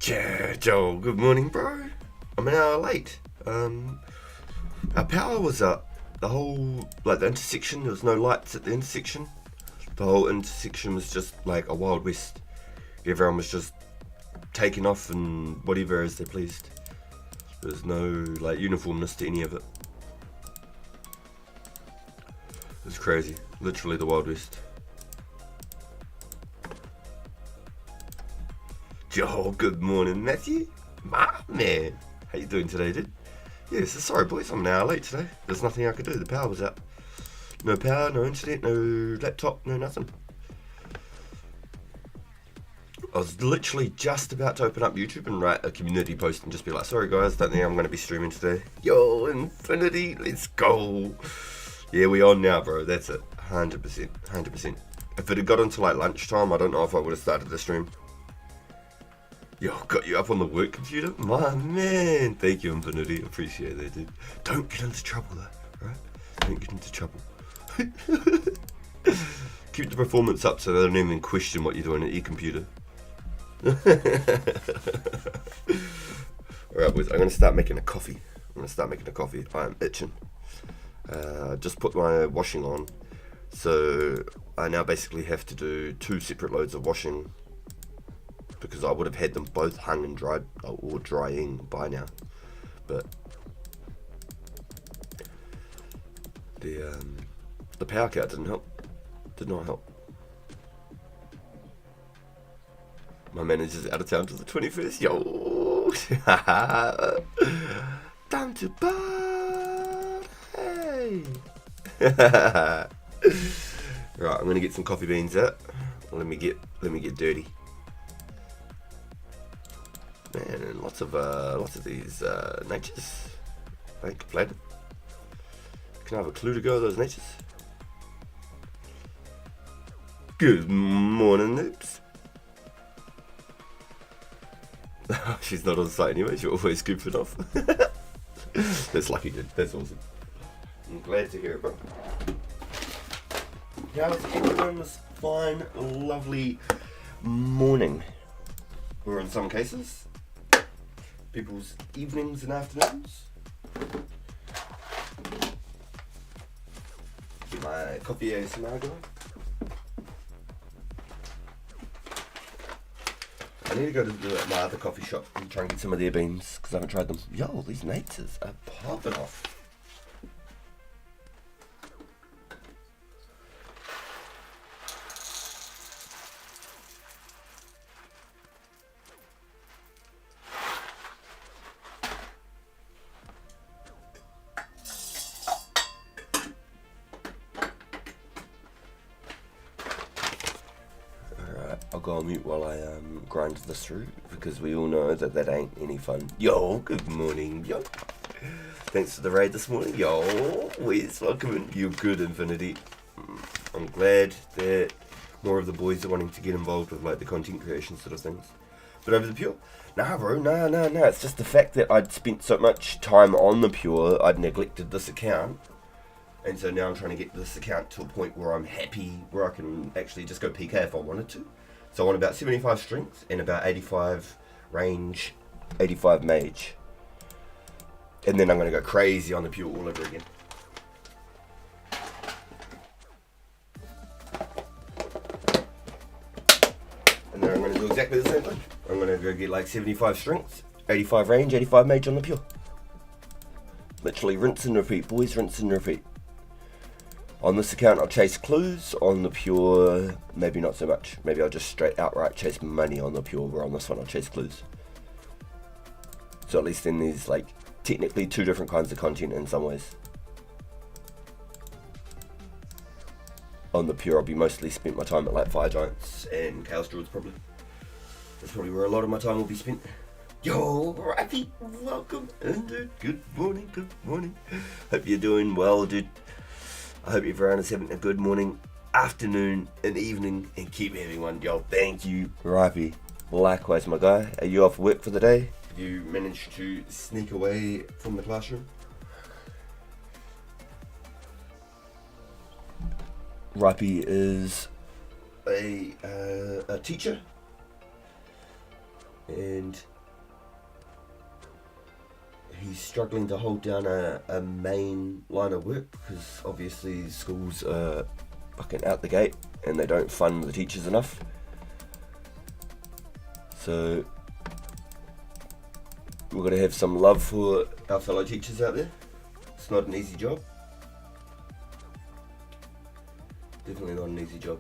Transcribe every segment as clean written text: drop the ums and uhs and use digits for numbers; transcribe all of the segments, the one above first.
Yeah, Joel, good morning, bro. I'm an hour late. Our power was up. The whole, the intersection, there was no lights at the intersection. The whole intersection was just like a Wild West. Everyone was just taking off and whatever as they pleased. There was no, uniformness to any of it. It was crazy. Literally the Wild West. Joel, good morning, Matthew. My man. How you doing today, dude? Yes, sorry boys, I'm an hour late today. There's nothing I could do, the power was out. No power, no internet, no laptop, no nothing. I was literally just about to open up YouTube and write a community post and just be like, sorry guys, don't think I'm going to be streaming today. Yo, Infinity, let's go. Yeah, we on now, bro, that's it. 100%, 100%. If it had got into lunchtime, I don't know if I would have started the stream. Yo, got you up on the work computer? My man. Thank you, Infinity. Appreciate that, dude. Don't get into trouble, though, right? Don't get into trouble. Keep the performance up so they don't even question what you're doing at your computer. Alright, boys. I'm going to start making a coffee. I'm itching. Just put my washing on. So I now basically have to do 2 separate loads of washing, because I would have had them both hung and dried or drying by now, but the power cut did not help. My manager's out of town till the 21st. Yo, time to party. Right, I'm gonna get some coffee beans out. Let me get dirty. Man, and lots of these natures. Ain't complaining. Can I have a clue to go with those natures? Good morning, noobs. She's not on site anyway. You're always goofing off. That's lucky, dude. That's awesome. I'm glad to hear it, bro. How's everyone this fine, lovely morning? Or in some cases, people's evenings and afternoons. Get my coffee ASMR going. I need to go to my other coffee shop and try and get some of their beans, because I haven't tried them. Yo, these natures are popping off. I'll go on mute while I grind this through, because we all know that ain't any fun. Yo, good morning, yo. Thanks for the raid this morning, yo. Wes, welcome in. You're good, Infinity. I'm glad that more of the boys are wanting to get involved with the content creation sort of things. But over the Pure, nah, bro, nah. It's just the fact that I'd spent so much time on the Pure, I'd neglected this account. And so now I'm trying to get this account to a point where I'm happy, where I can actually just go PK if I wanted to. So I want about 75 strength and about 85 range, 85 mage. And then I'm going to go crazy on the Pure all over again. And then I'm going to do exactly the same thing. I'm going to go get 75 strength, 85 range, 85 mage on the Pure. Literally rinse and repeat, boys, rinse and repeat. On this account I'll chase clues, on the Pure maybe not so much. Maybe I'll just straight outright chase money on the Pure, where on this one I'll chase clues. So at least then there's technically 2 different kinds of content in some ways. On the Pure I'll be mostly spent my time at Fire Giants and Chaos Druids probably. That's probably where a lot of my time will be spent. Yo, Rafi, welcome in, dude. Good morning. Hope you're doing well, dude. I hope everyone is having a good morning, afternoon, and evening, and keep having one, yo. Thank you, Rafi. Likewise, my guy. Are you off work for the day? Have you managed to sneak away from the classroom? Rafi is a teacher, and he's struggling to hold down a main line of work because obviously schools are fucking out the gate and they don't fund the teachers enough. So we've got to have some love for our fellow teachers out there. It's not an easy job. Definitely not an easy job.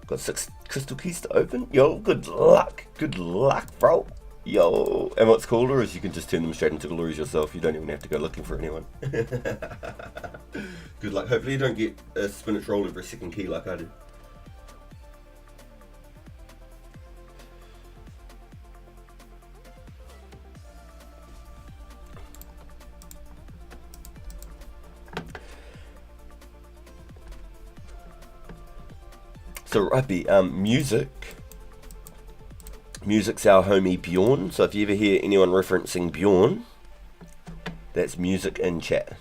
Got 6 crystal keys to open. Yo, good luck. Good luck, bro. Yo. And what's cooler is you can just turn them straight into glories yourself. You don't even have to go looking for anyone. Good luck. Hopefully you don't get a spinach roll every second key like I did. So Rappy, music's our homie Bjorn. So if you ever hear anyone referencing Bjorn, that's music in chat.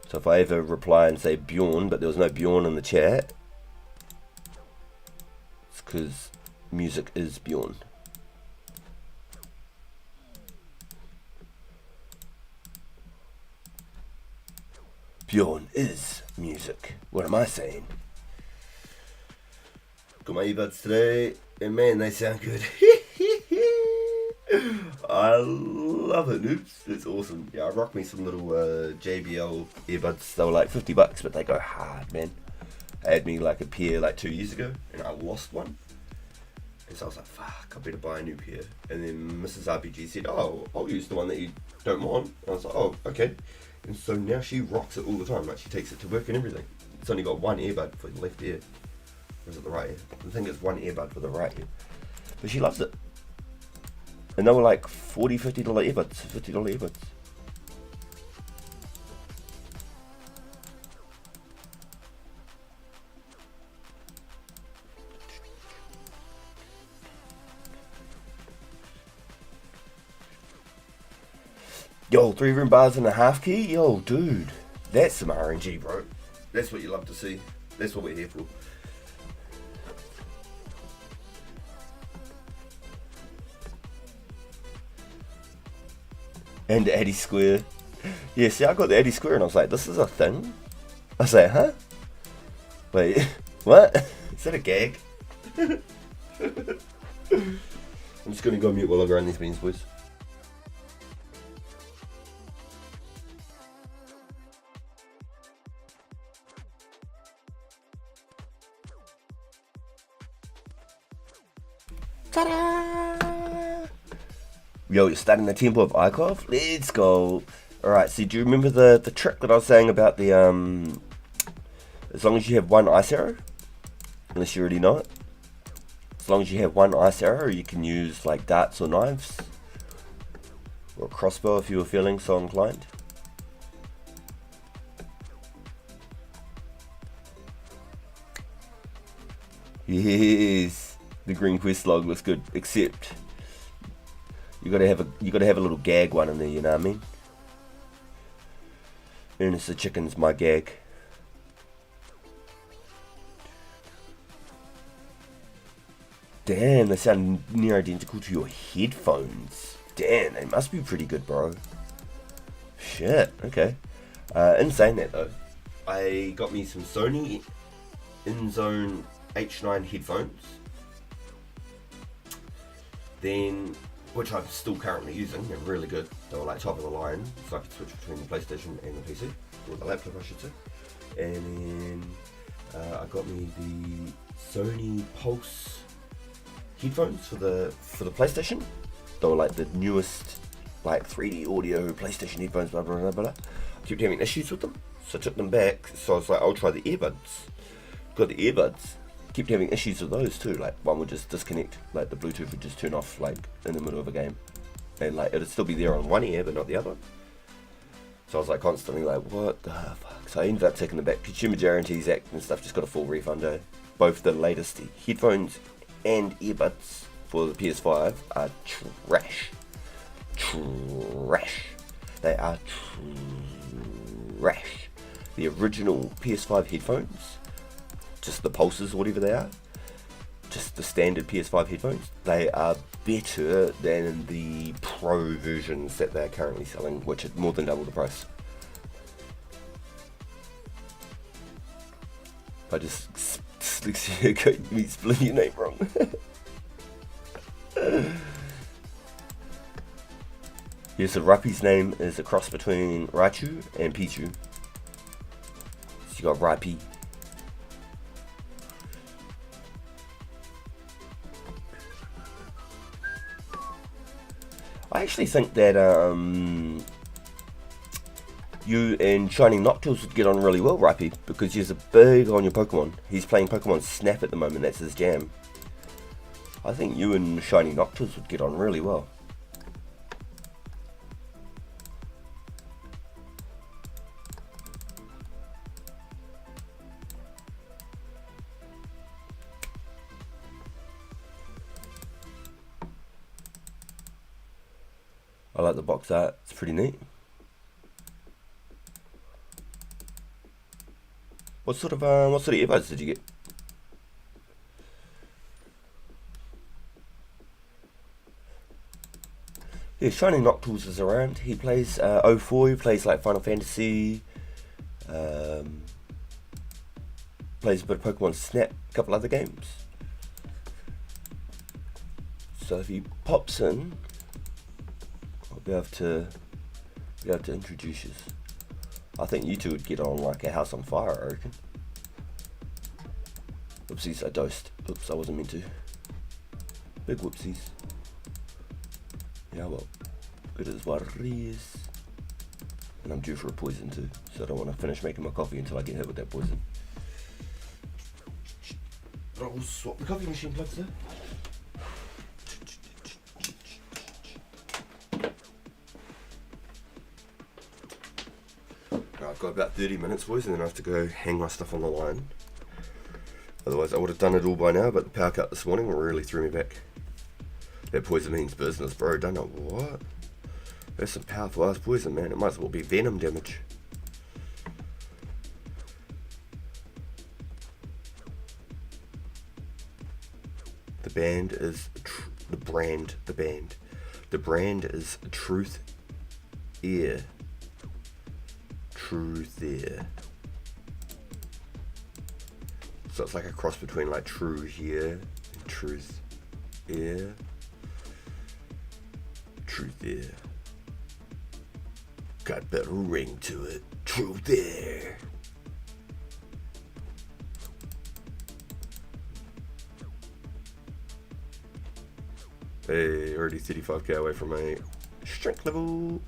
So if I ever reply and say Bjorn, but there was no Bjorn in the chat, it's because music is Bjorn. Bjorn is music. What am I saying? Got my earbuds today, and man, they sound good. I love it, noobs. It's awesome. Yeah, I rock me some little JBL earbuds. They were like $50, but they go hard, man. I had me like a pair like 2 years ago, and I lost one. And so I was like, fuck, I better buy a new pair. And then Mrs. RPG said, oh, I'll use the one that you don't want. And I was like, oh, okay. And so now she rocks it all the time. Like, she takes it to work and everything. It's only got one earbud for the left ear. Or is it the right ear? I think it's one earbud for the right ear. But she loves it. And they were like $40, $50 earbuds. $50 earbuds. Yo, 3 room bars and a half key? Yo, dude. That's some RNG, bro. That's what you love to see. That's what we're here for. And Addy Square. Yeah, see, I got the Addy Square and I was like, this is a thing? I was like, huh? Wait, what? Is that a gag? I'm just gonna go mute while I grind these beans, boys. Ta-da! Yo, you're starting the Temple of Ikov? Let's go. Alright, so do you remember the trick that I was saying about the, as long as you have one ice arrow, unless you already know it, as long as you have one ice arrow, you can use like darts or knives, or a crossbow if you were feeling so inclined. Yes, the green quest log looks good, except you gotta have a little gag one in there, you know what I mean? Ernest the chicken's my gag. Damn, they sound near identical to your headphones. Damn, they must be pretty good, bro. Shit, okay. In saying that though, I got me some Sony InZone H9 headphones. Then, which I'm still currently using, they're really good. They were like top of the line, so I could switch between the PlayStation and the PC, or the laptop I should say. And then I got me the Sony Pulse headphones for the PlayStation. They were like the newest like 3D audio PlayStation headphones, blah blah blah blah. I kept having issues with them, so I took them back. So I was like, I'll try the earbuds. Got the earbuds. Kept having issues with those too. Like one would just disconnect, like the Bluetooth would just turn off like in the middle of a game, and like it'd still be there on one ear but not the other. So I was like constantly like, what the fuck? So I ended up taking them back. Consumer Guarantees Act and stuff, just got a full refund. Both the latest headphones and earbuds for the PS5 are trash. Trash. They are trash. The original PS5 headphones, just the pulses or whatever they are, just the standard PS5 headphones, they are better than the Pro versions that they're currently selling, which are more than double the price. I just dyslexia got me spelling your name wrong. Yes, so Raipi's name is a cross between Raichu and Pichu. So you got Raipi. I actually think that you and Shining Nocturnes would get on really well, Raipi, because you're big on your Pokemon. He's playing Pokemon Snap at the moment, that's his jam. I think you and Shining Nocturnes would get on really well. I like the box art, it's pretty neat. What sort of earbuds did you get? Yeah, Shining Nocturnes is around. He plays 04, he plays like Final Fantasy, plays a bit of Pokemon Snap, a couple other games. So if he pops in, I'll be able to introduce you. I think you two would get on like a house on fire, I reckon. Oopsies, I dosed. Oops, I wasn't meant to. Big whoopsies. Yeah, well, it is what it is. And I'm due for a poison too, so I don't want to finish making my coffee until I get hit with that poison. I'll swap the coffee machine plugs there. I've got about 30 minutes, boys, and then I have to go hang my stuff on the line. Otherwise I would have done it all by now, but the power cut this morning really threw me back. That poison means business, bro. Don't know what. That's some powerful ass poison, man. It might as well be venom damage. The brand is Truth Air. Truth Air. So it's like a cross between like True Here and Truth Air. Truth Air. Got a better ring to it. Truth Air. Hey, already 35k away from my strength level.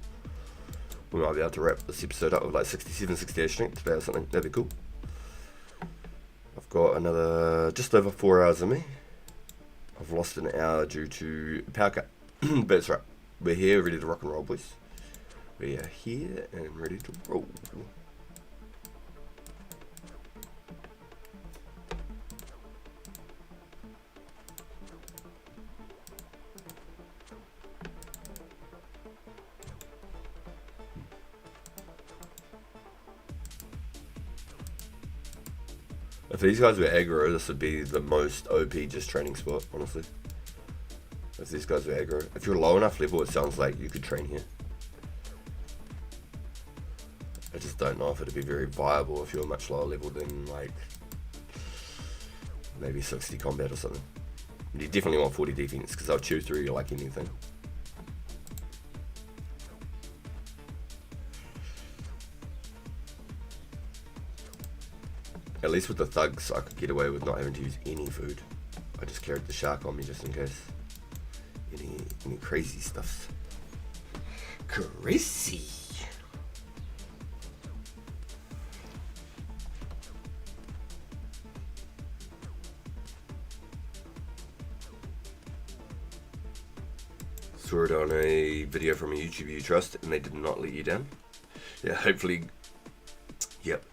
We might be able to wrap this episode up with like 67, 68 strength today or something. That'd be cool. I've got another just over 4 hours of me. I've lost an hour due to power cut. But it's right. We're here, ready to rock and roll, boys. We are here and ready to roll. If these guys were aggro, this would be the most OP just training spot, honestly. If these guys were aggro. If you're low enough level, it sounds like you could train here. I just don't know if it'd be very viable if you're much lower level than like maybe 60 combat or something. You definitely want 40 defense because they'll chew through you like anything. At least with the thugs, I could get away with not having to use any food. I just carried the shark on me just in case. Any crazy stuff. Crazy. Saw it on a video from a YouTuber you trust, and they did not let you down. Yeah, hopefully. Yep.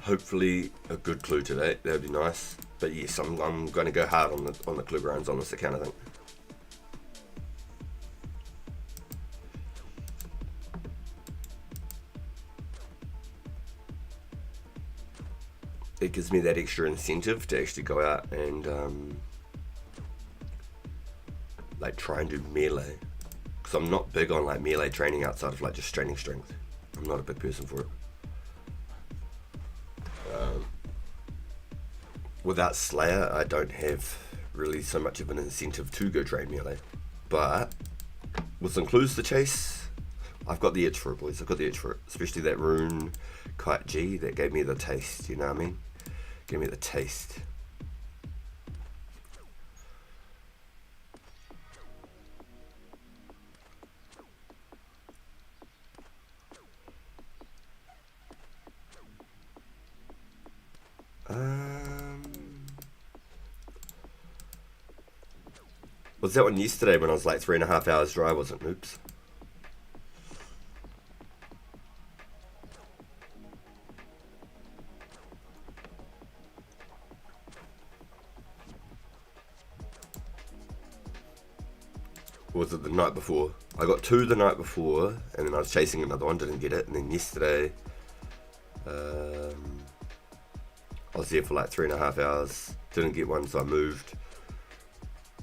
Hopefully a good clue today. That'd be nice. But yes, I'm going to go hard on the clue grounds on this account, I think. it gives me that extra incentive to actually go out and like try and do melee, because I'm not big on like melee training outside of like just training strength. I'm not a big person for it. Without Slayer, I don't have really so much of an incentive to go train melee, but with some clues to chase, I've got the itch for it, boys. I've got the itch for it, especially that rune kite G that gave me the taste, you know what I mean? Gave me the taste. Was that one yesterday when I was like 3.5 hours dry, wasn't it? Oops. Or was it the night before? I got 2 the night before, and then I was chasing another one, didn't get it, and then yesterday I was there for like 3.5 hours, didn't get one, so I moved.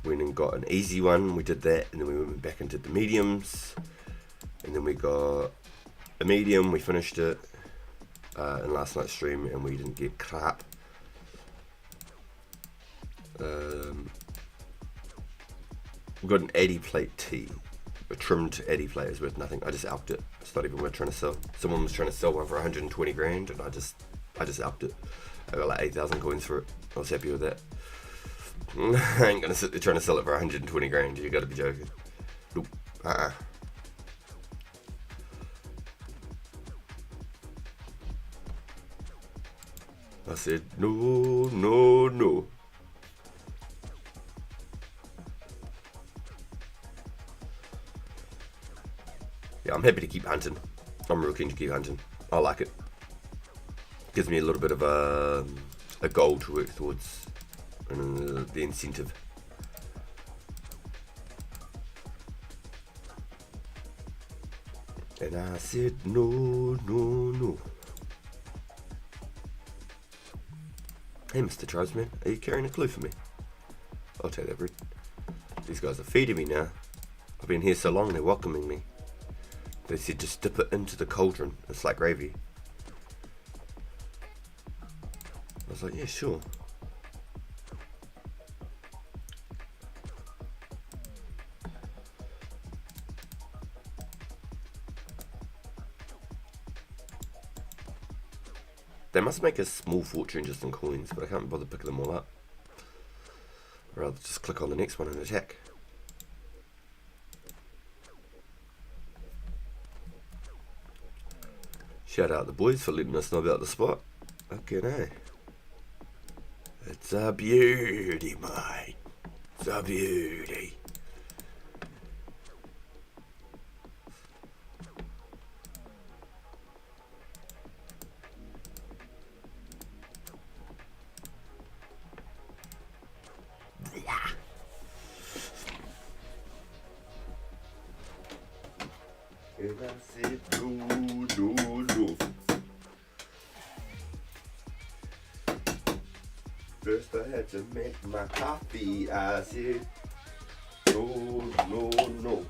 Went and got an easy one, we did that, and then we went back and did the mediums, and then we got a medium, we finished it in last night's stream, and we didn't get crap. We got an 80 plate tea, a trimmed 80 plate is worth nothing. I just alped it. It's not even worth trying to sell. Someone was trying to sell one for 120 grand, and I just alped it. I got like 8,000 coins for it. I was happy with that. I ain't gonna sit there trying to sell it for 120 grand. You gotta be joking. Nope. I said no, no, no. Yeah, I'm happy to keep hunting. I'm real keen to keep hunting. I like it. Gives me a little bit of a goal to work towards. And the incentive. And I said no, no, no. Hey, Mr. Tribesman, are you carrying a clue for me? I'll take that, Brit. These guys are feeding me now. I've been here so long, they're welcoming me. They said just dip it into the cauldron. It's like gravy. I was like, yeah, sure. They must make a small fortune just in coins, but I can't bother picking them all up. I'd rather just click on the next one and attack. Shout out the boys for letting us know about the spot. Okay, no. It's a beauty, mate. It's a beauty. And I said no, no, no. First I had to make my coffee. I said no, no, no.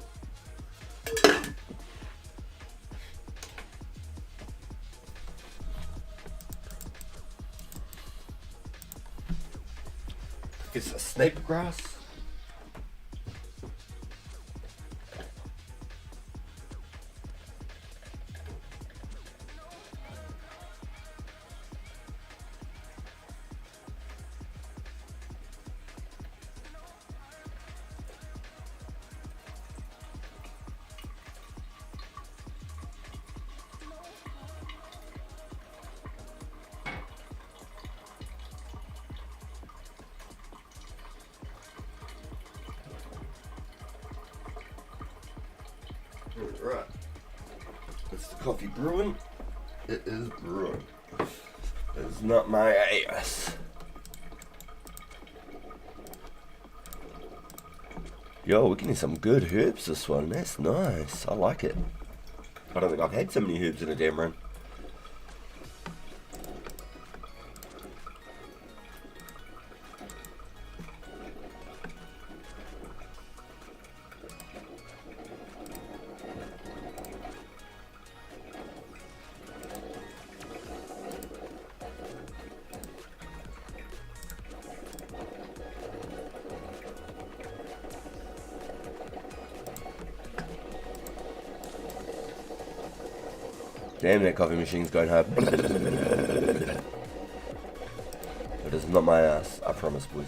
It's a snake grass. Right, it's the coffee brewing. It is brewing. It's not my ass. Yo, we're getting some good herbs this one. That's nice. I like it. I don't think I've had so many herbs in a damn run. Damn, that coffee machine's going hard. It is not my ass, I promise, boys.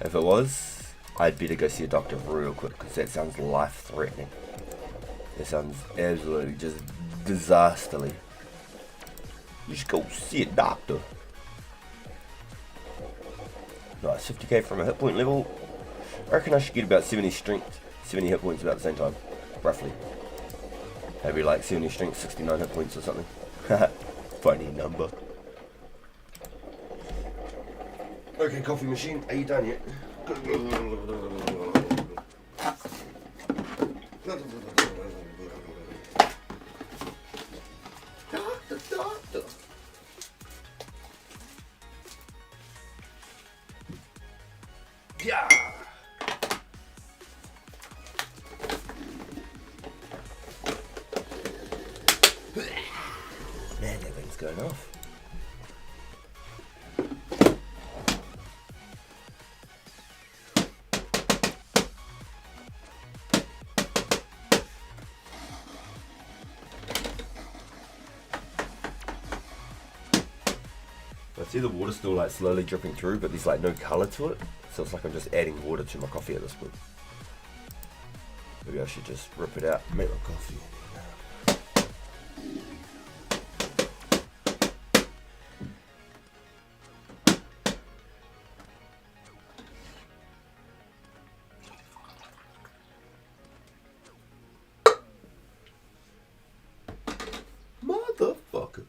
If it was, I'd better go see a doctor real quick, because that sounds life-threatening. It sounds absolutely just disasterly. You should go see a doctor. Nice, 50k from a hit point level. I reckon I should get about 70 strength, 70 hit points about the same time, roughly. Maybe like 70 strength, 69 hit points or something. Funny number. Okay, coffee machine, are you done yet? Doctor. Yeah. Man, that thing's going off. I see the water still like slowly dripping through, but there's like no colour to it. So it's like I'm just adding water to my coffee at this point. Maybe I should just rip it out and make my coffee. Motherfucker.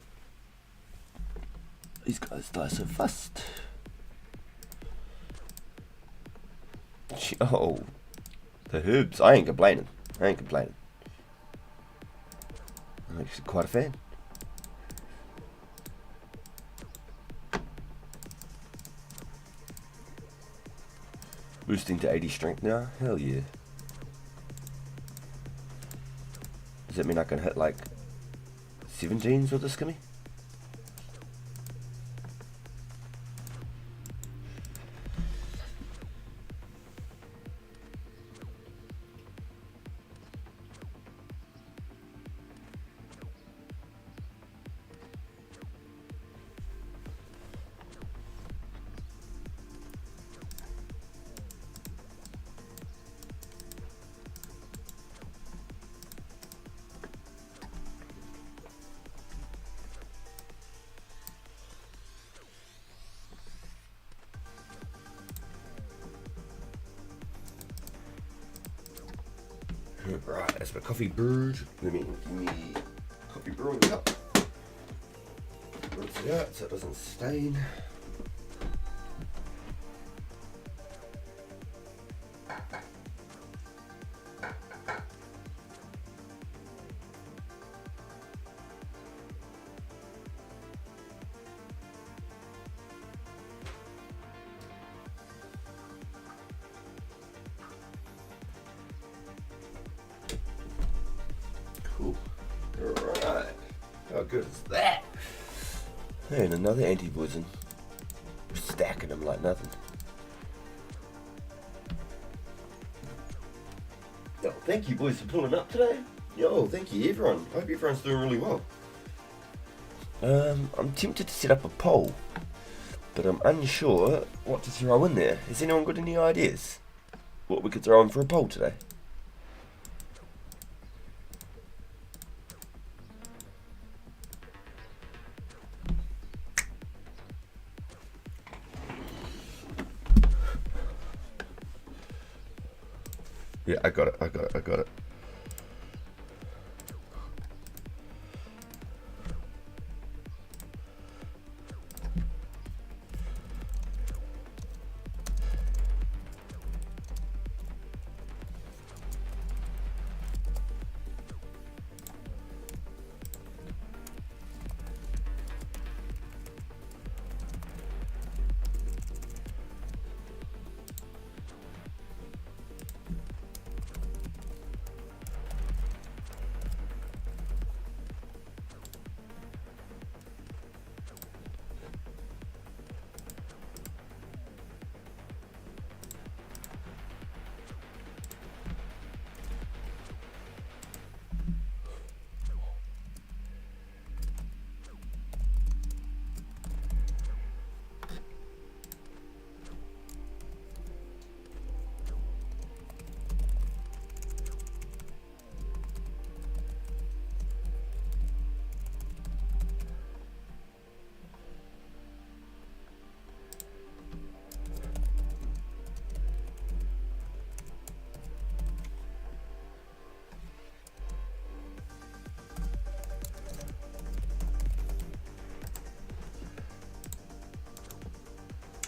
These guys die so fast. Oh, the herbs. I ain't complaining. I'm actually quite a fan. Boosting to 80 strength now? Hell yeah. Does that mean I can hit like 17s with this skimmy? Right, that's my coffee brewed. Let me give me coffee brewing cup. Rinse it out so it doesn't stain. Cool. Alright. How good is that? And another anti-poison. We're stacking them like nothing. Yo, thank you boys for pulling up today. Yo, thank you everyone. I hope everyone's doing really well. I'm tempted to set up a poll, but I'm unsure what to throw in there. Has anyone got any ideas? What we could throw in for a poll today? Yeah, I got it.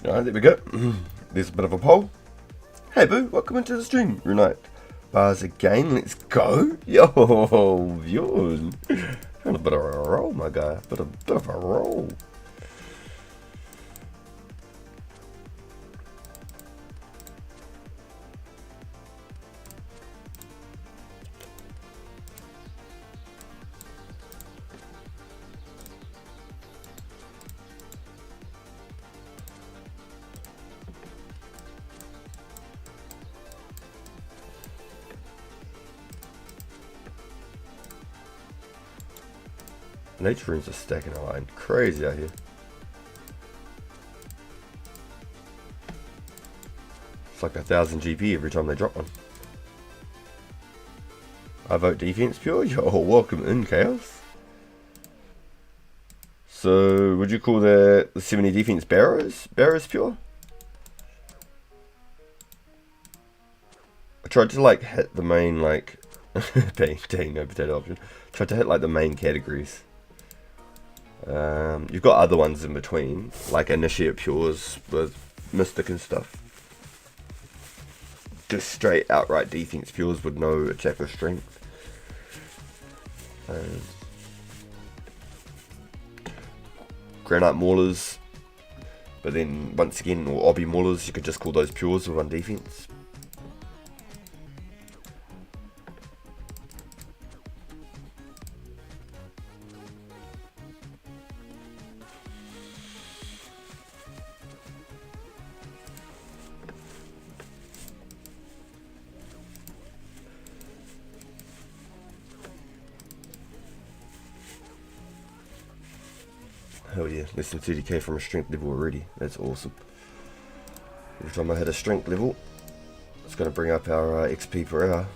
Alright, there we go. There's a bit of a poll. Hey boo, welcome into the stream. Runite bars again, let's go. Yo, Bjorn. On a bit of a roll, my guy. Bit of a roll. Nature runes are stacking a line. Crazy out here. It's like 1,000 GP every time they drop one. I vote defense pure. Yo, welcome in, Chaos. So, would you call the 70 defense barrows pure? I tried to like hit the main like dang, no potato option. Tried to hit like the main categories. You've got other ones in between, like Initiate Pures with Mystic and stuff. Just straight outright defense pures with no attack or strength. Granite Maulers, but then once again, or Obby Maulers, you could just call those pures with one defense. Hell yeah, less than 30k from a strength level already. That's awesome. Every time I hit a strength level, it's going to bring up our XP per hour.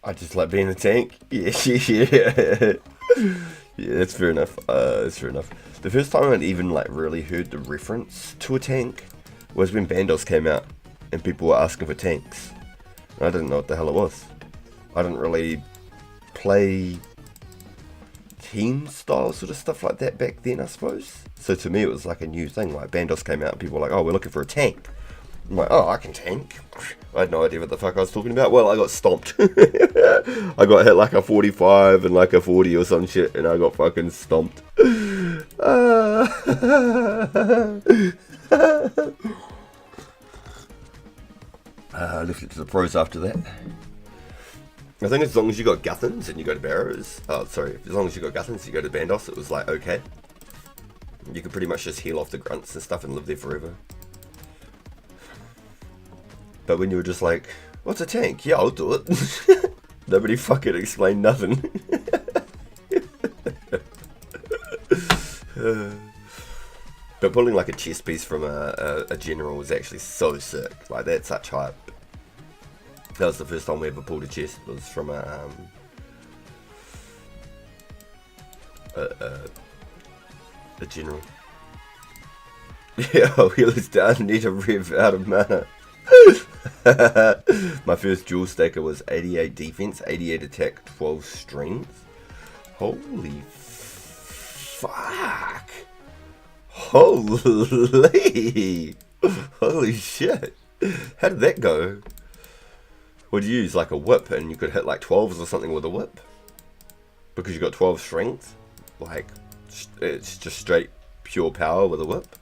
I just like being a tank. Yeah. Yeah, that's fair enough. That's fair enough. The first time I'd even like really heard the reference to a tank was when Bandos came out and people were asking for tanks. And I didn't know what the hell it was. I didn't really play team style sort of stuff like that back then, I suppose. So to me it was like a new thing. Like Bandos came out and people were like, oh, we're looking for a tank. I'm like, oh, I can tank. I had no idea what the fuck I was talking about. Well, I got stomped. I got hit like a 45 and like a 40 or some shit, and I got fucking stomped. I left it to the pros after that. I think as long as you got Guthans and you go to Barrows, as long as you got Guthans and you go to Bandos, it was like, okay. You could pretty much just heal off the grunts and stuff and live there forever. But when you were just like, what's a tank? Yeah, I'll do it. Nobody fucking explained nothing. But pulling like a chess piece from a general was actually so sick. Like, that's such hype. That was the first time we ever pulled a chest. It was from a general. Yeah, healers down, need a rev out of mana. My first dual stacker was 88 defense, 88 attack, 12 strength. Holy fuck. Holy shit. How did that go? Would you use like a whip and you could hit like 12s or something with a whip? Because you got 12 strength? Like, it's just straight pure power with a whip?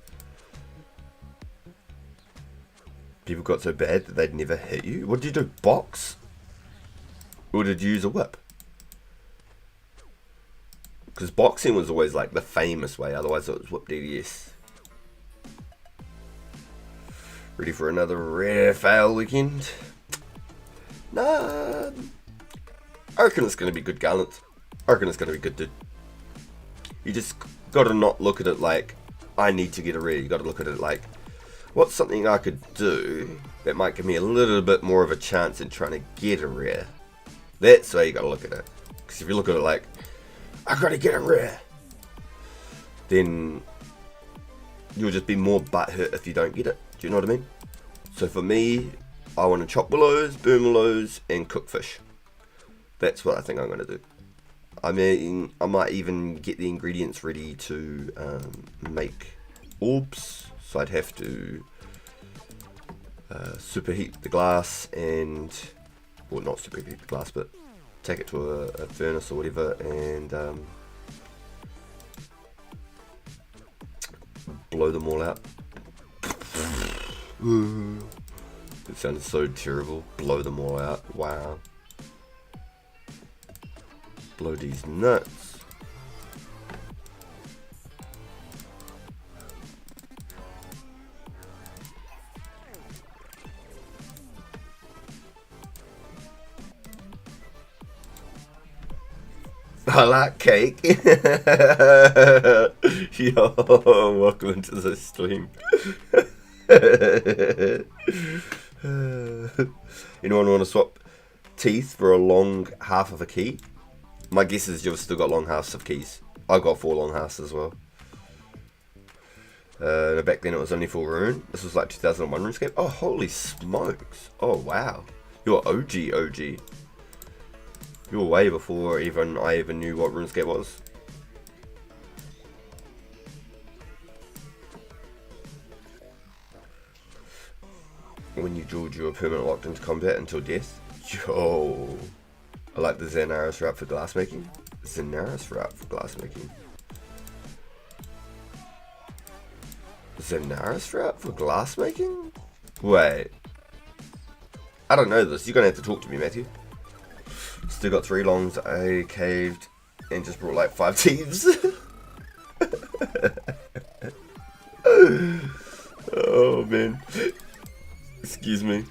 People got so bad that they'd never hit you? What did you do? Box? Or did you use a whip? Because boxing was always like the famous way, otherwise it was whip DDS. Ready for another rare fail weekend? Nah. I reckon it's going to be good gallant. I reckon it's going to be good, dude. You just got to not look at it like, I need to get a rare. You got to look at it like, what's something I could do that might give me a little bit more of a chance in trying to get a rare? That's the way you gotta look at it. Because if you look at it like, I gotta get a rare, then you'll just be more butthurt if you don't get it. Do you know what I mean? So for me, I want to chop willows, burn willows, and cook fish. That's what I think I'm going to do. I mean, I might even get the ingredients ready to make orbs. So I'd have to superheat the glass and, well, not superheat the glass, but take it to a furnace or whatever and blow them all out. It sounds so terrible. Blow them all out. Wow. Blow these nuts. I like cake. Yo, welcome into the stream. Anyone want to swap teeth for a long half of a key? My guess is you've still got long halves of keys. I've got 4 long halves as well. Back then it was only for Rune. This was like 2001 Runescape. Oh, holy smokes. Oh, wow. You're OG. You're way before I even knew what Runescape was. When you George, you were permanently locked into combat until death. Yo, I like the Xanaris route for glassmaking. Xanaris route for glassmaking. Xanaris route for glassmaking? Wait, I don't know this. You're gonna have to talk to me, Matthew. Still got 3 longs. I caved and just brought like 5 thieves. Oh man. Excuse me.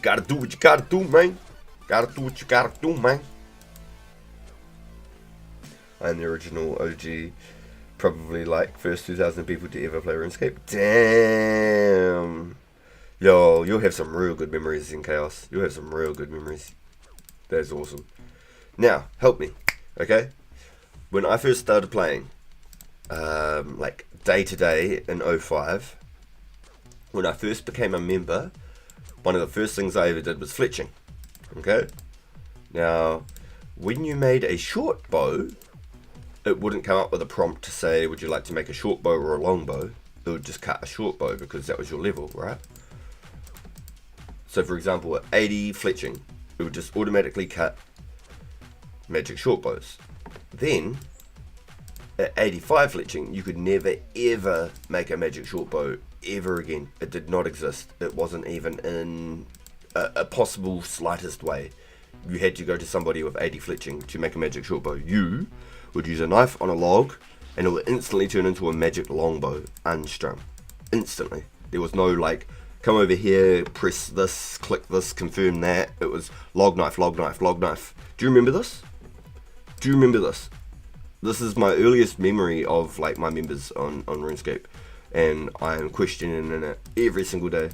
Gotta do what you gotta do, man. Gotta do what you gotta do, man. I'm the original OG. Probably like first 2,000 people to ever play RuneScape. Damn. Yo, you'll have some real good memories in Chaos. You'll have some real good memories. That's awesome. Now, help me, okay? When I first started playing, like day to day in 05, when I first became a member, one of the first things I ever did was fletching, okay? Now, when you made a short bow, it wouldn't come up with a prompt to say, would you like to make a short bow or a long bow? It would just cut a short bow because that was your level, right? So for example, at 80 fletching, it would just automatically cut magic short bows. Then, at 85 fletching, you could never ever make a magic short bow ever again. It did not exist. It wasn't even in a possible slightest way. You had to go to somebody with 80 fletching to make a magic short bow. You would use a knife on a log and it would instantly turn into a magic longbow, unstrung. Instantly. There was no like, come over here, press this, click this, confirm that. It was log knife, log knife, log knife. Do you remember this? Do you remember this? This is my earliest memory of like my members on RuneScape. And I am questioning it every single day.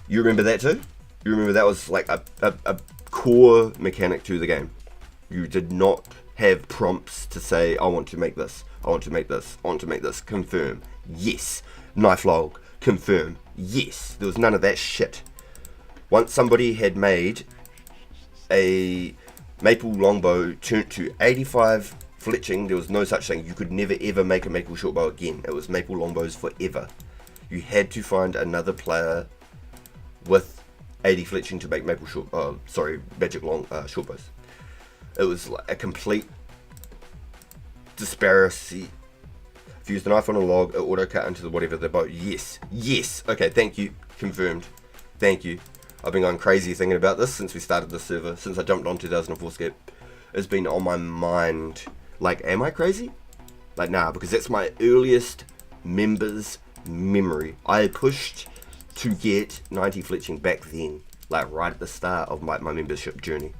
You remember that too? You remember that was like a core mechanic to the game. You did not have prompts to say, I want to make this, I want to make this, I want to make this, confirm, yes, knife log, confirm, yes. There was none of that shit. Once somebody had made a maple longbow turned to 85 fletching, there was no such thing. You could never ever make a maple shortbow again. It was maple longbows forever. You had to find another player with 80 fletching to make maple magic long shortbows. It was like a complete disparity. If you used a knife on a log, it auto cut into the whatever the bow. Yes, yes. Okay, thank you. Confirmed. Thank you. I've been going crazy thinking about this since we started this server. Since I jumped on 2004 Scape, it's been on my mind. Like, am I crazy? Like, nah, because that's my earliest members' memory. I pushed to get 90 fletching back then, like right at the start of my membership journey.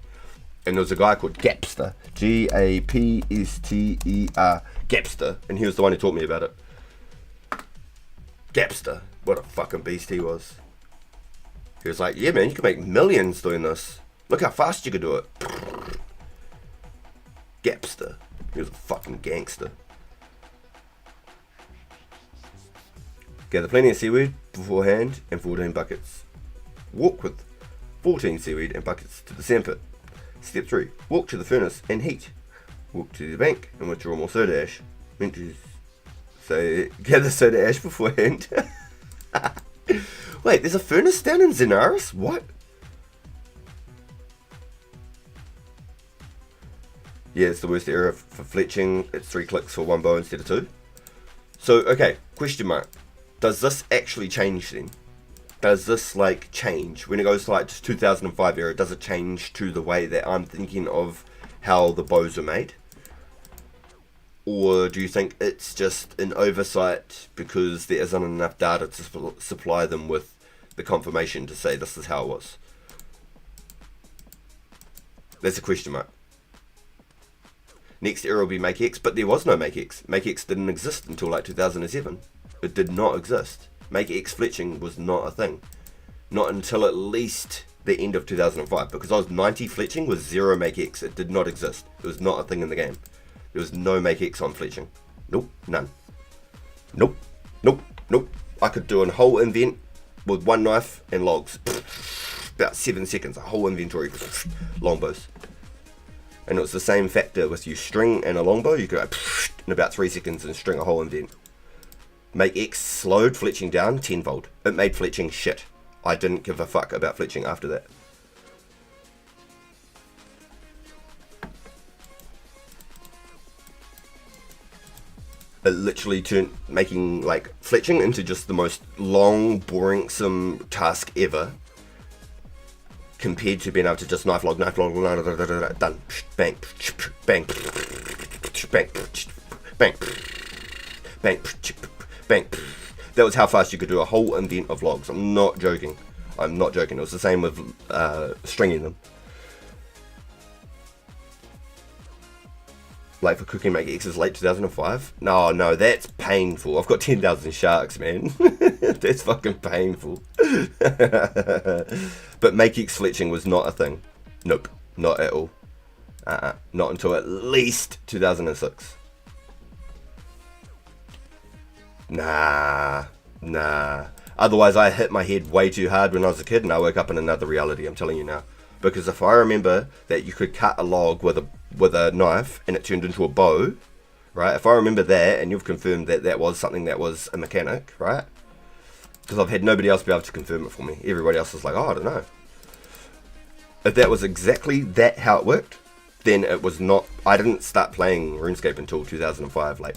And there was a guy called Gapster, Gapster, Gapster, and he was the one who taught me about it. Gapster, what a fucking beast he was. He was like, yeah man, you can make millions doing this. Look how fast you could do it. Gapster. He was a fucking gangster. Gather plenty of seaweed beforehand and 14 buckets. Walk with 14 seaweed and buckets to the sandpit. Step 3. Walk to the furnace and heat. Walk to the bank and withdraw more soda ash. Meant to say gather soda ash beforehand. Wait, there's a furnace down in Zenaris? What? Yeah, it's the worst error for fletching. It's 3 clicks for 1 bow instead of 2. So, okay, question mark. Does this actually change then? Does this like change? When it goes to like 2005 era, does it change to the way that I'm thinking of how the bows are made? Or do you think it's just an oversight because there isn't enough data to supply them with the confirmation to say this is how it was? That's a question mark. Next era will be Make X, but there was no Make X. Make X didn't exist until like 2007. It did not exist. Make X fletching was not a thing. Not until at least the end of 2005, because I was 90 fletching with 0 Make X. It did not exist. It was not a thing in the game. There was no Make X on fletching. Nope, none. Nope, nope, nope. I could do a whole invent with 1 knife and logs. About 7 seconds, a whole inventory. Longbows. And it was the same factor with you string and a longbow. You could go in about 3 seconds and string a whole invent. Make X slowed fletching down tenfold. It made fletching shit. I didn't give a fuck about fletching after that. It literally turned making like fletching into just the most long, boring-some task ever. Compared to being able to just knife log, done, bang, bang, bang, bang, bang, bang. That was how fast you could do a whole indent of logs. I'm not joking. I'm not joking. It was the same with stringing them. Like for cooking Make X's late 2005? No, that's painful. I've got 10,000 sharks, man. That's fucking painful. But Make X fletching was not a thing. Nope, not at all. Not until at least 2006. Nah. Otherwise, I hit my head way too hard when I was a kid and I woke up in another reality, I'm telling you now. Because if I remember that you could cut a log with a knife and it turned into a bow, right? If I remember that and you've confirmed that that was something that was a mechanic, right? Because I've had nobody else be able to confirm it for me. Everybody else was like, oh, I don't know. If that was exactly that how it worked, then it was not... I didn't start playing RuneScape until 2005, like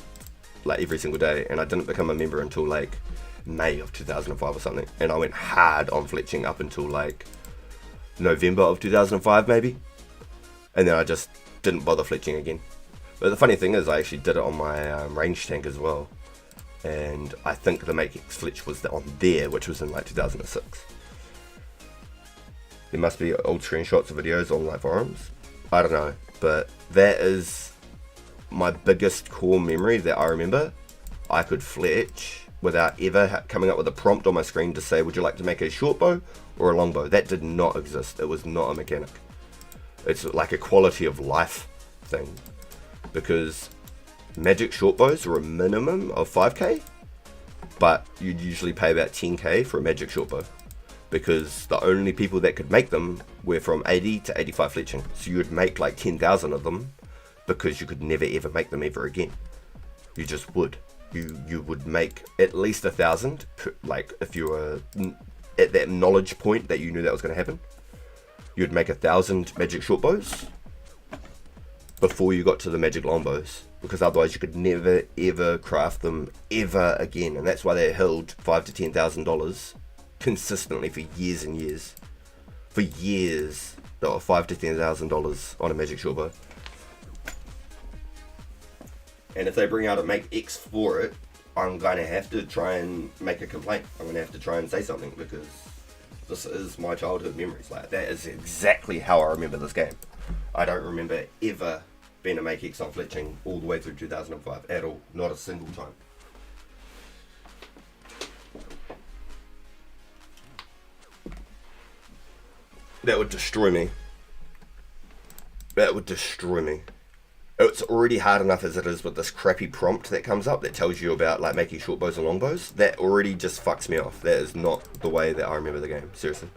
every single day. And I didn't become a member until like May of 2005 or something. And I went hard on fletching up until like November of 2005 maybe. And then I just didn't bother fletching again. But the funny thing is I actually did it on my range tank as well. And I think the Make X fletch was on there, which was in like 2006. There must be old screenshots of videos on like forums. I don't know, but that is my biggest core memory that I remember. I could fletch without ever coming up with a prompt on my screen to say, would you like to make a short bow or a long bow? That did not exist. It was not a mechanic. It's like a quality of life thing. Because magic short bows were a minimum of 5k, but you'd usually pay about 10k for a magic short bow. Because the only people that could make them were from 80 to 85 fletching. So you would make like 10,000 of them because you could never ever make them ever again. You just would. You would make at least 1,000, like if you were at that knowledge point that you knew that was going to happen. You'd make 1,000 magic short bows before you got to the magic long bows. Because otherwise you could never ever craft them ever again. And that's why they held $5,000 to $10,000 consistently for years and years. For years, they were $5,000 to $10,000 on a magic short bow. And if they bring out a Make X for it, I'm going to have to try and make a complaint. I'm going to have to try and say something because this is my childhood memories. Like that is exactly how I remember this game. I don't remember ever being a Make X on fletching all the way through 2005 at all. Not a single time. That would destroy me. That would destroy me. It's already hard enough as it is with this crappy prompt that comes up that tells you about like making short bows and long bows. That already just fucks me off. That is not the way that I remember the game. Seriously.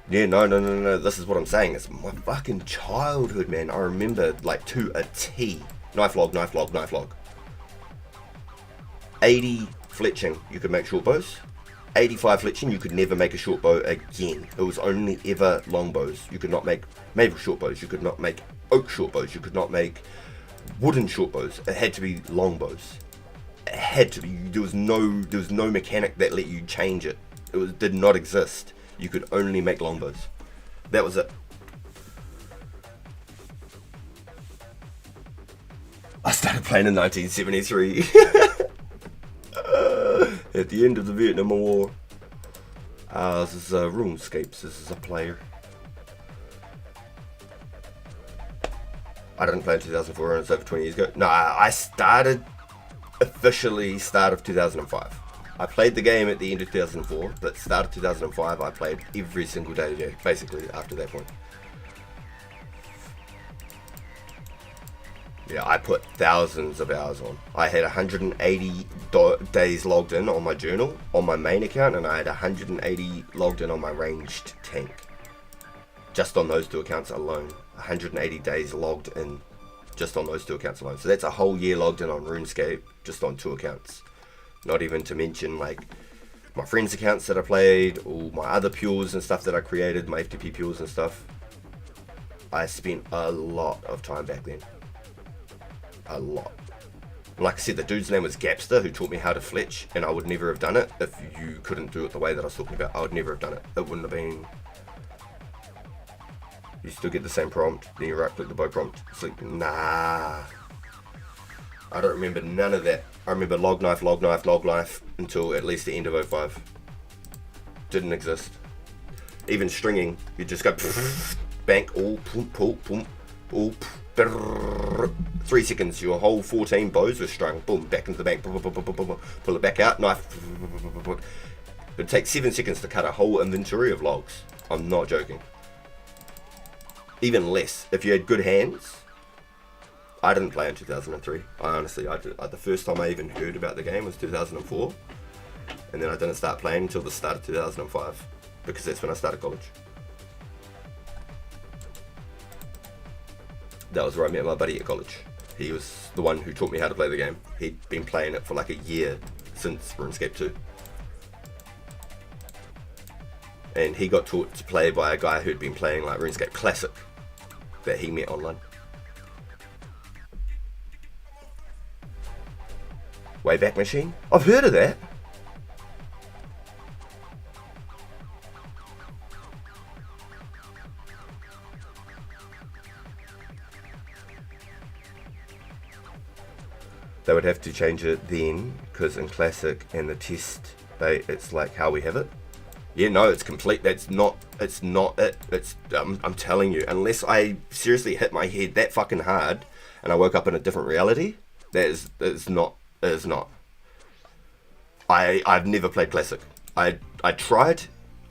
Yeah, no. This is what I'm saying. It's my fucking childhood, man. I remember like to a T. Knife log. 80 fletching, you could make short bows. 85 fletching, you could never make a short bow again. It was only ever long bows. You could not make maple short bows. You could not make oak short bows. You could not make wooden short bows. It had to be long bows. It had to be. There was no mechanic that let you change it. Did not exist. You could only make long bows. That was it. I started playing in 1973. At the end of the Vietnam War. This is Runescape. This is a player. I didn't play in 2004 and it's over 20 years ago. No, I started officially start of 2005. I played the game at the end of 2004, but start of 2005 I played every single day, yeah, basically after that point. Yeah, I put thousands of hours on. I had 180 days logged in on my journal, on my main account, and I had 180 logged in on my ranged tank. Just on those two accounts alone. 180 days logged in just on those two accounts alone. So that's a whole year logged in on RuneScape, just on two accounts. Not even to mention like my friends' accounts that I played, all my other pures and stuff that I created, my FTP pures and stuff. I spent a lot of time back then. A lot. Like I said, the dude's name was Gapster, who taught me how to fletch, and I would never have done it if you couldn't do it the way that I was talking about. I would never have done it. It wouldn't have been... You still get the same prompt, then you right click the bow prompt. It's like, nah. I don't remember none of that. I remember log knife until at least the end of 05. Didn't exist. Even stringing, you just go bank, all, pull, all, 3 seconds, your whole 14 bows were strung. Boom, back into the bank, pull it back out, knife. It'd take 7 seconds to cut a whole inventory of logs. I'm not joking. Even less. If you had good hands. I didn't play in 2003. The first time I even heard about the game was 2004. And then I didn't start playing until the start of 2005. Because that's when I started college. That was where I met my buddy at college. He was the one who taught me how to play the game. He'd been playing it for like a year since RuneScape 2. And he got taught to play by a guy who'd been playing like RuneScape Classic that he met online. Wayback Machine? I've heard of that. They would have to change it then, because in Classic and the test, it's like how we have it. Yeah, no, it's complete. It's not it. I'm telling you, unless I seriously hit my head that fucking hard and I woke up in a different reality, that is not. I've never played Classic. I tried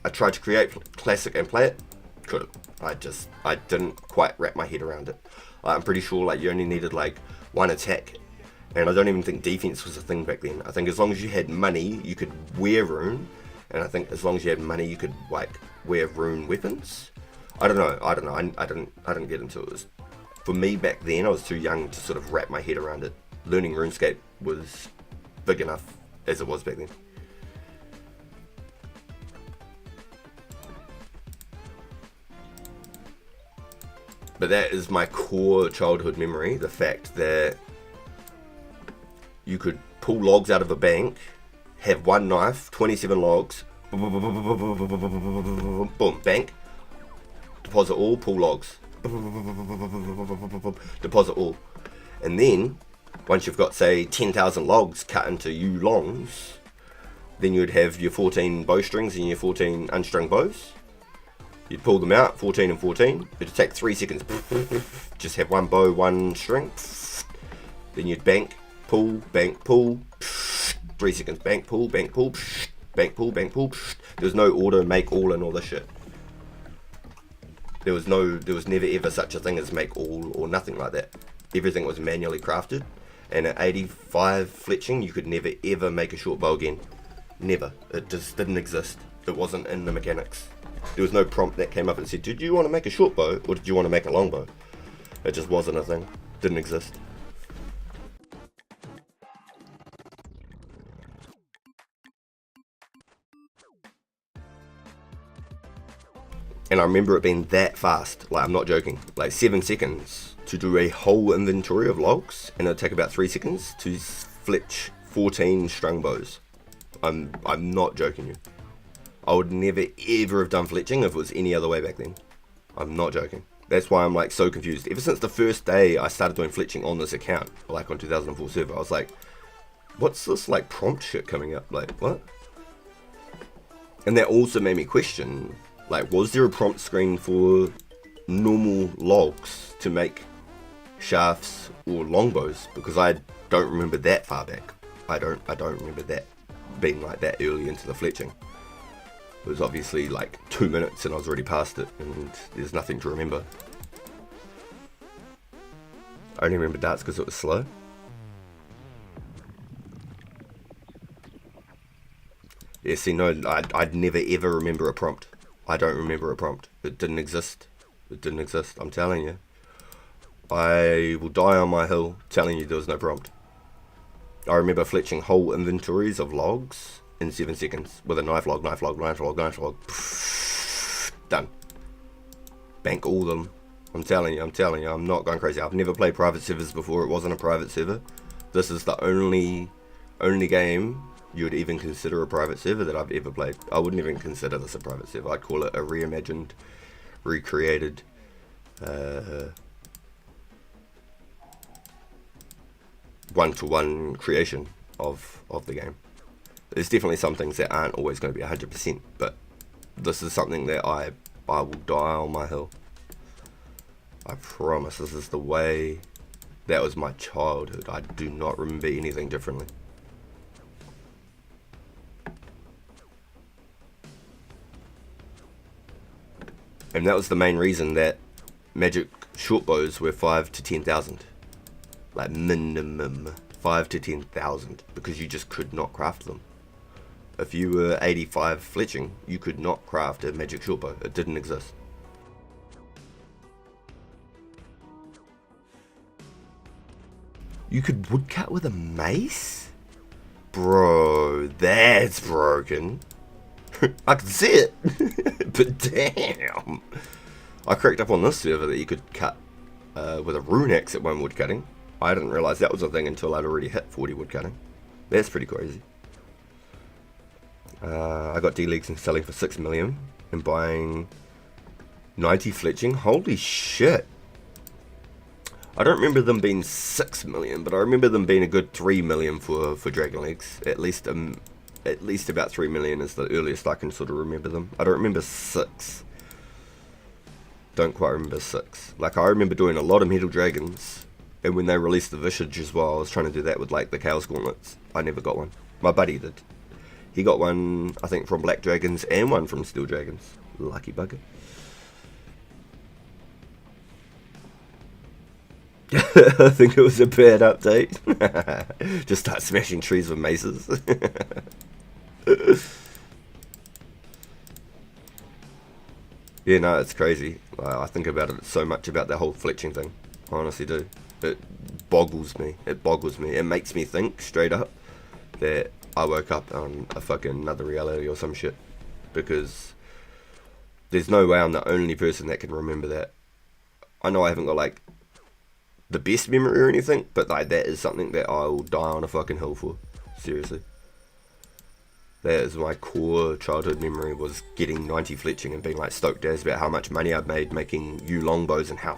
to create Classic and play it. Couldn't. I didn't quite wrap my head around it. I'm pretty sure like you only needed like one attack. And I don't even think defense was a thing back then. I think as long as you had money, you could wear rune. And I think as long as you had money, you could like wear rune weapons. I don't know. I didn't get into it. For me back then, I was too young to sort of wrap my head around it. Learning RuneScape was big enough as it was back then. But that is my core childhood memory, the fact that you could pull logs out of a bank, have one knife, 27 logs, boom, bank, deposit all, pull logs, deposit all. And then, once you've got, say, 10,000 logs cut into U longs, then you'd have your 14 bowstrings and your 14 unstrung bows. You'd pull them out, 14 and 14. It'd take 3 seconds. Just have one bow, one string. Then you'd bank, pull, bank, pull. 3 seconds, bank, pull, bank, pull. Bank, pull, bank, pull. There's no auto, make, all, and all this shit. There was never ever such a thing as make all or nothing like that. Everything was manually crafted, and at 85 fletching, you could never ever make a short bow again. Never. It just didn't exist. It wasn't in the mechanics. There was no prompt that came up and said, did you want to make a short bow or did you want to make a long bow? It just wasn't a thing. Didn't exist. And I remember it being that fast. Like, I'm not joking. Like 7 seconds to do a whole inventory of logs, and it'll take about 3 seconds to fletch 14 strung bows. I'm not joking you. I would never ever have done fletching if it was any other way back then. I'm not joking. That's why I'm like so confused. Ever since the first day I started doing fletching on this account, like on 2004 server, I was like, what's this like prompt shit coming up? Like, what? And that also made me question, like, was there a prompt screen for normal logs to make shafts or longbows? Because I don't remember that far back. I don't remember that being like that early into the fletching. It was obviously like 2 minutes and I was already past it, and there's nothing to remember. I only remember darts because it was slow. Yeah, see, no, I'd never ever remember a prompt. I don't remember a prompt. It didn't exist. It didn't exist, I'm telling you. I will die on my hill telling you there was no prompt. I remember fletching whole inventories of logs in 7 seconds with a knife log. Done. Bank all of them. I'm telling you, I'm not going crazy. I've never played private servers before. It wasn't a private server. This is the only game you would even consider a private server that I've ever played. I wouldn't even consider this a private server. I'd call it a reimagined, recreated, one-to-one creation of the game. There's definitely some things that aren't always going to be 100%, but this is something that I will die on my hill. I promise, this is the way. That was my childhood. I do not remember anything differently. And that was the main reason that magic short bows were 5 to 10,000. Like minimum 5 to 10,000, because you just could not craft them. If you were 85 fletching, you could not craft a magic short bow. It didn't exist. You could woodcut with a mace? Bro, that's broken. I can see it, but damn. I cracked up on this server that you could cut with a rune axe at one woodcutting. I didn't realise that was a thing until I'd already hit 40 woodcutting. That's pretty crazy. I got D-leagues and selling for 6 million and buying 90 fletching. Holy shit. I don't remember them being 6 million, but I remember them being a good 3 million for Dragon Leagues. At least about 3 million is the earliest I can sort of remember them. I don't remember 6. Don't quite remember 6. Like, I remember doing a lot of Metal Dragons, and when they released the Visage as well, I was trying to do that with like the Chaos Gauntlets. I never got one. My buddy did. He got one, I think, from Black Dragons and one from Steel Dragons. Lucky bugger. I think it was a bad update. Just start smashing trees with maces. Yeah, no, it's crazy. I think about it so much, about the whole fletching thing. I honestly do. It boggles me. It boggles me. It makes me think straight up that I woke up on a fucking another reality or some shit. Because there's no way I'm the only person that can remember that. I know I haven't got like the best memory or anything, but like that is something that I will die on a fucking hill for. Seriously. That is my core childhood memory, was getting 90 fletching and being like stoked as about how much money I'd made making U longbows and how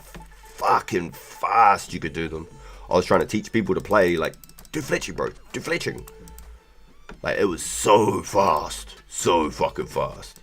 fucking fast you could do them. I was trying to teach people to play, like, do fletching, bro, do fletching. Like, it was so fast, so fucking fast.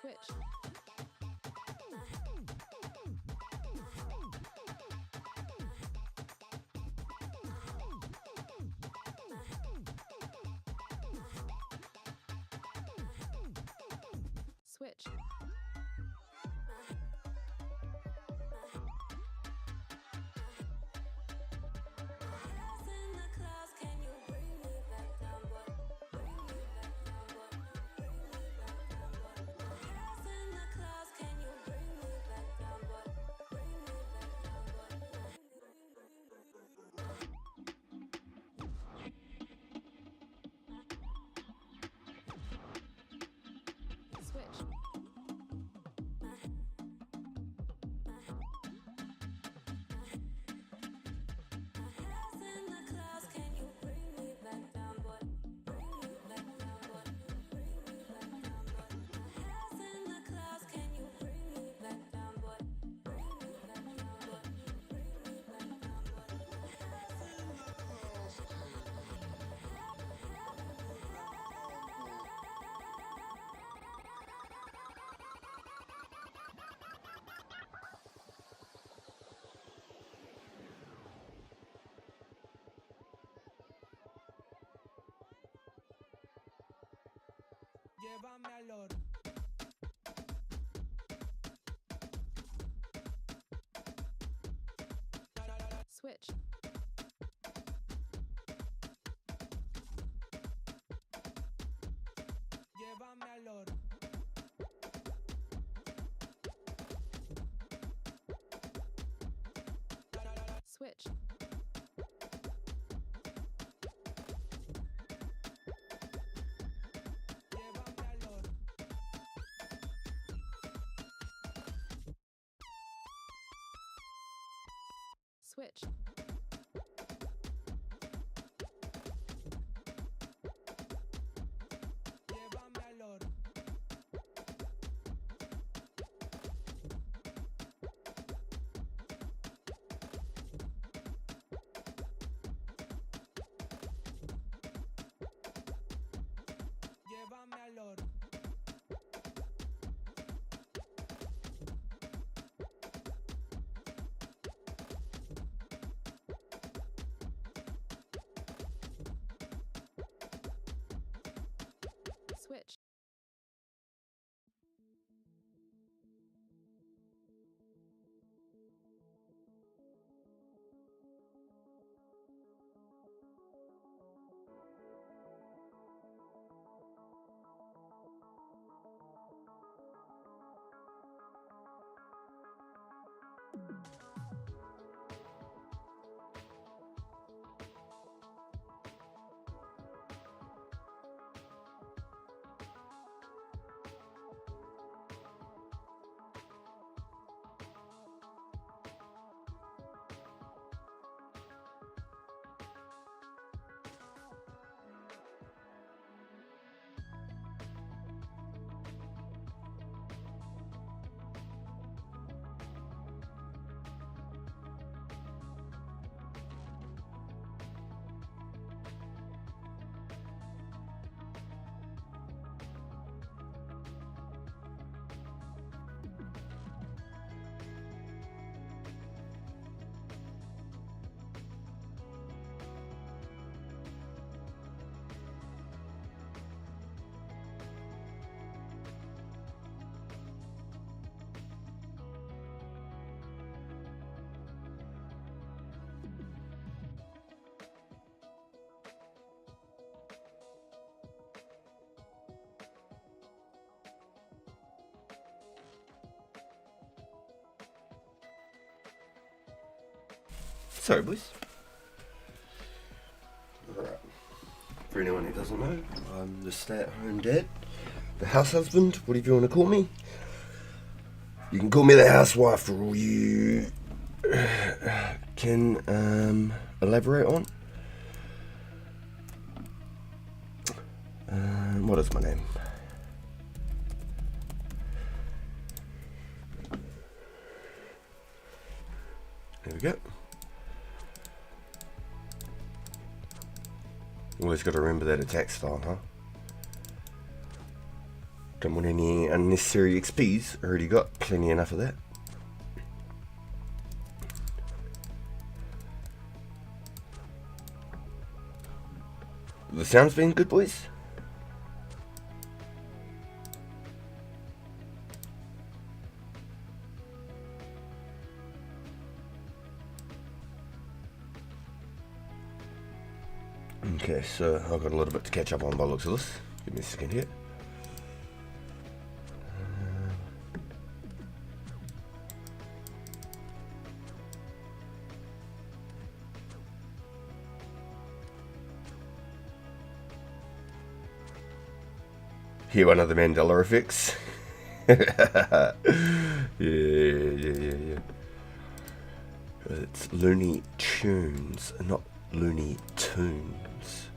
Switch. Switch. Switch. Llévame al oro. Switch. Llévame al oro. Switch. Llévame al oro. Switch. Llévame al oro. Llévame al oro. Switch. Sorry, boys. Right. For anyone who doesn't know, I'm the stay-at-home dad, the house husband, whatever you want to call me. You can call me the housewife for all you can elaborate on. What is my name? There we go. Always got to remember that attack style, huh? Don't want any unnecessary XPs. Already got plenty enough of that. The sound's been good, boys. Okay, so I've got a little bit to catch up on by the looks of this. Give me a second here. Here, one of the Mandela effects. yeah. It's Looney Tunes, not Looney Tunes.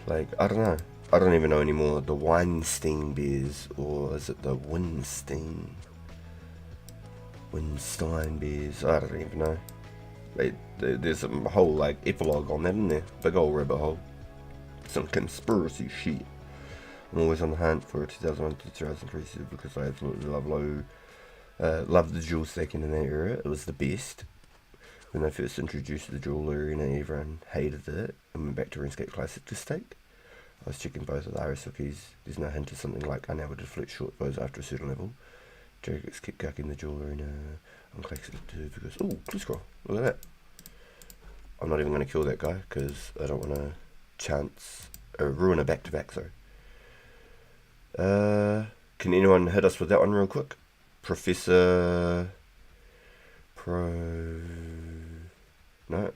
Like, I don't know. I don't even know anymore. The Weinstein beers, or is it the Winstein beers? I don't even know. There's a whole like epilogue on that, isn't there? Big old rabbit hole. Some conspiracy shit. I'm always on the hunt for a 2001 to 2003 because I absolutely love the jewel stacking in that era. It was the best. When they first introduced the jewel arena, everyone hated it and went back to Runescape Classic to stake. I was checking both of the RSLPs. There's no hint of something like unable to deflect short bows after a certain level. Dragons kept gucking the jewel arena on Classic too because... Oh, clue scroll. Look at that. I'm not even going to kill that guy because I don't want to ruin a back-to-back, sorry. Can anyone hit us with that one real quick? No?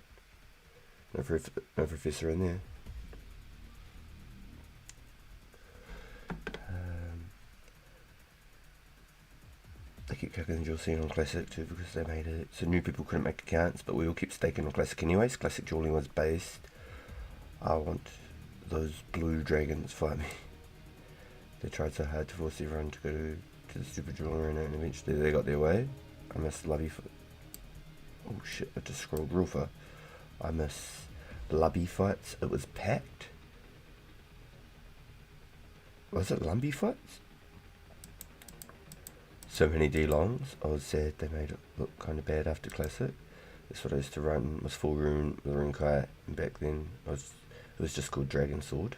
No Professor in there. They keep kicking the jewel scene on Classic too because they made it so new people couldn't make accounts, but we all keep staking on Classic anyways. Classic dueling was based. I want those blue dragons fight me. They tried so hard to force everyone to go to the stupid jewel arena and eventually they got their way. I miss Lubby oh shit, I just scrolled real far. I miss Lubby fights. It was packed. Was it Lumpy fights? So many D-longs. I was sad they made it look kind of bad after Classic. That's what I used to run, was full rune with Rune Kite, and back then it was just called Dragon Sword.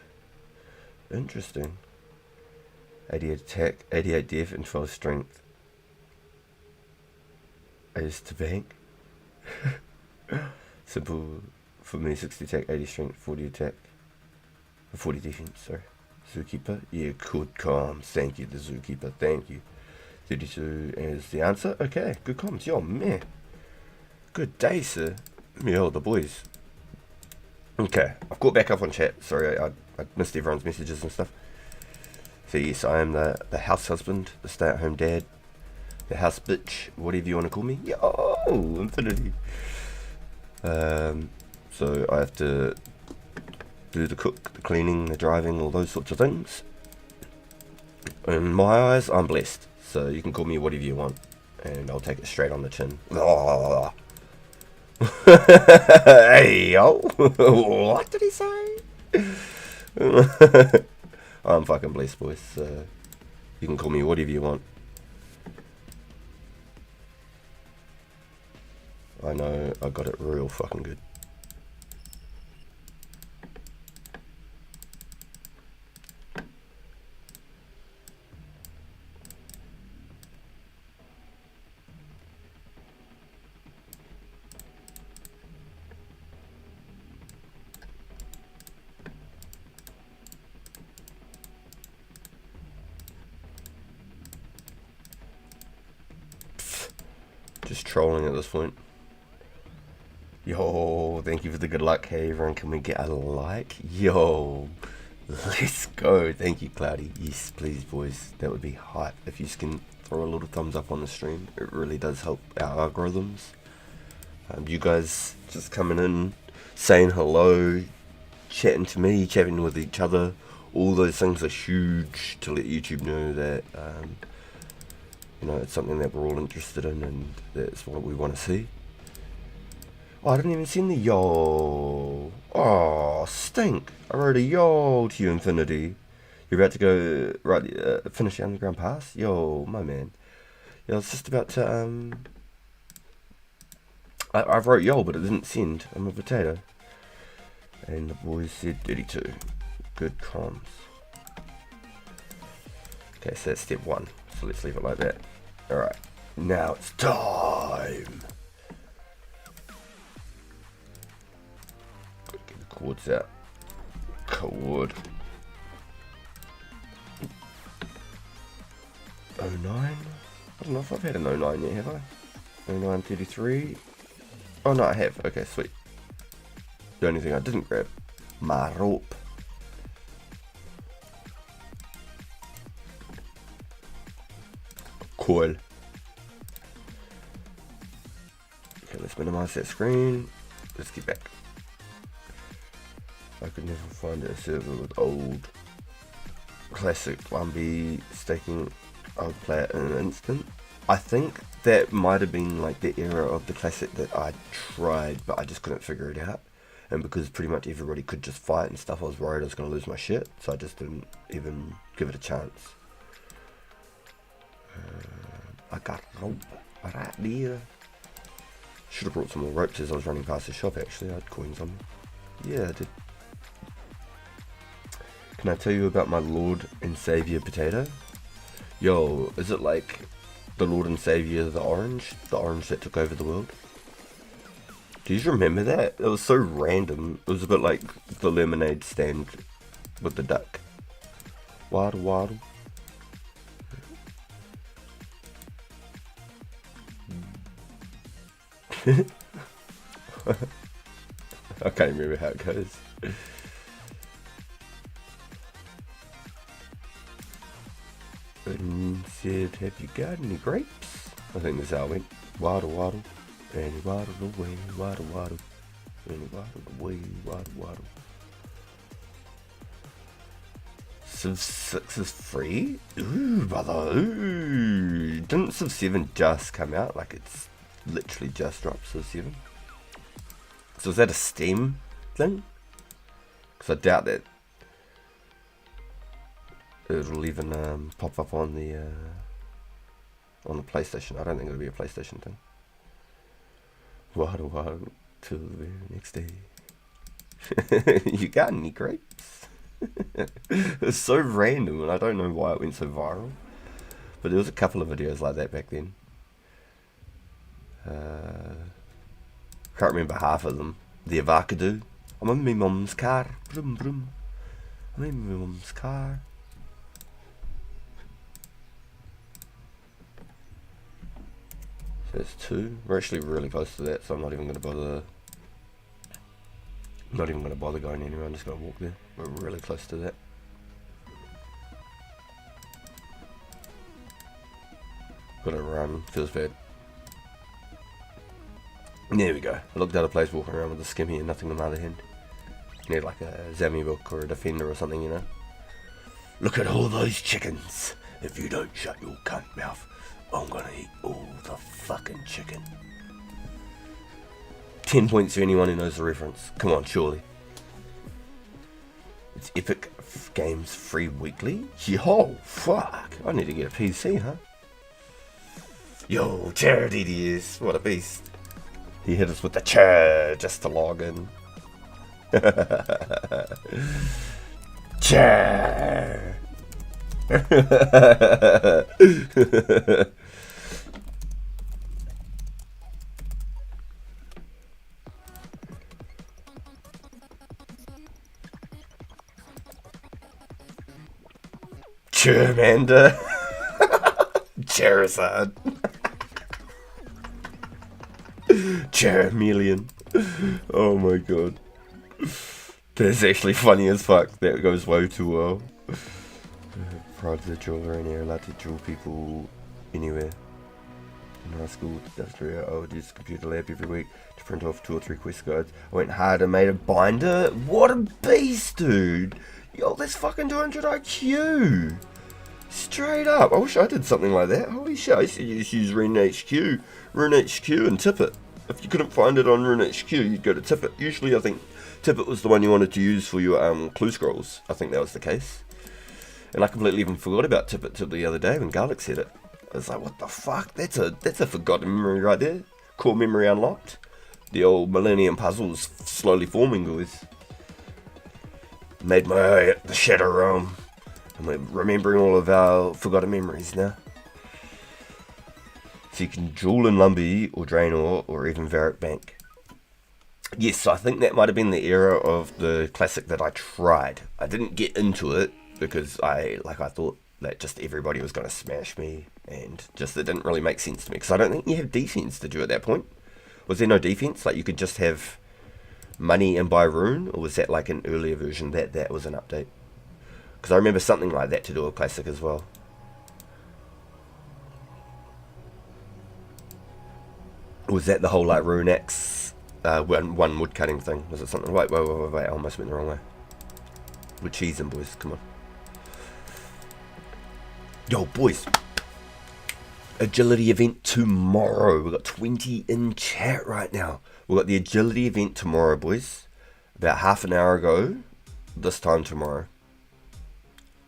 Interesting. 88 attack, 88 def, and 12 strength. I used to bank. Simple for me, 60 attack, 80 strength, 40 attack, 40 defense, sorry. Zookeeper? Yeah, good comms. Thank you, the Zookeeper, thank you. 32 is the answer. Okay, good comms. Yo, man. Good day, sir. Yo, the boys. Okay, I've got back up on chat. Sorry, I missed everyone's messages and stuff. So yes, I am the house husband, the stay-at-home dad, the house bitch, whatever you want to call me. Yo, infinity. So I have to do the cook, the cleaning, the driving, all those sorts of things. In my eyes, I'm blessed. So you can call me whatever you want, and I'll take it straight on the chin. Hey, yo. What did he say? I'm fucking blessed, boys. You can call me whatever you want. I know I got it real fucking good. Just trolling at this point. Yo, thank you for the good luck. Hey everyone, can we get a like? Yo, let's go. Thank you, Cloudy. Yes, please, boys. That would be hype. If you can throw a little thumbs up on the stream, it really does help our algorithms. You guys just coming in, saying hello, chatting to me, chatting with each other. All those things are huge to let YouTube know that you know, it's something that we're all interested in, and that's what we want to see. Oh, I didn't even send the yo. Oh, stink. I wrote a yo to you, Infinity. You're about to go right, finish the underground pass? Yo, my man. Yeah, I was just about to, I wrote yo, but it didn't send. I'm a potato. And the boys said 32. Good comms. Okay, so that's step 1. So let's leave it like that. Alright, now it's time. Get the chords out. Chord. 09? I don't know if I've had an 09 yet, have I? 0933. Oh no, I have. Okay, sweet. The only thing I didn't grab, my rope. Coil. Okay, let's minimize that screen. Let's get back. I could never find a server with old classic 1B staking. I would play it in an instant. I think that might have been like the era of the classic that I tried, but I just couldn't figure it out. And because pretty much everybody could just fight and stuff, I was worried I was going to lose my shit, so I just didn't even give it a chance. I got rope right there. Should have brought some more ropes as I was running past the shop actually. I had coins on me. Yeah, I did. Can I tell you about my Lord and Saviour potato? Yo, is it like the Lord and Saviour the orange that took over the world? Do you remember that? It was so random. It was a bit like the lemonade stand with the duck. Waddle waddle. I can't remember how it goes. And said, have you got any grapes? I think that's how it went. Waddle waddle. And he waddled away, waddle waddle. And he waddled away, waddle waddle. Civ 6 is free? Ooh, brother, ooh. Didn't Civ 7 just come out? Like it's literally just dropped Civ 7. So is that a Steam thing? Because I doubt that it'll even pop up on the PlayStation. I don't think it'll be a PlayStation thing. Waddle waddle till the very next day. You got any grapes? It's so random and I don't know why it went so viral. But there was a couple of videos like that back then. Can't remember half of them. The avocado. I'm in my mum's car. Brum brum. I'm in my mum's car. So there's 2. We're actually really close to that, so I'm not even going to bother. I'm not even going to bother going anywhere. I'm just going to walk there. We're really close to that. Gotta run. Feels bad. There we go. I looked out of place walking around with a skimmy and nothing on the other hand. Need like a Zami book or a Defender or something, you know. Look at all those chickens. If you don't shut your cunt mouth, I'm gonna eat all the fucking chicken. 10 points to anyone who knows the reference. Come on, surely. It's Epic Games free weekly? Yo, fuck. I need to get a PC, huh? Yo, Charity is. What a beast. He hit us with the chair just to log in. Chair. Charmander. Charizard. Charmeleon. Oh my god. That's actually funny as fuck. That goes way too well. Proud of the jeweler and you're allowed to jewel people anywhere. In high school, Australia, I would use the computer lab every week to print off 2 or 3 quest guides. I went hard and made a binder. What a beast, dude. Yo, that's fucking 200 IQ. Straight up. I wish I did something like that. Holy shit, I used to just use RuneHQ and Tippet. If you couldn't find it on RuneHQ, you'd go to Tippet. Usually I think Tippet was the one you wanted to use for your clue scrolls. I think that was the case. And I completely even forgot about Tip It till the other day when Garlic said it. I was like, what the fuck? That's a forgotten memory right there. Core memory unlocked. The old Millennium Puzzle's slowly forming, boys. Made my way at the Shadow Realm. And we're remembering all of our forgotten memories now. So you can jewel in Lumbee, or Draenor, or even Varric Bank. Yes, I think that might have been the era of the classic that I tried. I didn't get into it because I thought that just everybody was going to smash me, and just it didn't really make sense to me because I don't think you have defense to do at that point. Was there no defense? Like you could just have money and buy rune, or was that like an earlier version that was an update? Because I remember something like that to do a classic as well. Was that the whole like rune axe one wood cutting thing? Was it something? Wait, I almost went the wrong way. We're cheesing, boys, come on. Yo, boys. Agility event tomorrow. We've got 20 in chat right now. We've got the agility event tomorrow, boys. About half an hour ago, this time tomorrow.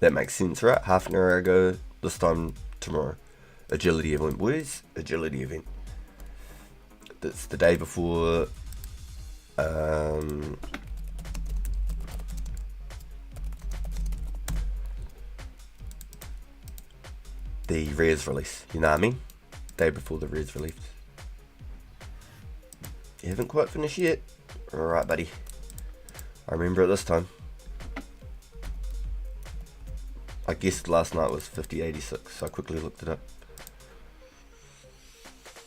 That makes sense, right? Half an hour ago, this time tomorrow. Agility event, boys. Agility event. That's the day before the res release, you know what I mean? Day before the res release. You haven't quite finished yet? Alright, buddy. I remember it this time. I guessed last night was 5086, so I quickly looked it up.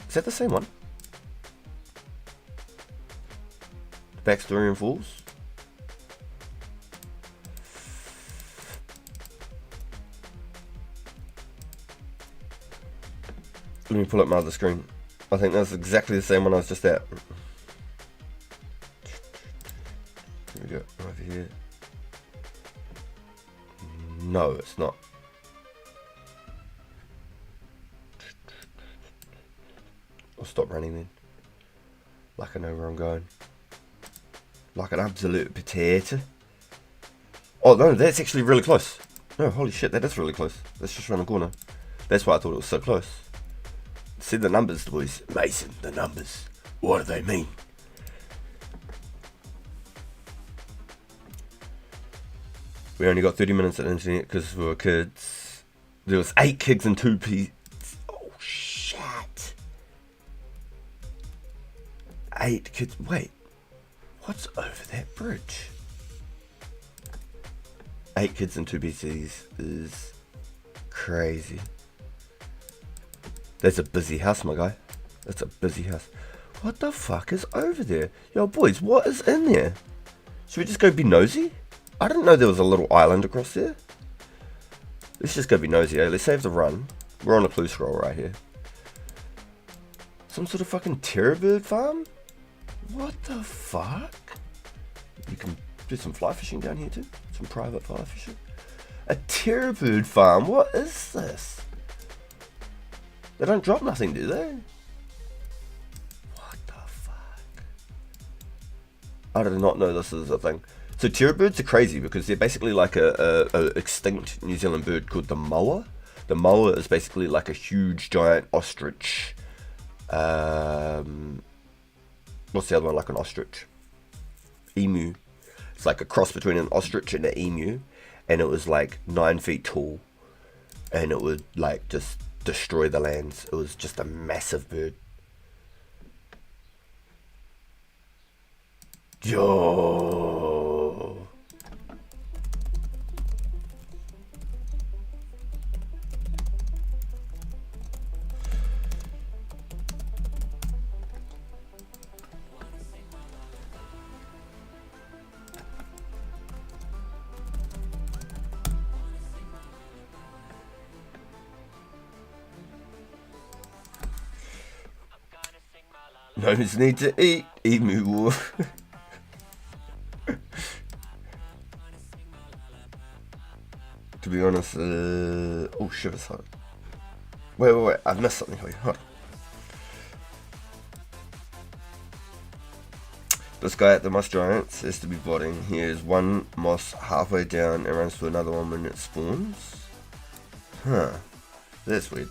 Is that the same one? Backstory and Falls? Let me pull up my other screen. I think that's exactly the same one I was just at. Here we go, over here. No, it's not. I'll stop running then. Like I know where I'm going. Like an absolute potato. Oh no, that's actually really close. No, holy shit, that is really close. That's just around the corner. That's why I thought it was so close. See the numbers, boys. Mason, the numbers. What do they mean? We only got 30 minutes at the internet because we were kids. There was 8 kids and 2 P. Oh shit. 8 kids. Wait. What's over that bridge? 8 kids and 2 PCs is crazy. That's a busy house, my guy. That's a busy house. What the fuck is over there? Yo, boys, what is in there? Should we just go be nosy? I didn't know there was a little island across there. Let's just go be nosy, eh? Let's save the run. We're on a clue scroll right here. Some sort of fucking terror bird farm? What the fuck? You can do some fly fishing down here too. Some private fly fishing. A terror bird farm? What is this? They don't drop nothing, do they? What the fuck? I did not know this is a thing. So terror birds are crazy because they're basically like a extinct New Zealand bird called the moa. The moa is basically like a huge giant ostrich. What's the other one? Like an ostrich? Emu. It's like a cross between an ostrich and an emu. And it was like 9 feet tall. And it would like just destroy the lands. It was just a massive bird. Yo. Gnomes need to eat emu. To be honest, oh shit, it's hard. Wait, I've missed something. Hold on. This guy at the Moss Giants has to be botting. He is one moss halfway down and runs to another one when it spawns. Huh. That's weird.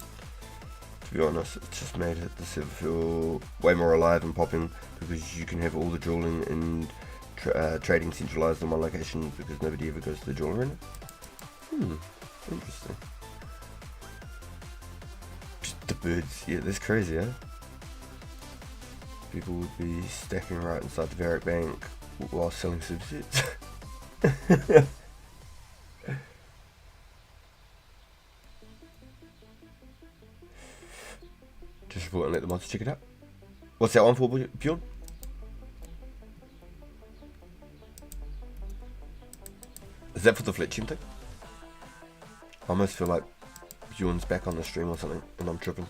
To be honest, it just made the server feel way more alive and popping because you can have all the dueling and trading centralized in one location because nobody ever goes to the duel arena. Interesting. Just the birds, yeah, that's crazy, eh? People would be stacking right inside the Varric Bank while selling supersets. Just report and let the mods check it out. What's that one for, Bjorn? Is that for the Fletching thing? I almost feel like Bjorn's back on the stream or something and I'm tripping.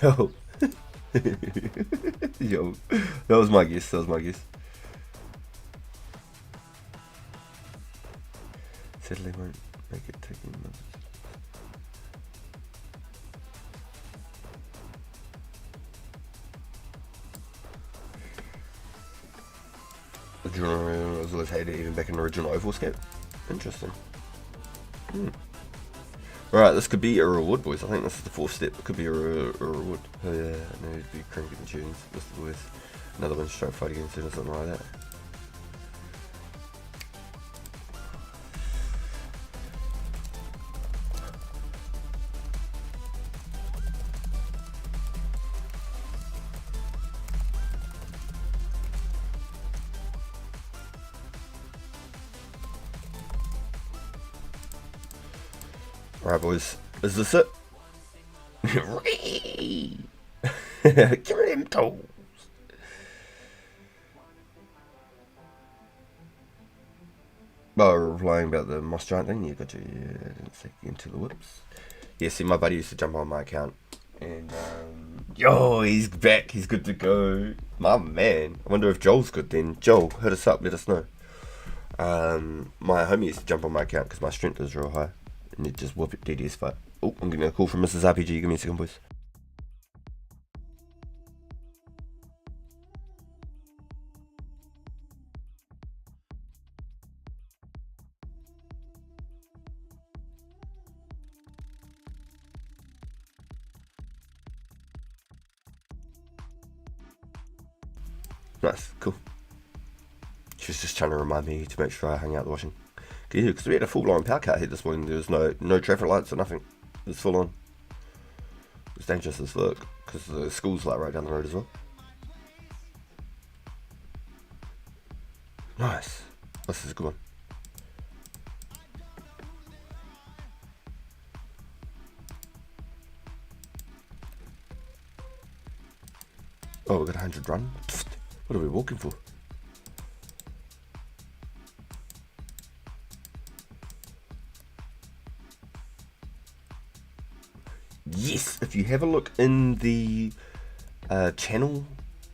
Yo. Yo. That was my guess. Sadly won't make it taking months. The journal was always hated even back in the original Runescape. Interesting. Alright, this could be a reward, boys. I think this is the 4th step. It could be a reward. Oh yeah, I need to be cranking the tunes with the boys. Another one to try to fight against it or something like that. Alright, boys. Is this it? Give me them toes. Oh, replying about the Moss Giant thing? Yeah, gotcha. Yeah, didn't stick into the whips. Yeah, see, my buddy used to jump on my account. And, yo, he's back. He's good to go. My man. I wonder if Joel's good then. Joel, hit us up. Let us know. My homie used to jump on my account because my strength is real high. And it just whoop it DDS fight. Oh, I'm getting a call from Mrs. RPG. Give me a second, boys. Nice, cool. She was just trying to remind me to make sure I hung out the washing. Yeah, because we had a full-on power cut here this morning. There was no traffic lights or nothing. It was full on. It was dangerous as fuck because the school's like right down the road as well. Nice. This is a good one. Oh, we got 100 run. Pfft. What are we walking for? Yes, if you have a look in the channel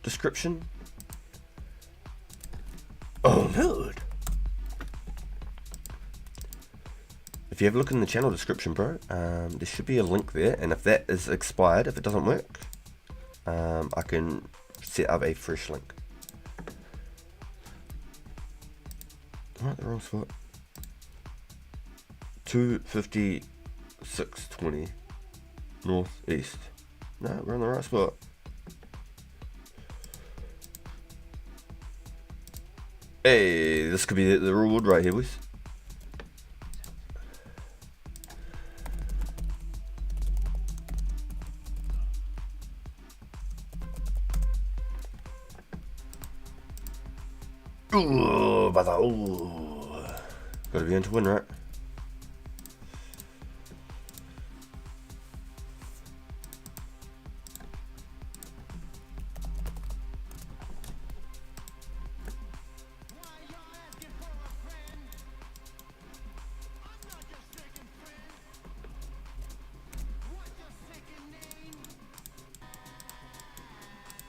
description. Oh, good. If you have a look in the channel description, bro, there should be a link there. And if that is expired, if it doesn't work, I can set up a fresh link. Alright, the wrong spot. 256.20 northeast. No, we're on the right spot. Hey, this could be the reward right here, boys. Ooh, brother, ooh. Gotta be in to win, right?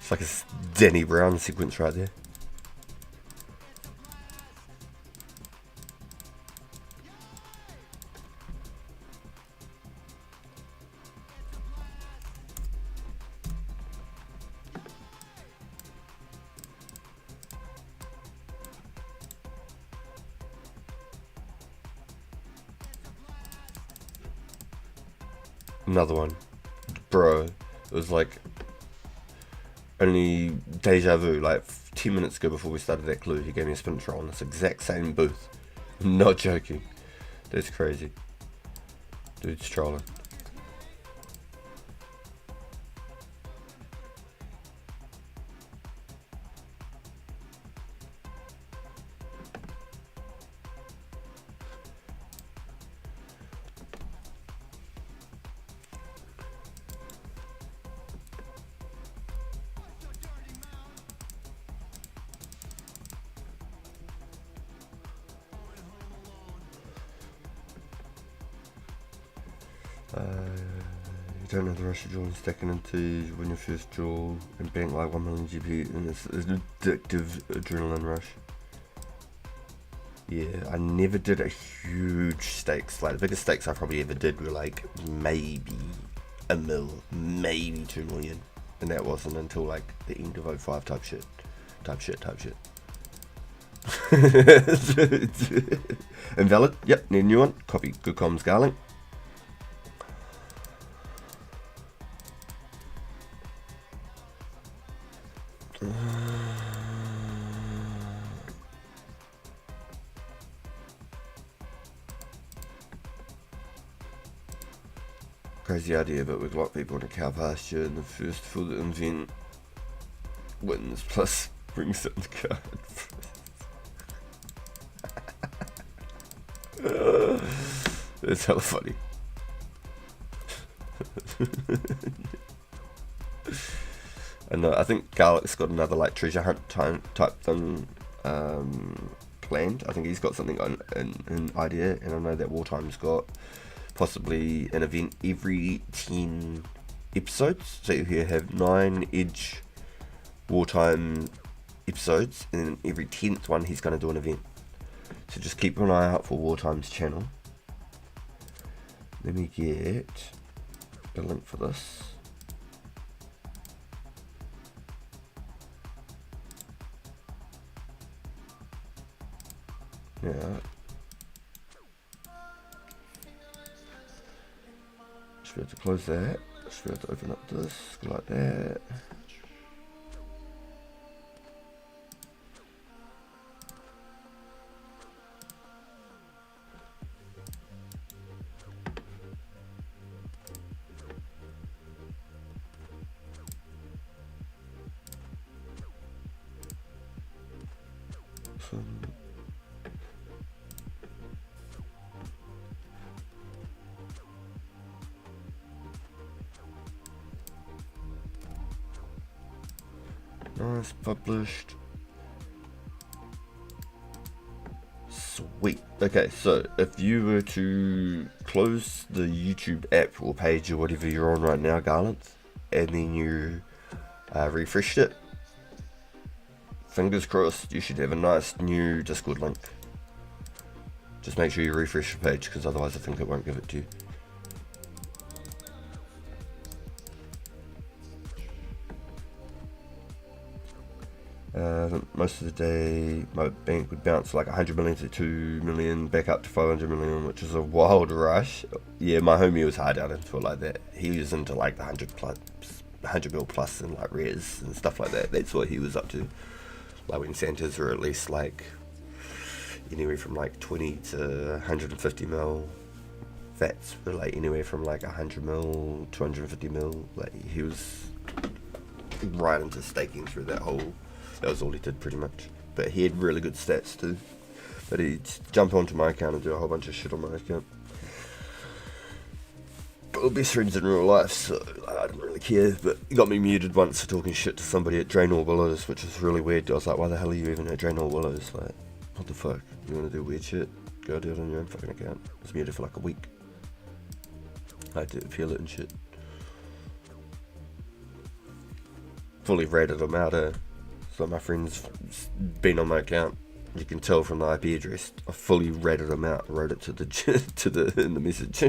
It's like a Danny Brown sequence right there. Another one. Bro, it was like only deja vu, like 10 minutes ago before we started that clue, he gave me a spin roll on this exact same booth. Not joking. That's crazy. Dude's trolling. You don't have the rush of draw and stacking into when you first draw and bank like 1 million GP, and it's an addictive adrenaline rush. Yeah, I never did a huge stakes. Like the biggest stakes I probably ever did were like maybe a mil, maybe 2 million, and that wasn't until like the end of 05 type shit. Invalid. Yep, need a new one. Copy. Good comms, Garling. Crazy idea, but we've locked people in a cow pasture, and the first for the event wins plus brings up the card. It's hella funny. And I think Garlic's got another like treasure hunt type thing planned. I think he's got something on an idea, and I know that Wartime's got possibly an event every 10 episodes. So you have 9 Edge Wartime episodes, and then every 10th one he's going to do an event. So just keep an eye out for Wartime's channel. Let me get a link for this. Yeah. Just be able to close that. Just be able to open up this, go like that. Nice, published. Sweet. Okay, so if you were to close the YouTube app or page or whatever you're on right now, Garland, and then you refreshed it, fingers crossed, you should have a nice new Discord link. Just make sure you refresh the page, because otherwise I think it won't give it to you. Most of the day my bank would bounce like 100 million to 2 million, back up to 500 million, which is a wild rush. Yeah, my homie was hard down into it like that. He was into like the 100 mil plus and like rares and stuff like that. That's what he was up to. Like when Santas were at least like anywhere from like 20 to 150 mil. Vats were like anywhere from like 100 mil, 250 mil. Like he was right into staking through that whole. That was all he did pretty much. But he had really good stats too. But he'd jump onto my account and do a whole bunch of shit on my account. But we're best friends in real life, so I didn't really care. But he got me muted once for talking shit to somebody at Draenor Willows, which was really weird. I was like, why the hell are you even at Draenor Willows? Like, what the fuck? You wanna do weird shit? Go do it on your own fucking account. I was muted for like a week. I had to appeal it and shit. Fully ratted him out, So my friend's been on my account. You can tell from the IP address. I fully ratted him out. Wrote it to the in the message.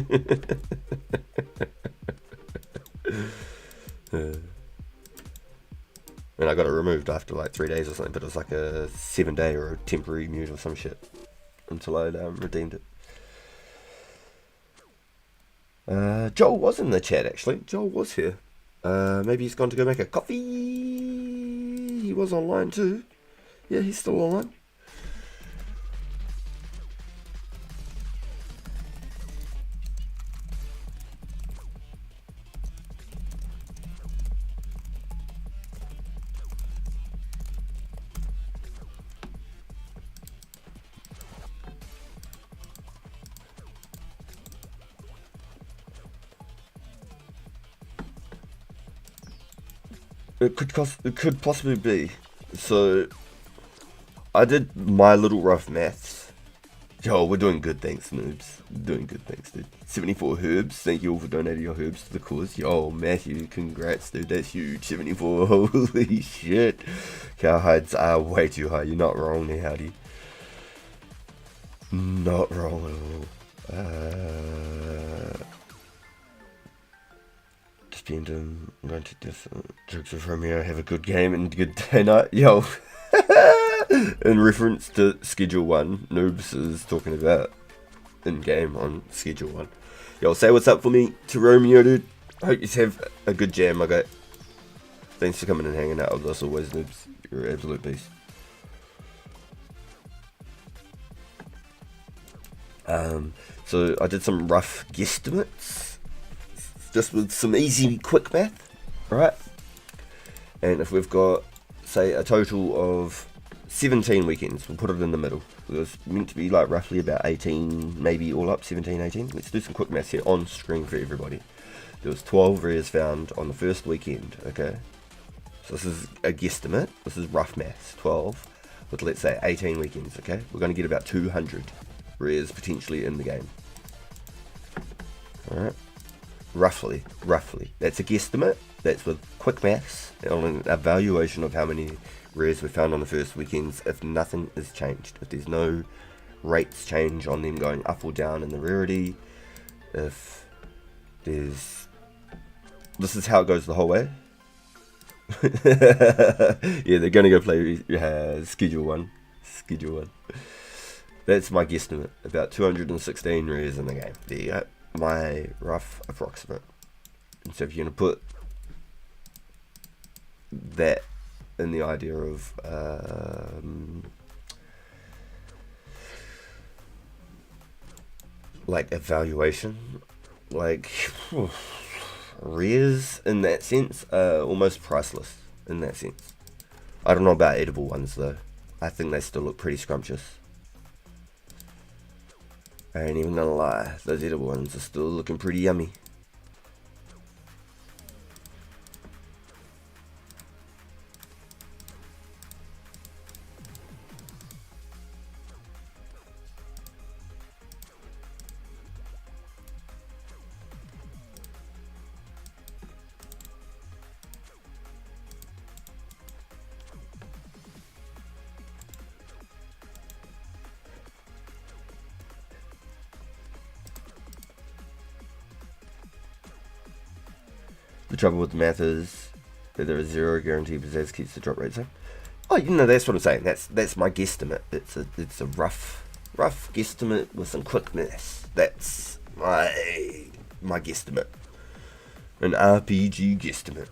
And I got it removed after like 3 days or something. But it was like a 7-day or a temporary mute or some shit until I redeemed it. Joel was in the chat actually. Joel was here. Maybe he's gone to go make a coffee. He was online too. Yeah, he's still online. It could possibly be. So, I did my little rough maths. Yo, we're doing good things, noobs. Doing good things, dude. 74 herbs. Thank you all for donating your herbs to the cause. Yo, Matthew, congrats, dude. That's huge. 74. Holy shit. Cowhides are way too high. You're not wrong there, Howdy. Not wrong at all. I'm going to do some jokes with Romeo. Have a good game and good day night. Yo. In reference to Schedule 1, Noobs is talking about in-game on Schedule 1. Yo, say what's up for me to Romeo, dude. Hope you have a good jam, okay? Thanks for coming and hanging out with us always, Noobs. You're an absolute beast. So I did some rough guesstimates. Just with some easy, quick math, right? And if we've got, say, a total of 17 weekends, we'll put it in the middle. It was meant to be like roughly about 18, maybe all up, 17, 18. Let's do some quick maths here on screen for everybody. There was 12 rares found on the first weekend, okay? So this is a guesstimate. This is rough maths. 12 with, let's say, 18 weekends, okay? We're going to get about 200 rares potentially in the game. Alright? Roughly. That's a guesstimate. That's with quick maths on an evaluation of how many rares we found on the first weekends if nothing is changed. If there's no rates change on them going up or down in the rarity. If there's... This is how it goes the whole way. Yeah, they're going to go play Schedule 1. Schedule 1. That's my guesstimate. About 216 rares in the game. There you go. My rough approximate. And so if you're going to put that in the idea of like evaluation, like rares in that sense are almost priceless in that sense. I don't know about edible ones though. I think they still look pretty scrumptious. I ain't even gonna lie, those edible ones are still looking pretty yummy. The trouble with the math is that there is zero guarantee Pizzazz keeps the drop rate same. Oh, you know, that's what I'm saying. That's my guesstimate. It's a rough guesstimate with some quick maths. That's my guesstimate. An RPG guesstimate.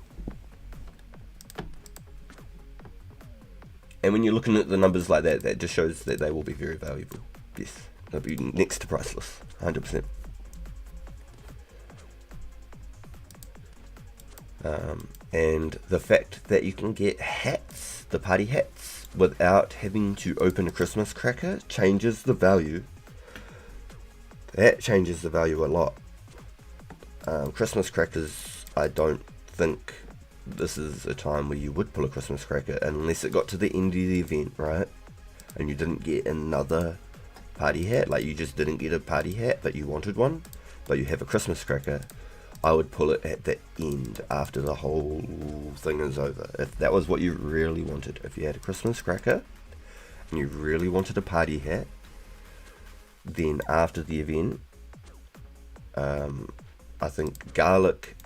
And when you're looking at the numbers like that, that just shows that they will be very valuable. Yes, they'll be next to priceless, 100%. And the fact that you can get hats, the party hats, without having to open a Christmas cracker changes the value. That changes the value a lot. Christmas crackers, I don't think this is a time where you would pull a Christmas cracker unless it got to the end of the event, right? And you didn't get another party hat, like you just didn't get a party hat but you wanted one, but you have a Christmas cracker. I would pull it at the end after the whole thing is over. If that was what you really wanted. If you had a Christmas cracker and you really wanted a party hat, then after the event, I think Garlic,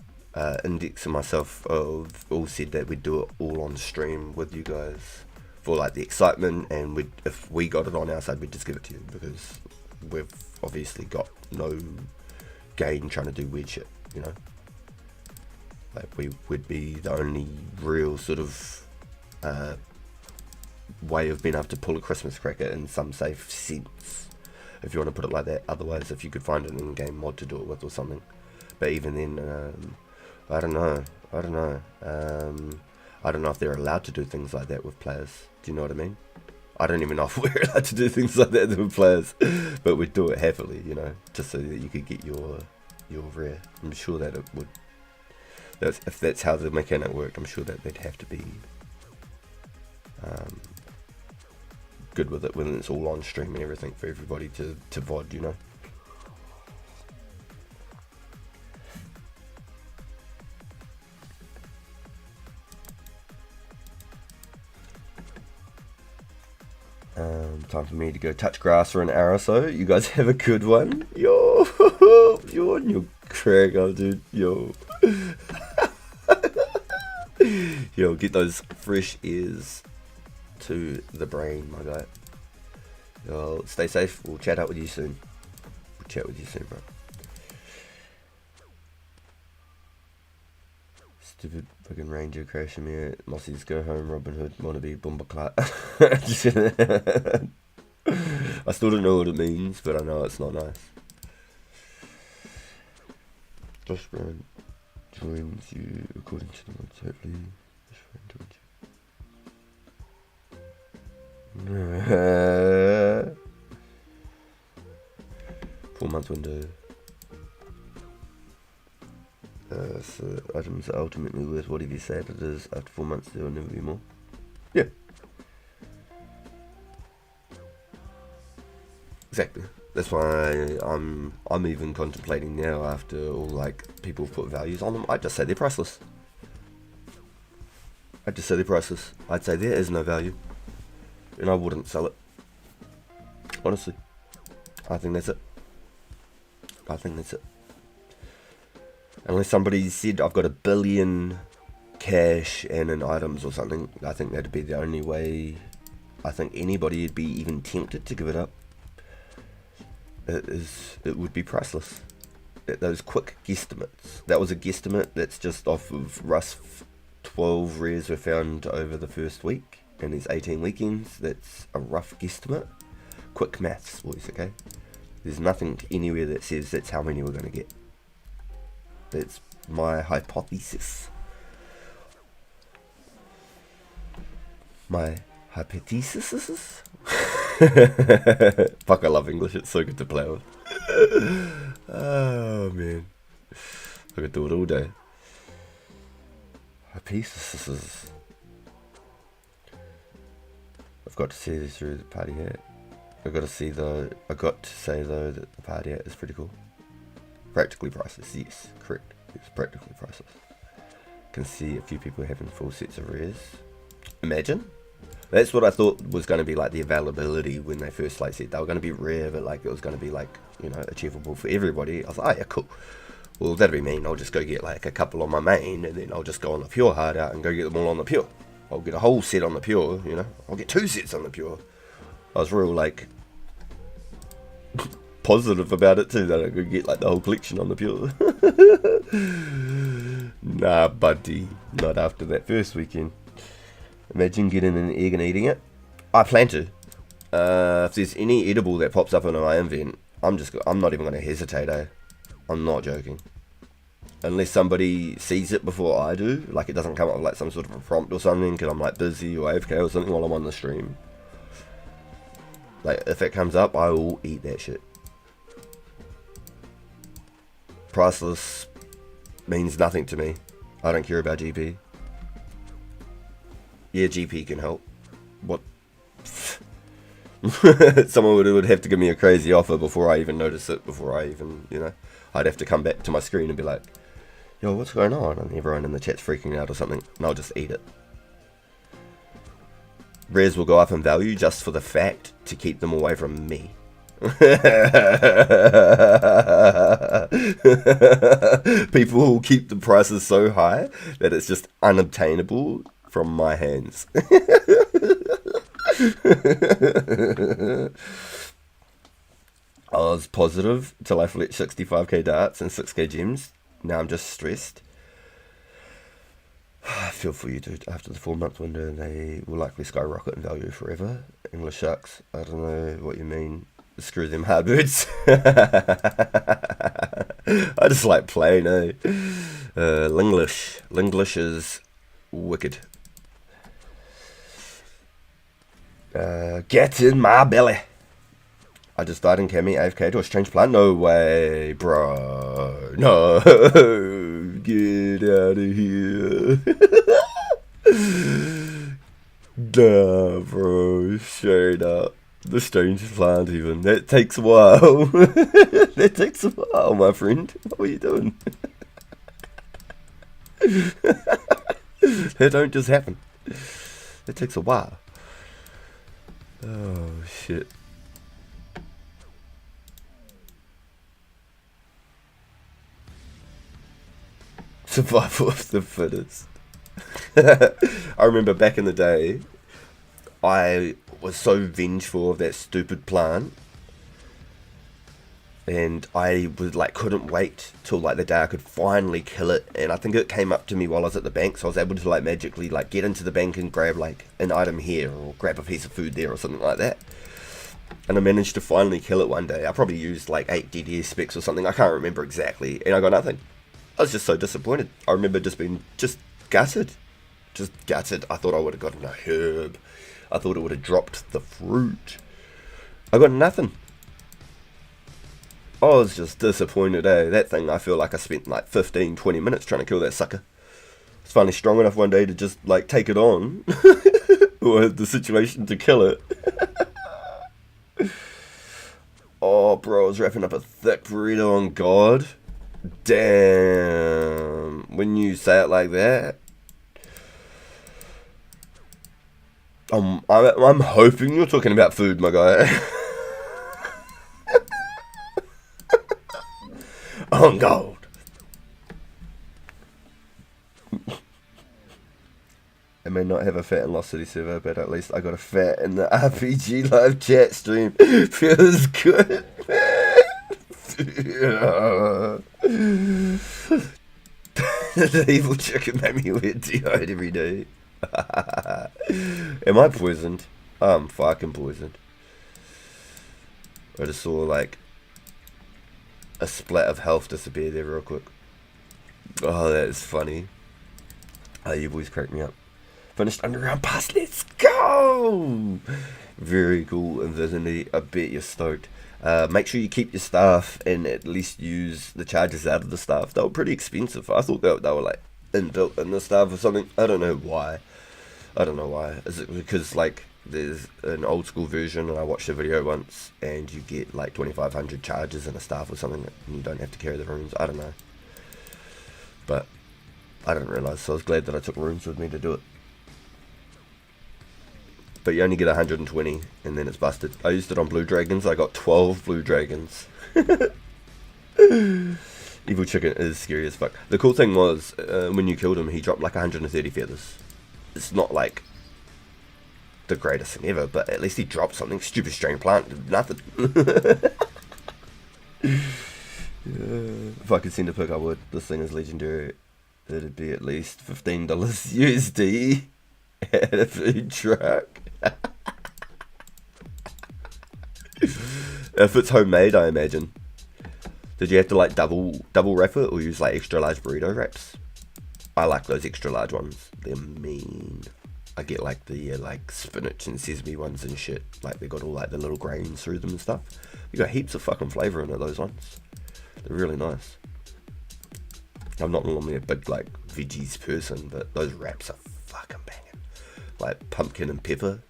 Index and myself have all said that we'd do it all on stream with you guys for like the excitement, and if we got it on our side, we'd just give it to you because we've obviously got no game trying to do weird shit, you know. Like we would be the only real sort of way of being able to pull a Christmas cracker in some safe sense, if you want to put it like that. Otherwise, if you could find an in-game mod to do it with or something. But even then, I don't know. I don't know if they're allowed to do things like that with players. Do you know what I mean? I don't even know if we're allowed to do things like that with players, but we'd do it happily, you know, just so that you could get your rare. I'm sure that it would. If that's how the mechanic worked, I'm sure that they'd have to be good with it when it's all on stream and everything for everybody to VOD, you know. Time for me to go touch grass for an hour or so. You guys have a good one. Yo, you're on your crack, oh dude. Yo. Yo, get those fresh ears to the brain, my guy. Yo, stay safe. We'll chat up with you soon. We'll chat with you soon, bro. Stupid fucking ranger crashing me at Mossy's Go Home Robin Hood wannabe Boomba Clat. I still don't know what it means, but I know it's not nice. Josh Brown joins you according to the mods, hopefully. Josh Brown joins you. 4-month window. So items are ultimately worth whatever you say it is. After 4 months there will never be more. Yeah. Exactly. That's why I'm even contemplating now, after all like people put values on them, I'd just say they're priceless. I'd say there is no value. And I wouldn't sell it. Honestly. I think that's it. Unless somebody said I've got $1 billion cash and in items or something, I think that'd be the only way I think anybody would be even tempted to give it up. It would be priceless. Those quick guesstimates. That was a guesstimate that's just off of Russ. 12 rares were found over the first week, and there's 18 weekends. That's a rough guesstimate. Quick maths, boys, okay? There's nothing anywhere that says that's how many we're going to get. That's my hypothesis. My hypothesis? Fuck, I love English. It's so good to play with. Oh, man. I could do it all day. Hypothesis. I've got to see this through the party hat. I got to say though that the party hat is pretty cool. Practically priceless, yes, correct. It's practically priceless. Can see a few people having full sets of rares. Imagine. That's what I thought was going to be like the availability when they first like said they were going to be rare, but like it was going to be like, you know, achievable for everybody. I was like, oh yeah, cool. Well, that'd be mean. I'll just go get like a couple on my main, and then I'll just go on the pure hard out and go get them all on the pure. I'll get a whole set on the pure, you know. I'll get 2 sets on the pure. I was real like positive about it too, that I could get like the whole collection on the pure. Nah, buddy, not after that first weekend. Imagine getting an egg and eating it. I plan to. If there's any edible that pops up in my invent, I'm not even going to hesitate, eh? I'm not joking. Unless somebody sees it before I do, like it doesn't come up with like some sort of a prompt or something, because I'm like busy or AFK or something while I'm on the stream. Like if it comes up, I will eat that shit. Priceless means nothing to me. I don't care about GP. Yeah, GP can help. What? Someone would have to give me a crazy offer before I even notice it, before I even, you know, I'd have to come back to my screen and be like, yo, what's going on? And everyone in the chat's freaking out or something, and I'll just eat it. Rares will go up in value just for the fact to keep them away from me. People will keep the prices so high that it's just unobtainable from my hands. I was positive till I flipped 65k darts and 6k gems. Now I'm just stressed. I feel for you, dude. After the 4-month window, they will likely skyrocket in value forever. English sharks. I don't know what you mean. Screw them hardbirds. I just like playing, eh? Linglish. Linglish is wicked. Get in my belly. I just died in Cammy AFK to a strange plant. No way, bro. No. Get out of here. Nah, bro. Straight up. The strange plant even. That takes a while. That takes a while, my friend. What are you doing? That don't just happen. It takes a while. Oh, shit. Survival of the fittest. I remember back in the day, I was so vengeful of that stupid plant, and I was like couldn't wait till like the day I could finally kill it. And I think it came up to me while I was at the bank, so I was able to like magically like get into the bank and grab like an item here or grab a piece of food there or something like that. And I managed to finally kill it one day. I probably used like 8 DDS specs or something, I can't remember exactly, and I got nothing. I was just so disappointed. I remember just being gutted. Just gutted. I thought I would have gotten a herb. I thought it would have dropped the fruit. I got nothing. I was just disappointed, eh? That thing, I feel like I spent like 15-20 minutes trying to kill that sucker. I was finally strong enough one day to just like take it on. Or had the situation to kill it. Oh, bro, I was wrapping up a thick burrito on God. Damn. When you say it like that, I'm hoping you're talking about food, my guy. On gold. I may not have a fat in Lost City server, but at least I got a fat in the RPG live chat stream. Feels good, man. The evil chicken made me wear deodorant every day. Am I poisoned? I'm fucking poisoned. I just saw like a splat of health disappear there real quick. Oh, that is funny. Oh, you boys cracked me up. Finished underground pass, let's go! Very cool, Infinity. I bet you're stoked. Make sure you keep your staff and at least use the charges out of the staff. They were pretty expensive. I thought they were like inbuilt in the staff or something. I don't know why. Is it because like there's an old school version and I watched a video once and you get like 2500 charges in a staff or something and you don't have to carry the runes? I don't know. But I didn't realise, so I was glad that I took runes with me to do it. But you only get 120 and then it's busted. I used it on blue dragons. I got 12 blue dragons. Evil chicken is scary as fuck. The cool thing was when you killed him, he dropped like 130 feathers. It's not like the greatest thing ever, but at least he dropped something. Stupid strange plant, nothing. If I could send a pic, I would. This thing is legendary. It'd be at least $15 USD at a food truck. If it's homemade, I imagine. Did you have to like double wrap it or use like extra large burrito wraps? I like those extra large ones. They're mean. I get like the like spinach and sesame ones and shit. Like they got all like the little grains through them and stuff. You got heaps of fucking flavour in it, those ones. They're really nice. I'm not normally a big like veggies person, but those wraps are fucking banging. Like pumpkin and pepper,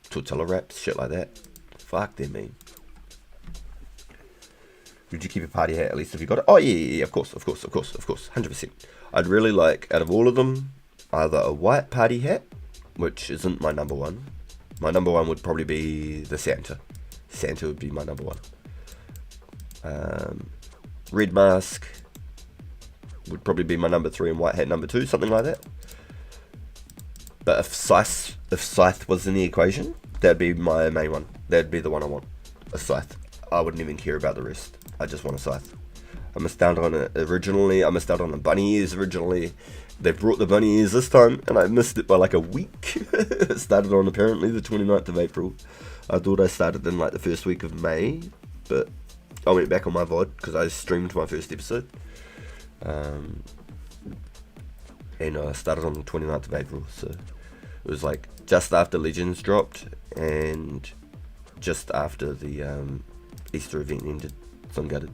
tortilla wraps, shit like that. Fuck, they're mean. Would you keep a party hat at least if you got it? Oh yeah, of course, 100%. I'd really like, out of all of them, either a white party hat, which isn't my number one. My number one would probably be the Santa. Santa would be my number one. Red mask would probably be my number 3 and white hat number 2, something like that. But if Scythe was in the equation, that'd be my main one. That'd be the one I want. A Scythe. I wouldn't even care about the rest. I just want a scythe. I missed out on it originally. I missed out on the bunny ears originally. They brought the bunny ears this time, and I missed it by like a week. It started on apparently the 29th of April. I thought I started in like the first week of May, but I went back on my VOD because I streamed my first episode. And I started on the 29th of April, so it was like just after Legends dropped and just after the Easter event ended, so I'm gutted.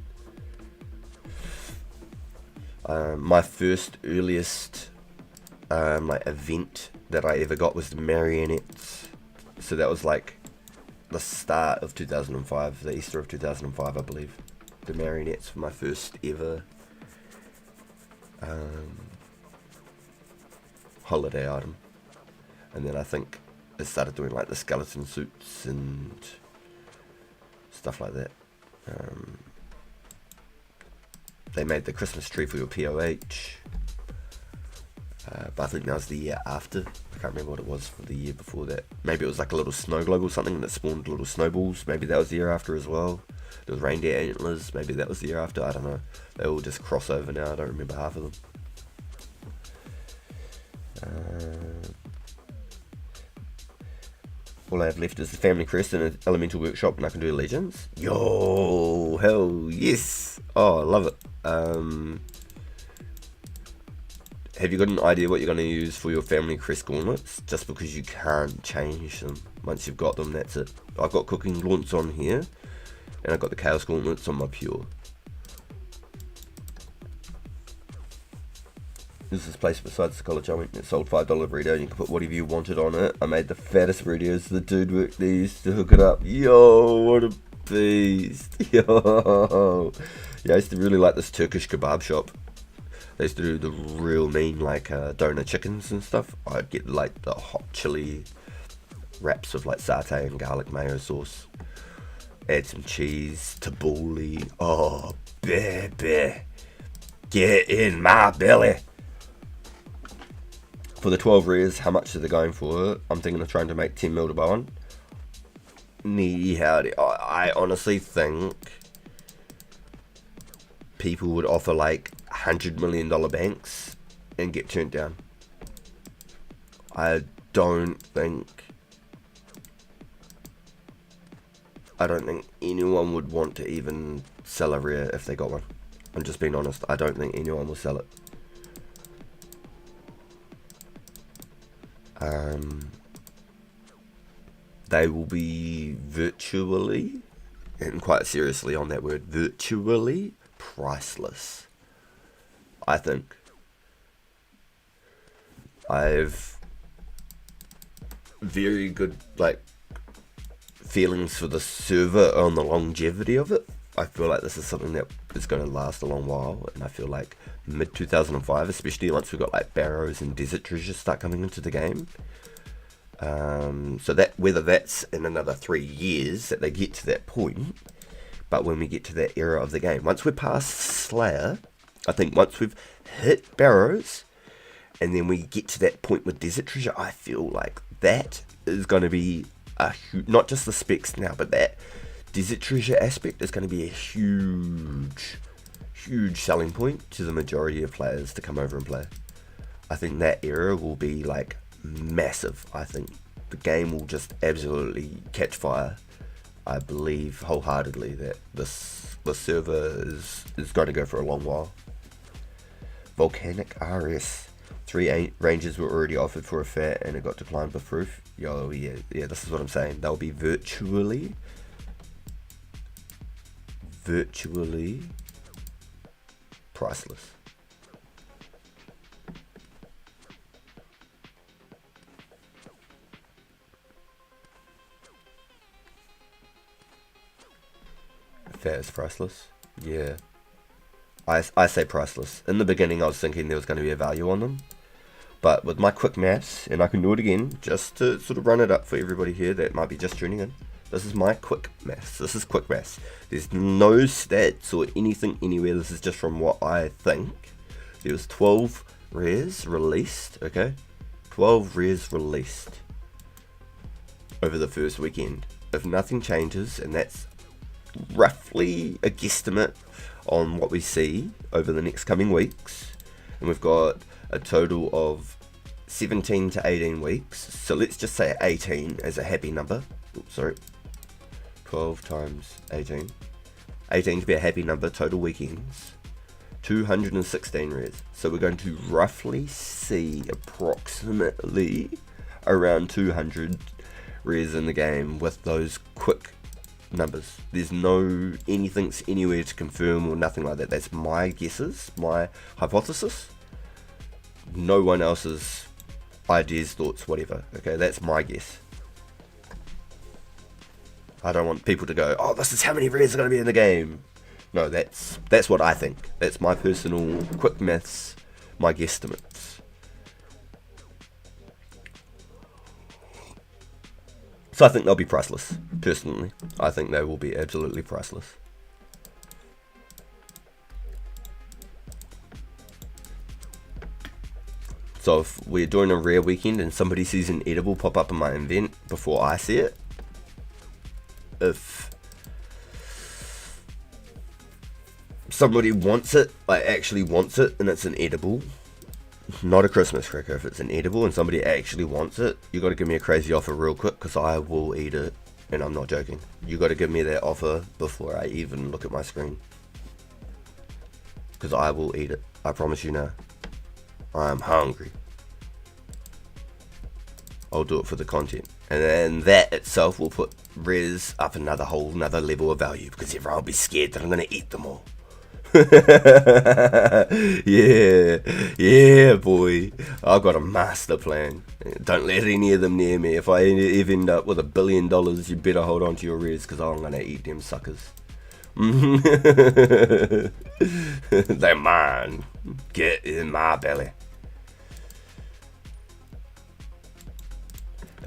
My first earliest like event that I ever got was the marionettes, so that was like the start of 2005, the Easter of 2005, I believe. The marionettes were my first ever holiday item, and then I think I started doing like the skeleton suits and stuff like that. They made the Christmas tree for your POH, but I think that was the year after. I can't remember what it was for the year before that. Maybe it was like a little snow globe or something that spawned little snowballs. Maybe that was the year after as well. There was reindeer antlers. Maybe that was the year after. I don't know. They all just cross over now. I don't remember half of them. All I have left is the family crest and an elemental workshop, and I can do legends. Yo, hell yes! Oh, I love it. Have you got an idea what you're going to use for your family crest gauntlets? Just because you can't change them. Once you've got them, that's it. I've got cooking gauntlets on here, and I've got the chaos gauntlets on my pure. This is place besides the college I went, it sold $5 burrito and you can put whatever you wanted on it. I made the fattest burritos. The dude worked these to hook it up. Yo, what a beast. Yo. Yeah, I used to really like this Turkish kebab shop. They used to do the real mean like doner chickens and stuff. I'd get like the hot chili wraps with like satay and garlic mayo sauce. Add some cheese, tabbouleh. Oh, baby. Get in my belly. For the 12 rares, how much are they going for? I'm thinking of trying to make 10 mil to buy one. Nee howdy. I honestly think people would offer like $100 million banks and get turned down. I don't think anyone would want to even sell a rare if they got one. I'm just being honest. I don't think anyone will sell it. They will be virtually, and quite seriously on that word, virtually priceless. I think. I've very good feelings for the server on the longevity of it. I feel like this is something that is going to last a long while, and I feel like mid 2005, especially once we've got like barrows and desert treasures start coming into the game. So that whether that's in another 3 years that they get to that point, but when we get to that era of the game, once we're past Slayer, I think once we've hit barrows, and then we get to that point with desert treasure, I feel like that is going to be not just the specs now, but that desert treasure aspect is going to be a huge selling point to the majority of players to come over and play. I think that era will be like massive. I think the game will just absolutely catch fire. I believe wholeheartedly that the server is going to go for a long while. Volcanic RS. 3 ranges were already offered for a fat and it got declined with proof. Yo, yeah, this is what I'm saying. They'll be virtually priceless. Fat is priceless. Yeah. I say priceless. In the beginning I was thinking there was going to be a value on them. But with my quick maths, and I can do it again, just to sort of run it up for everybody here that might be just tuning in. This is my quick maths. This is quick maths. There's no stats or anything anywhere. This is just from what I think. There was 12 rares released, okay? 12 rares released over the first weekend. If nothing changes, and that's roughly a guesstimate on what we see over the next coming weeks. And we've got a total of 17 to 18 weeks. So let's just say 18 as a happy number. Oops, sorry. 12 times 18. 18 to be a happy number, total weekends. 216 res. So we're going to roughly see approximately around 200 res in the game with those quick numbers. There's no anything's anywhere to confirm or nothing like that. That's my guesses, my hypothesis. No one else's ideas, thoughts, whatever. Okay, that's my guess. I don't want people to go, oh, this is how many res are going to be in the game. No, that's what I think. That's my personal quick maths, my guesstimates. So I think they'll be priceless, personally. I think they will be absolutely priceless. So if we're doing a rare weekend and somebody sees an edible pop up in my event before I see it, if somebody wants it, like actually wants it, and it's an edible, not a Christmas cracker, if it's an edible and somebody actually wants it, you got to give me a crazy offer real quick, because I will eat it, and I'm not joking. You got to give me that offer before I even look at my screen, because I will eat it. I promise you now. I'm hungry. I'll do it for the content, and then that itself will put res up another level of value, because everyone will be scared that I'm going to eat them all. yeah, boy. I've got a master plan. Don't let any of them near me. If I ever end up with $1 billion, you better hold on to your res, because I'm going to eat them suckers. They're mine. Get in my belly.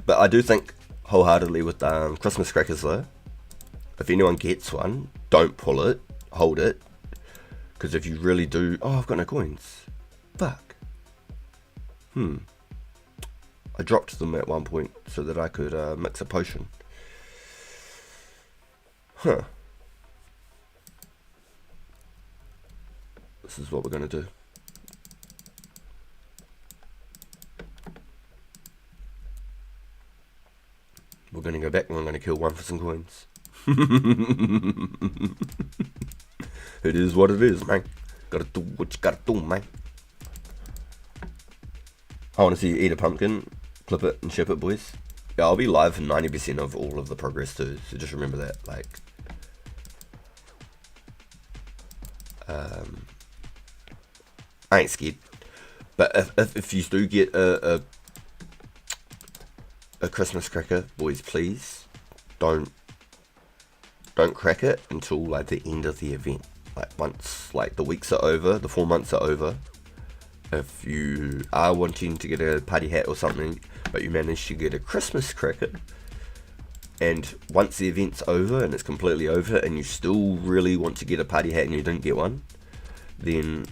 But I do think wholeheartedly with Christmas crackers though, if anyone gets one, don't pull it, hold it, because if you really do, oh, I've got no coins, fuck. I dropped them at one point so that I could mix a potion. This is what we're gonna do. We're gonna go back and we're gonna kill one for some coins. It is what it is, man. Gotta do what you gotta do, man. I wanna see you eat a pumpkin, clip it and ship it, boys. Yeah, I'll be live for 90% of all of the progress too, so just remember that. Like, I ain't scared. But if you do get a Christmas cracker, boys, please don't crack it until like the end of the event. Like once like the weeks are over, the 4 months are over. If you are wanting to get a party hat or something, but you manage to get a Christmas cracker, and once the event's over and it's completely over, and you still really want to get a party hat and you didn't get one, then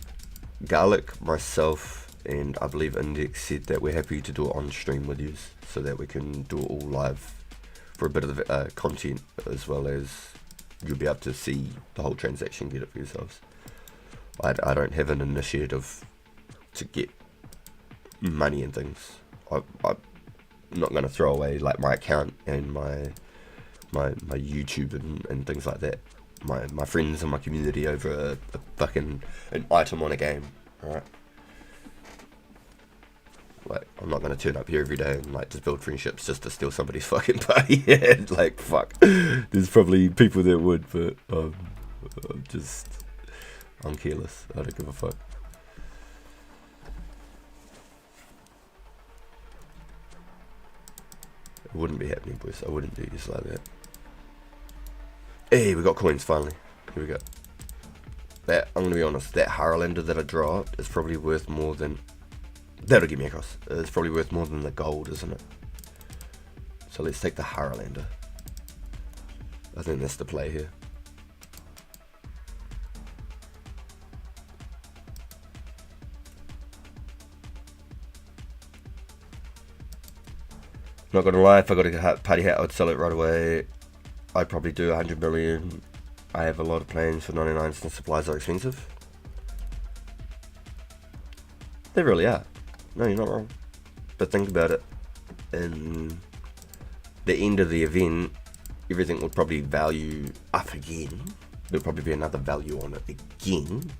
Garlic, myself, and I believe Index said that we're happy to do it on stream with you, so that we can do it all live for a bit of content, as well as you'll be able to see the whole transaction, get it for yourselves. I don't have an initiative to get money and things. I'm not going to throw away like my account and my YouTube and things like that. My friends and my community over a fucking an item on a game, alright? Like, I'm not gonna turn up here every day and like just build friendships just to steal somebody's fucking party. Like, fuck. There's probably people that would, but I'm careless. I don't give a fuck. It wouldn't be happening, boys. I wouldn't do this like that. Hey, we got coins finally. Here we go. That, I'm gonna be honest, that Harlander that I dropped is probably worth more than... That'll get me across. It's probably worth more than the gold, isn't it? So let's take the Harlander. I think that's the play here. Not gonna lie, if I got a party hat, I'd sell it right away. I'd probably do 100 million I have a lot of plans for 99 since supplies are expensive. They really are. No, you're not wrong. But think about it. In the end of the event, everything would probably value up again. There'll probably be another value on it again.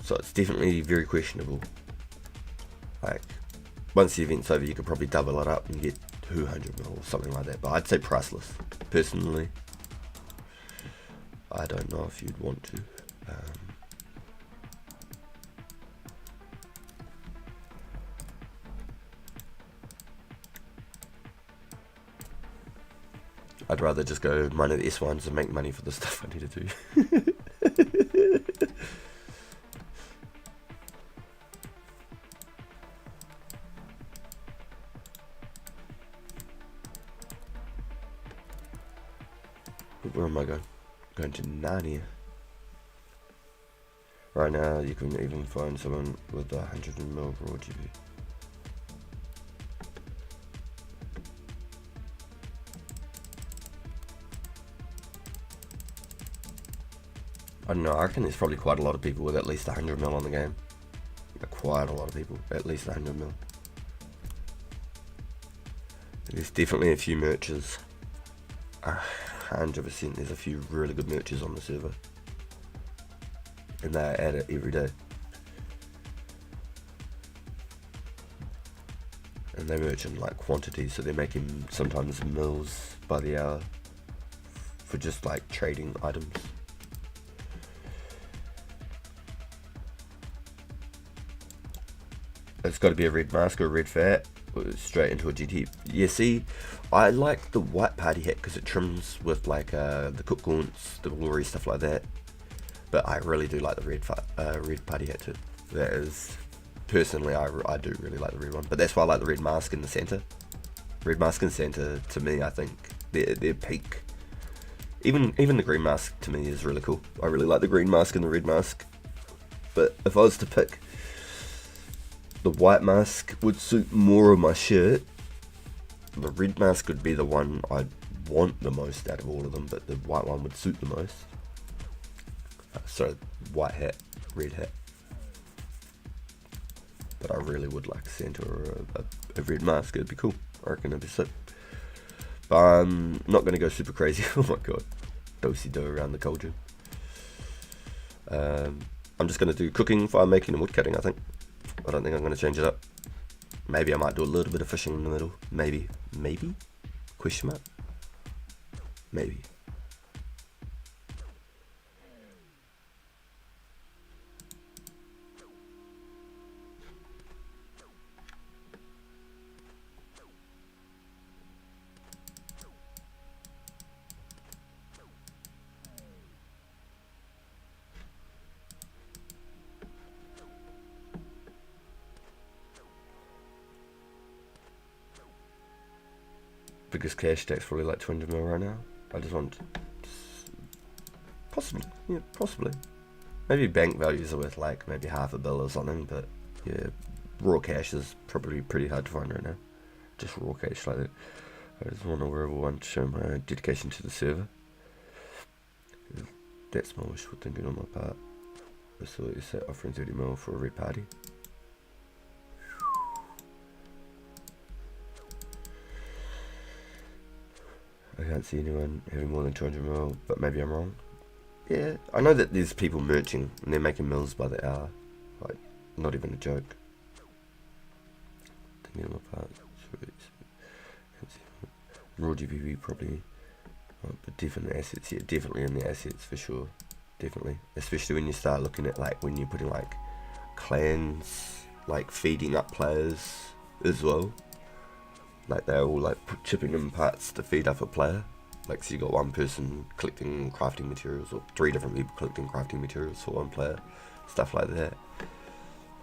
So it's definitely very questionable. Like, once the event's over, you could probably double it up and get 200 mil or something like that. But I'd say priceless, personally. I don't know if you'd want to. I'd rather just go mine the S1s and make money for the stuff I need to do. Where am I going? Going to Narnia. Right now, you can even find someone with 100 mil raw GB. I don't know, I reckon there's probably quite a lot of people with at least 100 mil on the game. Quite a lot of people, at least 100 mil. There's definitely a few merchers. 100% there's a few really good merchers on the server. And they're at it every day. And they merch in like quantities, so they're making sometimes mils by the hour for just like trading items. It's got to be a red mask or a red fat, straight into a GT. Yeah, see, I like the white party hat because it trims with like the cook gaunts, the glory, stuff like that. But I really do like the red party hat too. That is, personally, I do really like the red one. But that's why I like the red mask in the center. Red mask and center, to me, I think they're peak. Even the green mask to me is really cool. I really like the green mask and the red mask. But if I was to pick, the white mask would suit more of my shirt. The red mask would be the one I'd want the most out of all of them, but the white one would suit the most. So, white hat, red hat. But I really would like a Santa or a red mask. It'd be cool. I reckon it'd be sick. But I'm not going to go super crazy. Oh my god. Do-si-do around the cauldron. I'm just going to do cooking, fire making and wood cutting, I think. I don't think I'm going to change it up. Maybe I might do a little bit of fishing in the middle. Maybe. Maybe? Question mark? Maybe. Biggest cash stack's probably like 200 mil right now. I just want, possibly, yeah, possibly. Maybe bank values are worth like maybe half a bill or something, but yeah, raw cash is probably pretty hard to find right now. Just raw cash like that. I just want a wearable one to show my dedication to the server. That's my wishful thinking on my part. I saw you say offering 30 mil for a red party. I can't see anyone having more than 200 mil, but maybe I'm wrong. Yeah, I know that there's people merching and they're making mils by the hour. Like, not even a joke. Thinking of my part. Raw GBV probably. But definitely assets, yeah, definitely in the assets for sure. Definitely. Especially when you start looking at like when you're putting like clans, like feeding up players as well. Like they're all like chipping in parts to feed up a player. Like so you got one person collecting crafting materials or 3 different people collecting crafting materials for one player. Stuff like that.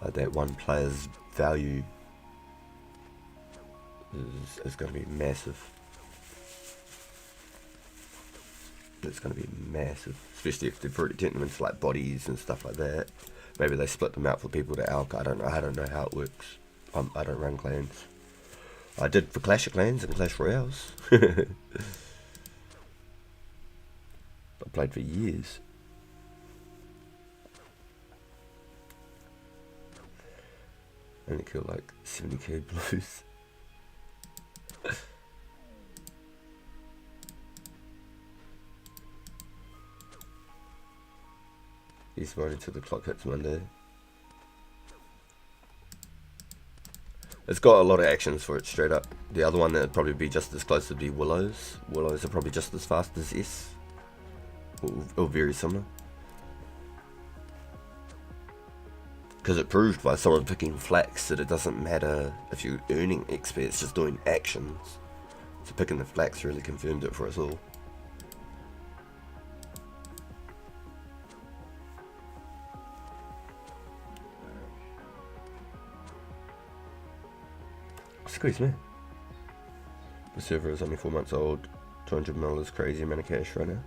Like that one player's value is going to be massive. It's going to be massive. Especially if they've already turned them into like bodies and stuff like that. Maybe they split them out for people to alch. I don't know how it works. I don't run clans. I did for Clash of Clans and Clash Royales. played for years. Only killed like 70k blues. He's running till the clock hits Monday. It's got a lot of actions for it, straight up. The other one that would probably be just as close would be Willows. Willows are probably just as fast as S. Or very similar. Because it proved by someone picking Flax that it doesn't matter if you're earning XP, it's just doing actions. So picking the Flax really confirmed it for us all. Excuse me. The server is only 4 months old. 200 mil is crazy amount of cash right now.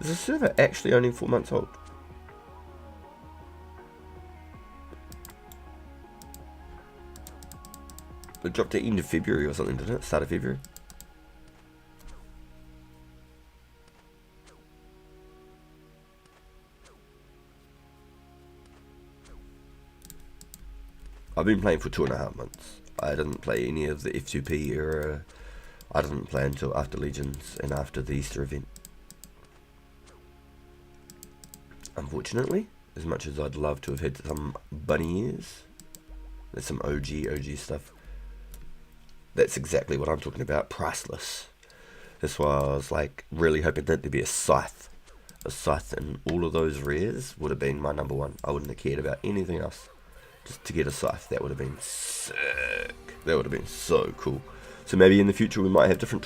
Is the server actually only 4 months old? It dropped at the end of February or something, didn't it? Start of February? I've been playing for 2.5 months. I didn't play any of the F2P era. I didn't play until after Legends and after the Easter event. Unfortunately, as much as I'd love to have had some bunny ears, there's some OG stuff. That's exactly what I'm talking about. Priceless. That's why I was like really hoping that there'd be a scythe. A scythe and all of those rares would have been my number one. I wouldn't have cared about anything else. Just to get a scythe, that would have been sick. That would have been so cool. So maybe in the future we might have different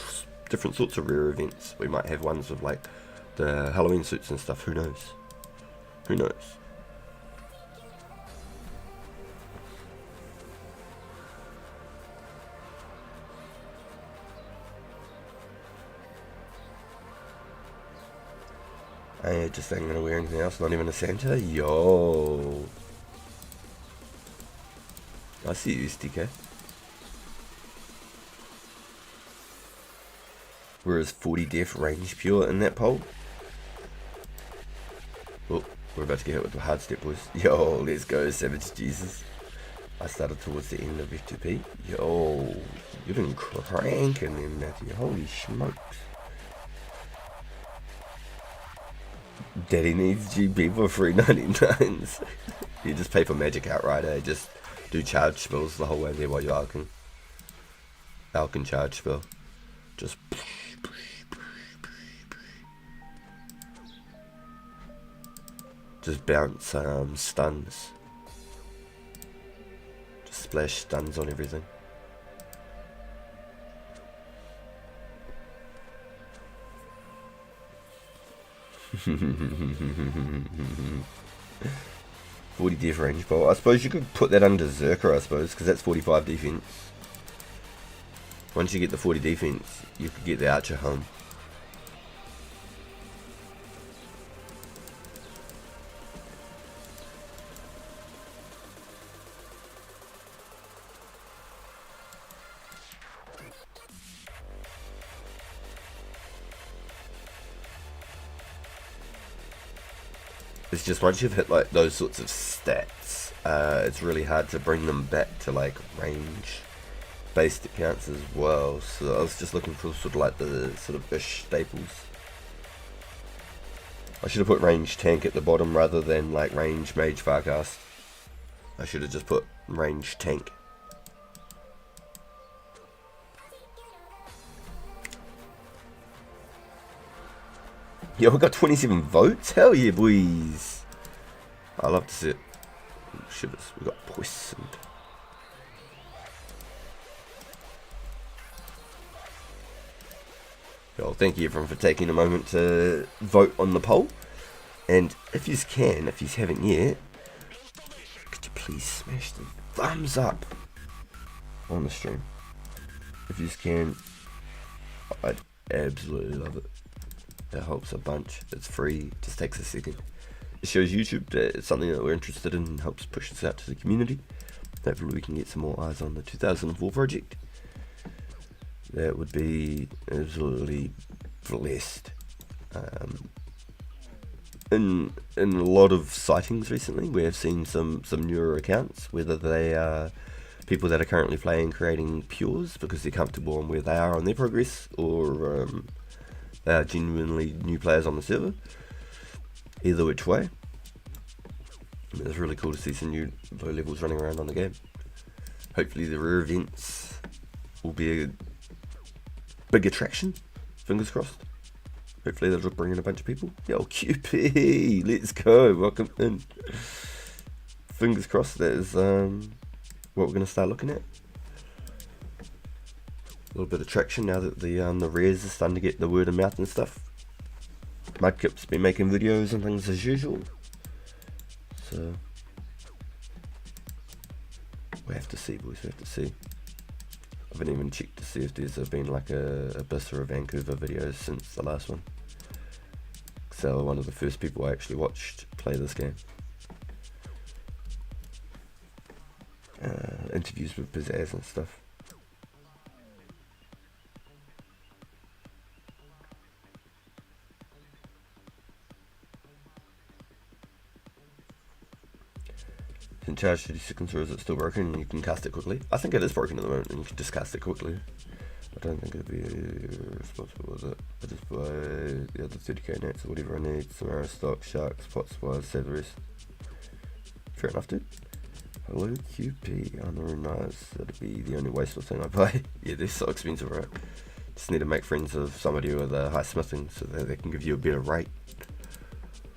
sorts of rare events. We might have ones with like the Halloween suits and stuff. Who knows? Who knows? I just ain't gonna wear anything else, not even a Santa? Yo. I see you, STK. Whereas 40 def range pure in that poll? Oh, we're about to get hit with the hard step, boys. Yo, let's go, Savage Jesus. I started towards the end of F2P. Yo, you've been cranking in, Matthew. Holy smokes. Daddy needs GP for free 99s. You just pay for magic outright, eh? Just do charge spells the whole way there while you're alching. Alching charge spell. Just bounce stuns. Just splash stuns on everything. $40 def range bolt. I suppose you could put that under Zerker, I suppose, because that's 45 defense. Once you get the 40 defense, you could get the archer home. It's just once you've hit like those sorts of stats, it's really hard to bring them back to like range based accounts as well. So I was just looking for sort of like the sort of ish staples. I should have put range tank at the bottom rather than like range mage farcast. I should have just put range tank. Yo, we got 27 votes? Hell yeah, boys. I love to see it. Shivers, we got poisoned. Yo, thank you everyone for taking a moment to vote on the poll. And if you can, if you haven't yet, could you please smash the thumbs up on the stream? If you can, I'd absolutely love it. It helps a bunch. It's free. Just takes a second. It shows YouTube that it's something that we're interested in and helps push us out to the community. Hopefully we can get some more eyes on the 2004 project. That would be absolutely blessed. In a lot of sightings recently, we have seen some newer accounts, whether they are people that are currently playing, creating pures because they're comfortable on where they are on their progress, or they are genuinely new players on the server. Either which way, it's really cool to see some new low levels running around on the game. Hopefully the rare events will be a big attraction, fingers crossed. Hopefully that'll bring in a bunch of people. Yo, QP, let's go, welcome in. Fingers crossed that is what we're going to start looking at. A little bit of traction now that the rares are starting to get the word of mouth and stuff. Mudkip's been making videos and things as usual. So we have to see, boys, we have to see. I haven't even checked to see if there's been like a Abyss or a Vancouver video since the last one. So one of the first people I actually watched play this game. Interviews with Pizzazz and stuff. In charge 30 seconds, or is it still broken and you can cast it quickly? I think it is broken at the moment and you can just cast it quickly. I don't think it'd be responsible with it. I just buy the other 30k nets or whatever I need. Some arrow stock, sharks, pot spies, save the rest. Fair enough, dude. Hello QP, on the rune knives. That'd be the only wasteful thing I buy. Yeah, they're so expensive, right? Just need to make friends of somebody with a high smithing so that they can give you a better rate.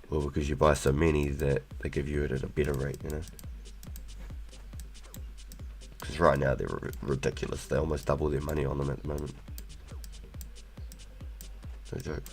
Or because you buy so many that they give you it at a better rate, you know? Because right now they're ridiculous. They almost double their money on them at the moment. No joke.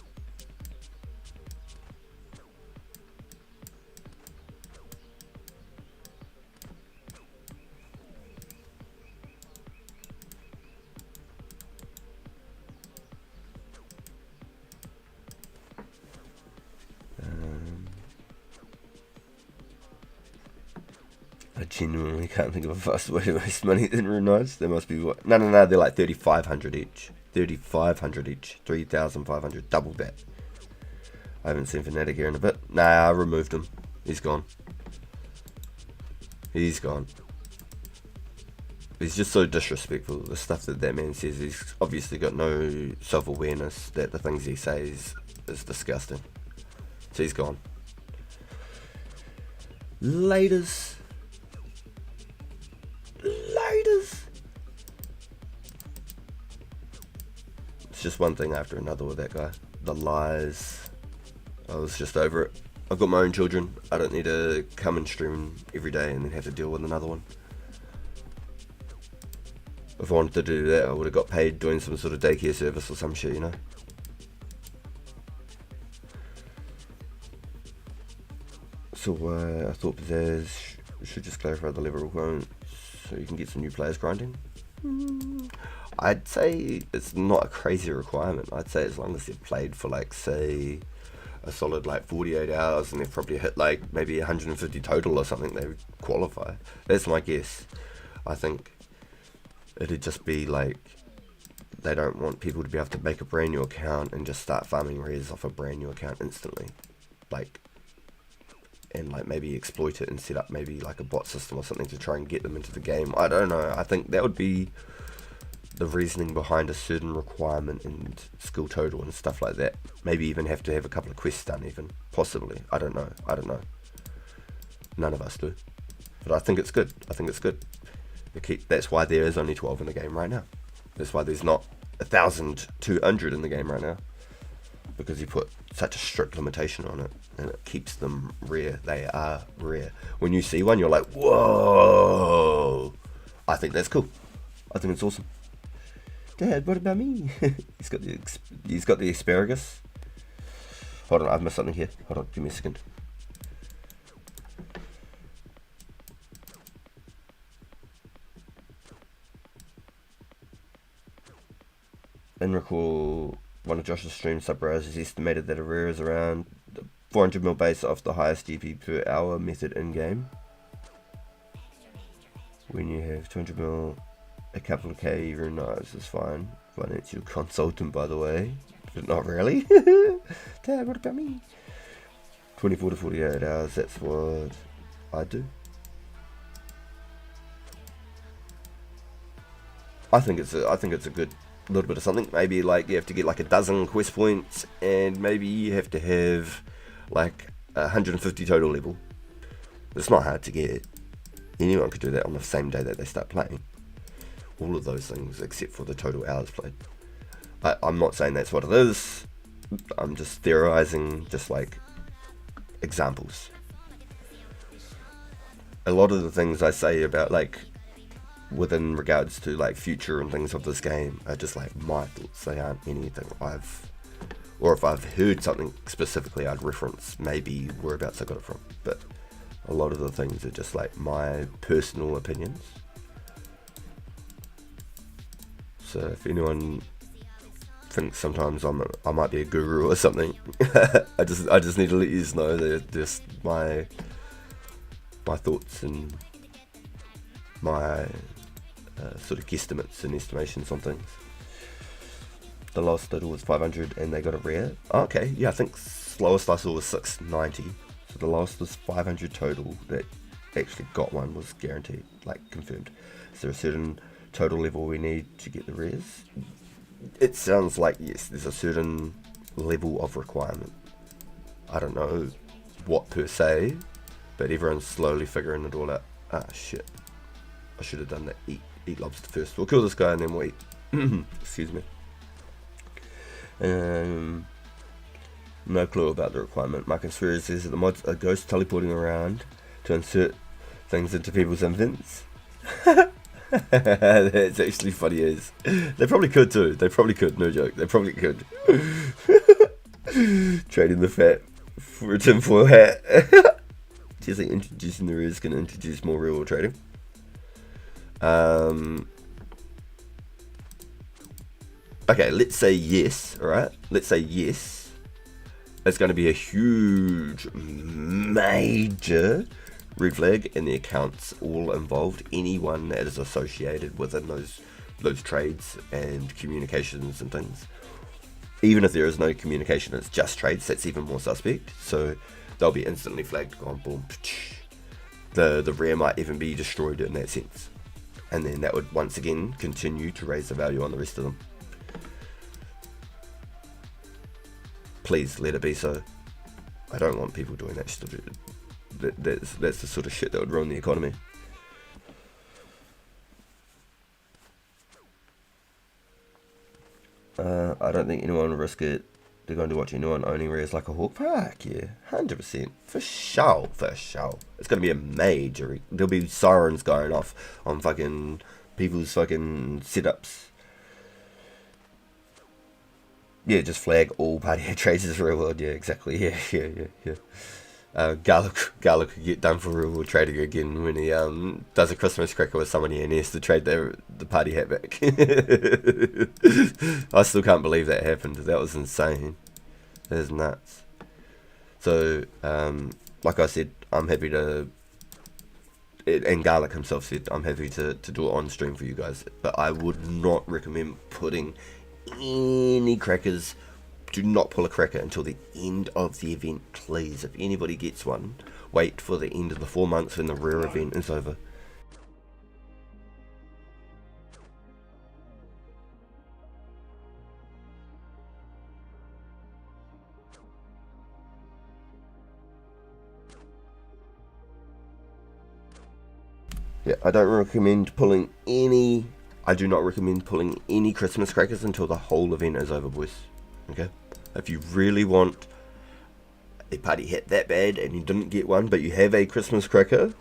I genuinely can't think of a faster way to waste money than rune knives. They must be what? No, they're like 3,500 each. 3,500 each. 3,500. Double that. I haven't seen Fnatic here in a bit. Nah, I removed him. He's gone. He's gone. He's just so disrespectful. The stuff that man says, he's obviously got no self-awareness that the things he says is disgusting. So he's gone. Laters. It's just one thing after another with that guy. The lies. I was just over it. I've got my own children. I don't need to come and stream every day and then have to deal with another one. If I wanted to do that, I would have got paid doing some sort of daycare service or some shit, you know. So I thought Pizzazz should just clarify the level requirements so you can get some new players grinding. I'd say it's not a crazy requirement. I'd say as long as they've played for like, say, a solid like 48 hours and they've probably hit like maybe 150 total or something, they would qualify. That's my guess. I think it'd just be like they don't want people to be able to make a brand new account and just start farming rares off a brand new account instantly. And maybe exploit it and set up maybe like a bot system or something to try and get them into the game. I don't know. I think that would be the reasoning behind a certain requirement and skill total and stuff like that. Maybe even have to have a couple of quests done even. Possibly. I don't know. None of us do. But I think it's good. That's why there is only 12 in the game right now. That's why there's not 1,200 in the game right now. Because he put such a strict limitation on it and it keeps them rare. They are rare. When you see one, you're like, whoa. I think that's cool. I think it's awesome. Dad, what about me? he's got the asparagus. Hold on, I've missed something here. Hold on, give me a second. And recall one of Josh's stream subbrowsers estimated that a rare is around 400 mil base off the highest GP per hour method in game. When you have 200 mil, a couple of K rune knives is fine. Financial consultant, by the way. but not really. Dad, what about me? 24 to 48 hours, that's what I do. I think it's a good little bit of something. Maybe like you have to get like a dozen quest points, and maybe you have to have like 150 total level. It's not hard to get. Anyone could do that on the same day that they start playing. All of those things except for the total hours played. I'm not saying that's what it is. I'm just theorizing, just like examples. A lot of the things I say about like within regards to like future and things of this game are just like my thoughts. They aren't anything or if I've heard something specifically I'd reference maybe whereabouts I got it from, but a lot of the things are just like my personal opinions. So if anyone thinks sometimes I might be a guru or something, I just need to let you know that just my thoughts and my sort of guesstimates and estimations on things. The lowest total was 500 and they got a rare. Oh, okay, yeah, I think slowest I saw was 690. So the lowest was 500 total that actually got one was guaranteed, like confirmed. Is there a certain total level we need to get the rares? It sounds like yes, there's a certain level of requirement. I don't know what per se, but everyone's slowly figuring it all out. Ah shit, I should have done that. Eat lobster first. We'll kill this guy and then we'll eat. Excuse me. No clue about the requirement. My conspiracy says that the mods are ghosts teleporting around to insert things into people's invents. That's actually funny as. They probably could too. They probably could, no joke. They probably could. Trading the fat for a tinfoil hat. Do you think introducing the rares is going to introduce more real world trading? Okay, let's say yes, alright? Let's say yes. It's going to be a huge, major red flag, and the accounts all involved. Anyone that is associated within those trades and communications and things. Even if there is no communication, it's just trades, that's even more suspect. So they'll be instantly flagged, gone, boom, the rare might even be destroyed in that sense. And then that would once again continue to raise the value on the rest of them. Please let it be so. I don't want people doing that shit. That's the sort of shit that would ruin the economy. I don't think anyone would risk it. They're going to watch anyone owning rares like a hawk. Fuck yeah, 100%. For sure, for sure. It's going to be a major. There'll be sirens going off on fucking people's fucking setups. Yeah, just flag all party head trades as real world. Yeah, exactly. Yeah. Garlic could get done for real world trading again when he does a Christmas cracker with somebody and he has to trade the party hat back. I still can't believe that happened. That was insane. That is nuts. So, like I said, I'm happy to, and Garlic himself said, I'm happy to do it on stream for you guys. But I would not recommend putting any crackers. Do not pull a cracker until the end of the event, please. If anybody gets one, wait for the end of the 4 months when the rare event is over. Yeah, I don't recommend pulling any. I do not recommend pulling any Christmas crackers until the whole event is over, boys. Okay? If you really want a party hat that bad and you didn't get one, but you have a Christmas cracker,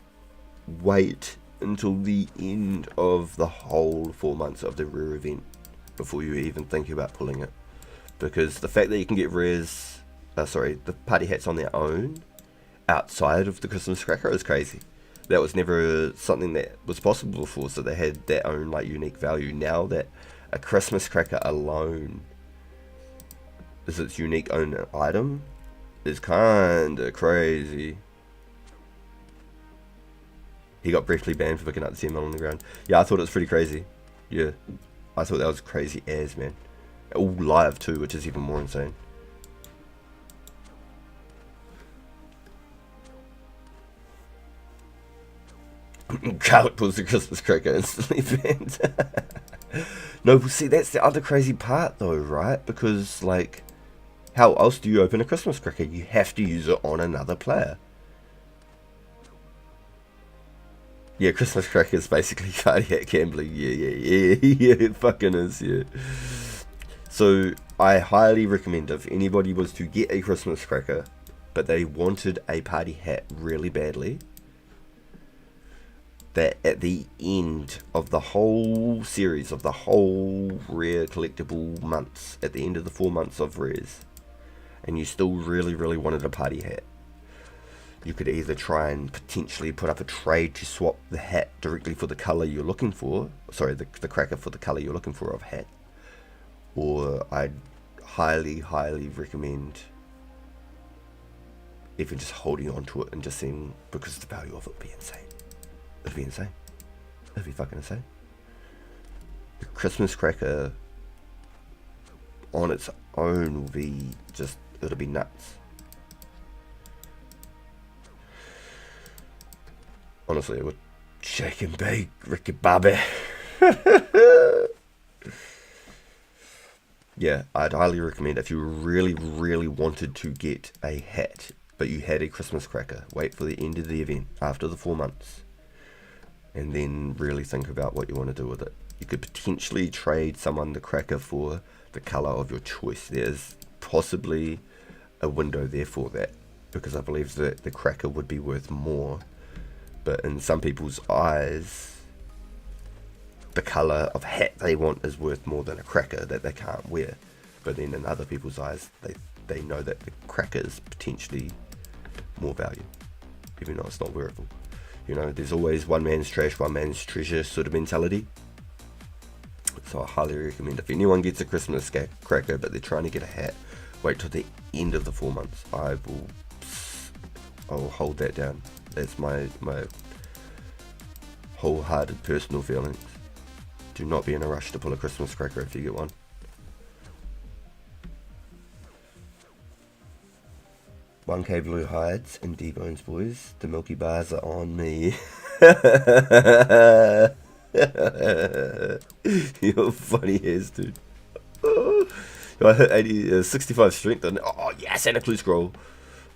wait until the end of the whole 4 months of the rare event before you even think about pulling it. Because the fact that you can get rares, the party hats on their own outside of the Christmas cracker is crazy. That was never something that was possible before, so they had their own like unique value. Now that a Christmas cracker alone is its unique own item is kinda crazy. He got briefly banned for picking up the CML on the ground. Yeah, I thought it was pretty crazy. Yeah, I thought that was crazy as, man. All live too, which is even more insane. Garlic pulls the Christmas cracker instantly banned. No, see, that's the other crazy part though, right? Because, like, how else do you open a Christmas cracker? You have to use it on another player. Yeah, Christmas cracker is basically cardiac gambling. Yeah, it fucking is, yeah. So, I highly recommend if anybody was to get a Christmas cracker, but they wanted a party hat really badly, that at the end of the whole series, of the whole rare collectible months, at the end of the 4 months of rares, and you still really, really wanted a party hat, you could either try and potentially put up a trade to swap the hat directly for the colour you're looking for, sorry, the cracker for the colour you're looking for of hat, or I'd highly, highly recommend even just holding on to it and just seeing, because the value of it would be insane. It'd be insane. It'd be fucking insane. The Christmas cracker on its own will be just, it'll be nuts. Honestly, it would shake and bake, Ricky Bobby. Yeah, I'd highly recommend if you really, really wanted to get a hat, but you had a Christmas cracker, wait for the end of the event, after the 4 months. And then really think about what you want to do with it. You could potentially trade someone the cracker for the colour of your choice. There's possibly a window there for that, because I believe that the cracker would be worth more. But in some people's eyes, the colour of hat they want is worth more than a cracker that they can't wear. But then in other people's eyes, they know that the cracker is potentially more value, even though it's not wearable. You know, there's always one man's trash, one man's treasure sort of mentality. So I highly recommend if anyone gets a Christmas cracker but they're trying to get a hat, wait till the end of the 4 months. I'll hold that down. That's my wholehearted personal feelings. Do not be in a rush to pull a Christmas cracker if you get one. $1K Blue Hides and D-Bones boys. The Milky Bars are on me. You're funny as dude. I hit 65 strength. Oh yeah, Santa Claus scroll.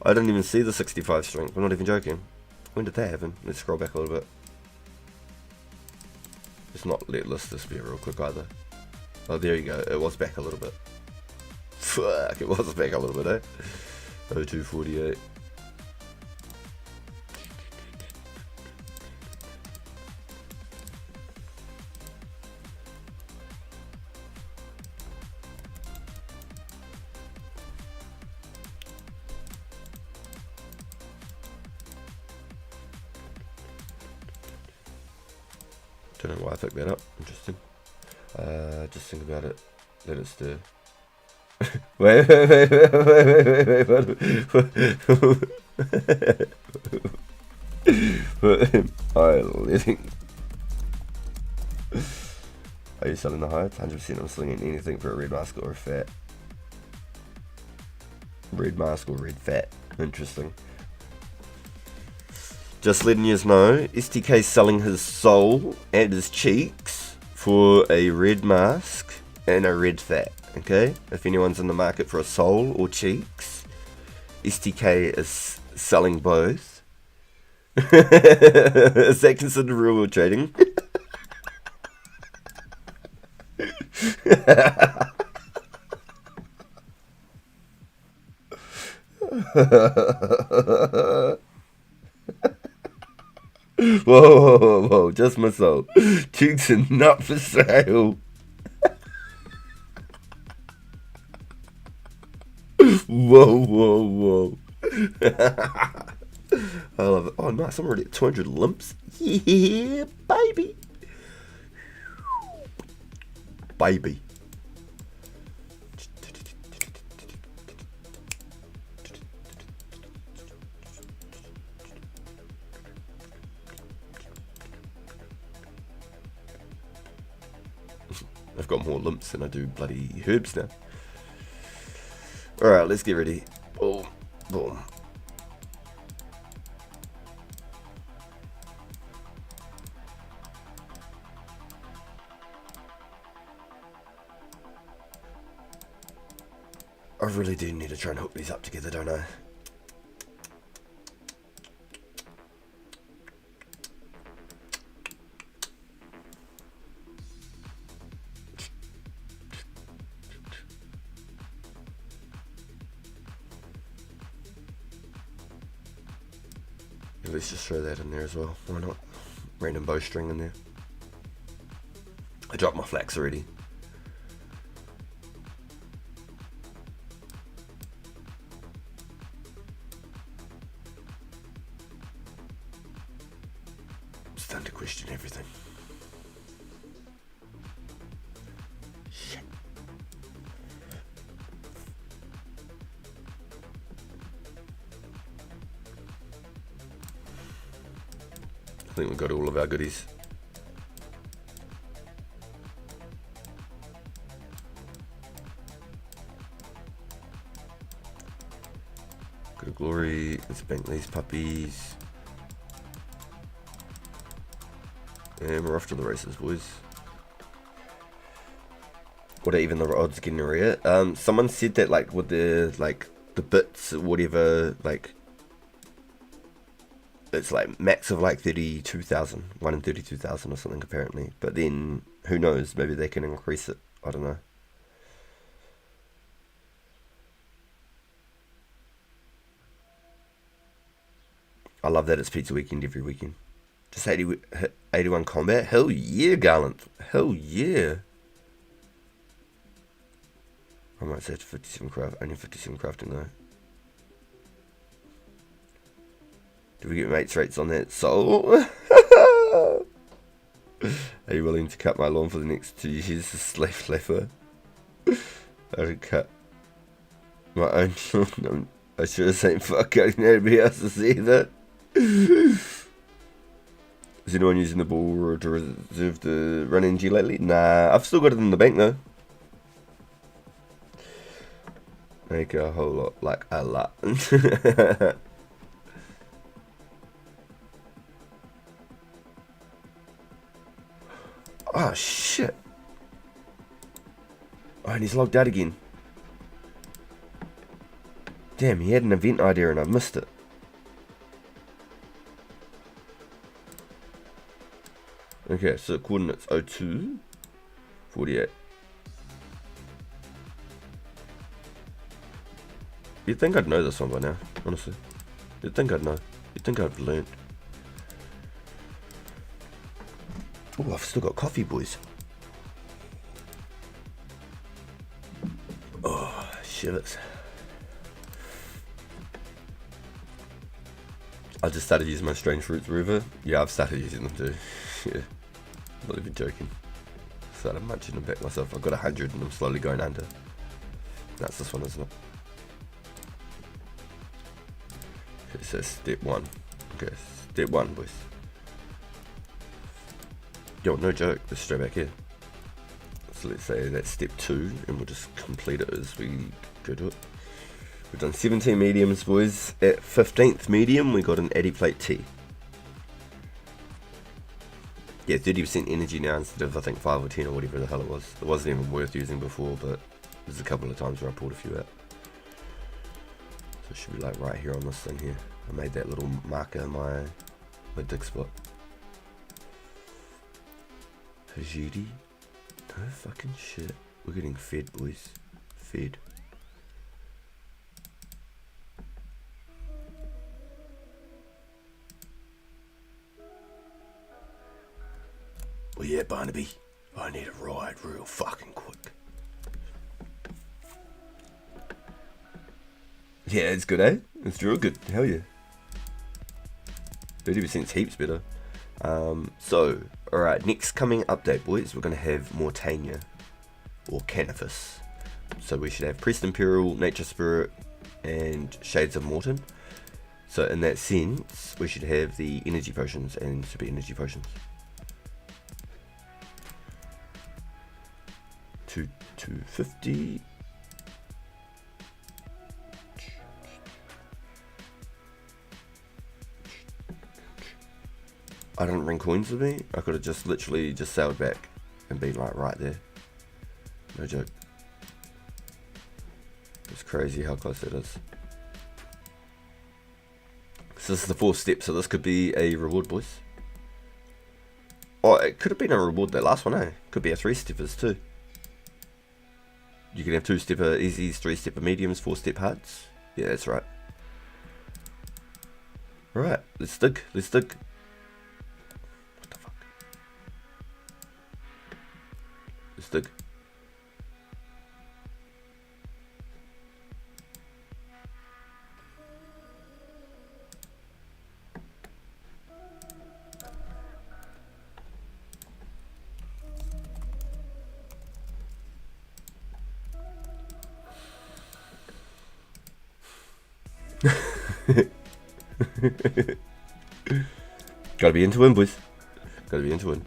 I didn't even see the 65 strength. I'm not even joking. When did that happen? Let's scroll back a little bit. Let's not let this be real quick either. Oh, there you go. It was back a little bit. Fuck, it was back a little bit, eh? 0248. Don't know why I picked that up. Interesting. Just think about it. Let it stir. Wait. Are you selling the hides? 100% I'm slinging anything for a red mask or a fat. Red mask or red fat. Interesting. Just letting you know, STK's selling his soul and his cheeks for a red mask and a red fat. Okay, if anyone's in the market for a soul or cheeks, STK is selling both. Is that considered real world trading? Whoa, just my soul. Cheeks are not for sale. Whoa. I love it. Oh, nice. I'm already at 200 limps. Yeah, baby. Baby. I've got more limps than I do bloody herbs now. Alright, let's get ready. Boom, boom. I really do need to try and hook these up together, don't I? Let's just throw that in there as well. Why not? Random bowstring in there. I dropped my flax already. It's time to question everything. Shit. I think we've got all of our goodies. Good glory. Let's bank these puppies. And we're off to the races, boys. What are even the odds getting rare? Someone said that like with the bits or whatever, like it's like max of like 32,000, 1 in 32,000 or something apparently. But then who knows? Maybe they can increase it. I don't know. I love that it's pizza weekend every weekend. Just 81 combat. Hell yeah, Garland. Hell yeah. I might say 57 craft. Only 57 crafting though. Do we get mates rates on that soul? Are you willing to cut my lawn for the next 2 years? Slave flapper. I would cut my own lawn. I should have said fuck cutting anybody else's either. Is anyone using the ball to reserve the run NG lately? Nah, I've still got it in the bank though. Make a whole lot, like a lot. Oh shit. Oh, and he's logged out again. Damn, he had an event idea and I missed it. Okay, so coordinates 02, 48. You'd think I'd know this one by now, honestly. You'd think I'd know. You'd think I'd learned. Oh, I've still got coffee, boys. Oh, shivers. I just started using my strange fruits river. Yeah, I've started using them too. Yeah, not even joking. Started munching them back myself. I've got 100 and I'm slowly going under. That's this one, isn't it? Okay, so step 1. Okay, step 1, boys. Yo, no joke, let's straight back here. So let's say that's step 2 and we'll just complete it as we go to it. We've done 17 mediums, boys. At 15th medium, we got an Addy Plate T. Yeah, 30% energy now instead of I think 5 or 10 or whatever the hell it was. It wasn't even worth using before, but there's a couple of times where I pulled a few out. So it should be like right here on this thing here. I made that little marker in my dig spot. Hajidi? No fucking shit. We're getting fed, boys. Fed. Well, yeah, Barnaby, I need a ride real fucking quick. Yeah, it's good, eh? It's real good. Hell yeah. 30%'s heaps better. So, alright, next coming update, boys, we're going to have Mortania, or Canifus. So we should have Priest Imperial, Nature Spirit, and Shades of Morton. So in that sense, we should have the Energy Potions and Super Energy Potions. 250. I didn't bring coins with me. I could have just literally just sailed back and been like right there. No joke. It's crazy how close that is. So this is the 4th step, so this could be a reward, boys. Oh, it could have been a reward, that last one, eh? Could be a 3-steppers too. You can have 2-stepper easies, 3-stepper mediums, 4-step hards. Yeah, that's right. Right, let's dig, let's dig. What the fuck? Let's dig. Gotta be into win, boys. Gotta be into win.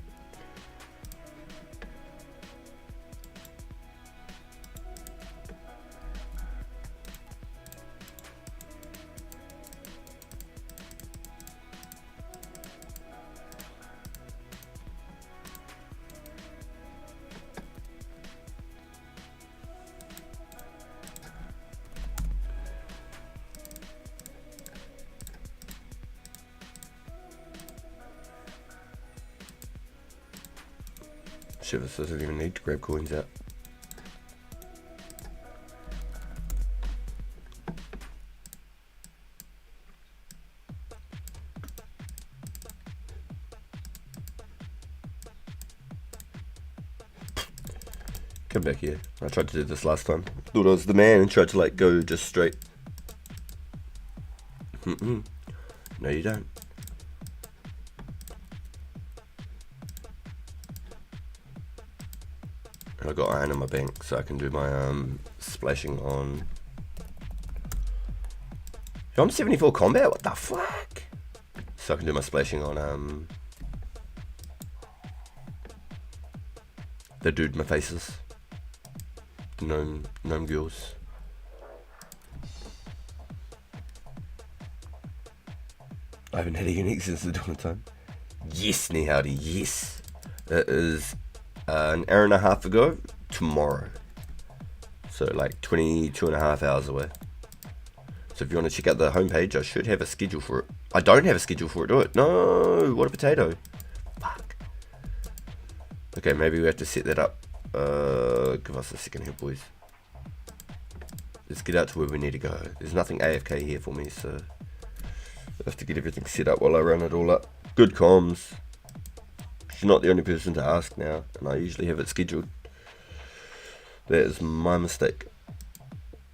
Shivers doesn't even need to grab coins out. Come back here. I tried to do this last time. Thought I was the man and tried to like go just straight. No, you don't. I got iron in my bank, so I can do my splashing on. Yo, I'm 74 combat. What the fuck? So I can do my splashing on the dude, my faces, the gnome girls. I haven't had a unique since the dawn of time. Yes, howdy, yes. It is an hour and a half ago tomorrow. So like 22.5 hours away. So if you want to check out the homepage, I should have a schedule for it. I don't have a schedule for it, do it? No, what a potato. Fuck. Okay, maybe we have to set that up. Give us a second here, boys. Let's get out to where we need to go. There's nothing AFK here for me, so I have to get everything set up while I run it all up. Good comms. She's not the only person to ask now, and I usually have it scheduled. That is my mistake.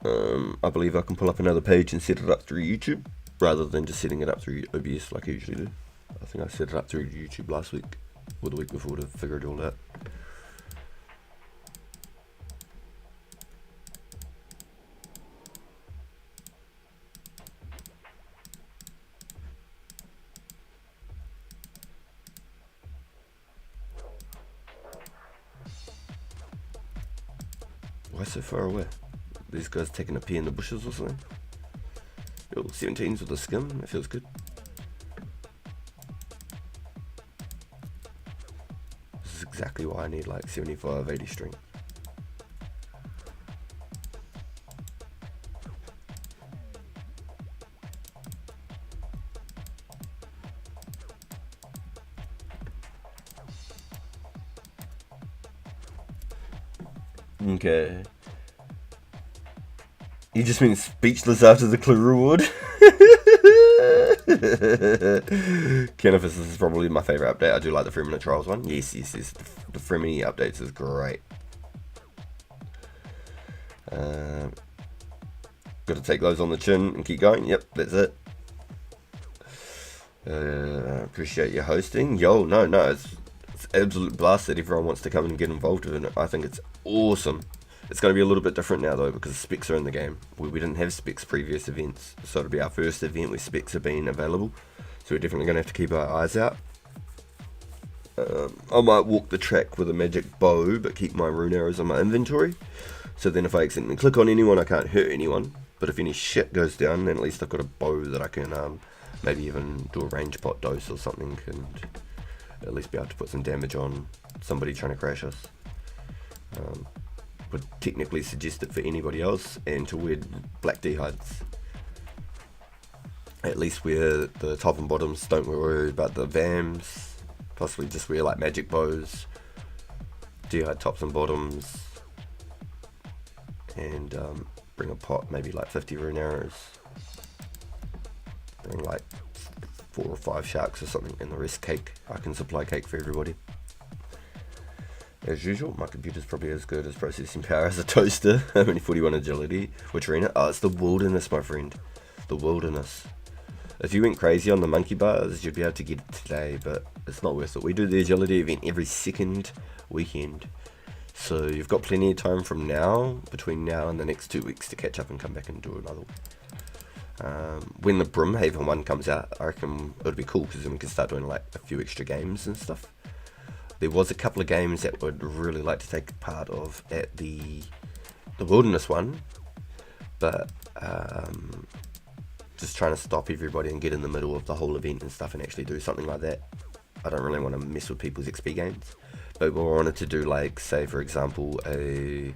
I believe I can pull up another page and set it up through YouTube, rather than just setting it up through OBS like I usually do. I think I set it up through YouTube last week, or the week before, to figure it all out. Why so far away? These guys taking a pee in the bushes or something? Yo, 17s with a skim, that feels good. This is exactly why I need like 75, 80 strength. Okay. You just mean speechless after the clue reward? Cannabis is probably my favourite update. I do like the 3-minute trials one. Yes. The 3-minute updates is great. Got to take those on the chin and keep going. Yep, that's it. Appreciate your hosting. Yo, no, it's absolute blast that everyone wants to come and get involved in it. I think it's awesome. It's going to be a little bit different now though, because specs are in the game. We didn't have specs previous events, so it'll be our first event where specs have been available. So we're definitely going to have to keep our eyes out. I might walk the track with a magic bow, but keep my rune arrows on my inventory. So then if I accidentally click on anyone, I can't hurt anyone. But if any shit goes down, then at least I've got a bow that I can maybe even do a range pot dose or something, and at least be able to put some damage on somebody trying to crash us. Would technically suggest it for anybody else, and to wear black D-hides. At least wear the top and bottoms, don't worry about the VAMs. Possibly just wear like magic bows, D-hide tops and bottoms, and bring a pot, maybe like 50 rune arrows. Bring like 4 or 5 sharks or something, and the rest cake. I can supply cake for everybody. As usual, my computer's probably as good as processing power as a toaster. I'm only 41 agility. Which arena? Oh, it's the wilderness, my friend. The wilderness. If you went crazy on the monkey bars, you'd be able to get it today, but it's not worth it. We do the agility event every second weekend. So you've got plenty of time from now, between now and the next 2 weeks, to catch up and come back and do another one. When the Brimhaven one comes out, I reckon it'll be cool, because then we can start doing like a few extra games and stuff. There was a couple of games that would really like to take part of at the wilderness one, but just trying to stop everybody and get in the middle of the whole event and stuff and actually do something like that. I don't really want to mess with people's XP gains, but we wanted to do, like, say for example, a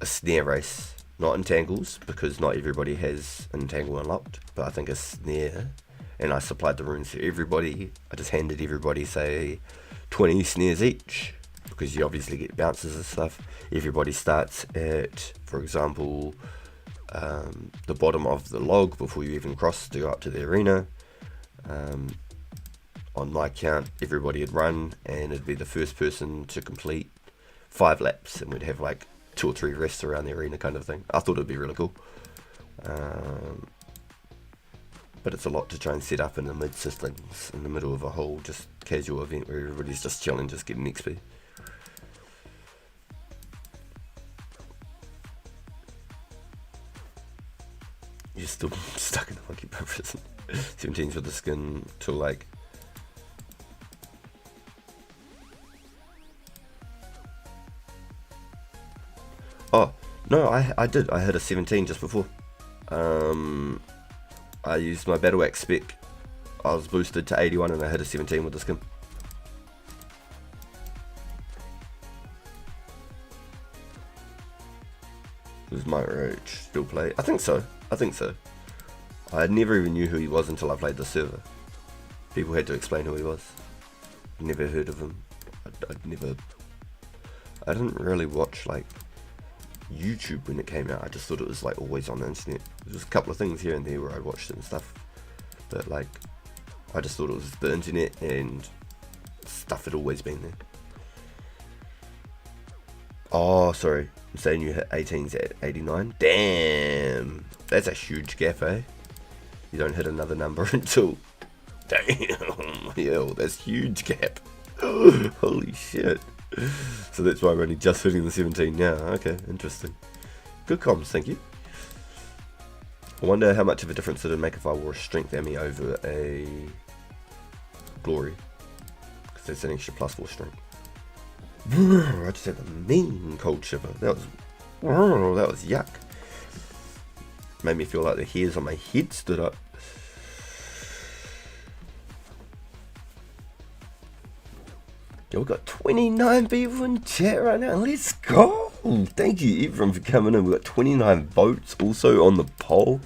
snare race, not entangles, because not everybody has entangle unlocked, but I think a snare, and I supplied the runes to everybody. I just handed everybody, say, 20 snares each, because you obviously get bounces and stuff. Everybody starts at, for example, the bottom of the log before you even cross to go up to the arena. On my count, everybody would run, and it'd be the first person to complete 5 laps, and we'd have like 2 or 3 rests around the arena kind of thing. I thought it'd be really cool. But it's a lot to try and set up in the mid-systems, in the middle of a whole just casual event where everybody's just chilling, just getting XP. You're still stuck in the monkey bar prison. 17's with the skin till like... Oh, no, I did. I had a 17 just before. I used my Battle Axe spec. I was boosted to 81 and I had a 17 with the skin. Does my Roach still play? I think so. I never even knew who he was until I played the server. People had to explain who he was. Never heard of him. I didn't really watch like YouTube when it came out. I just thought it was like always on the internet. There was a couple of things here and there where I watched it and stuff, but like I just thought it was the internet and stuff had always been there. Oh, sorry, I'm saying you hit 18s at 89. Damn, that's a huge gap, eh? You don't hit another number until... Damn, yo, that's huge gap. Holy shit. So that's why I'm only just hitting the 17 now. Okay, interesting. Good comms, thank you. I wonder how much of a difference it would make if I wore a strength Emmy over a glory, because that's an extra +4 strength. I just had a mean cold shiver. That was yuck. Made me feel like the hairs on my head stood up. Yo, we've got 29 people in chat right now. Let's go. Thank you everyone for coming in. We've got 29 votes also on the poll.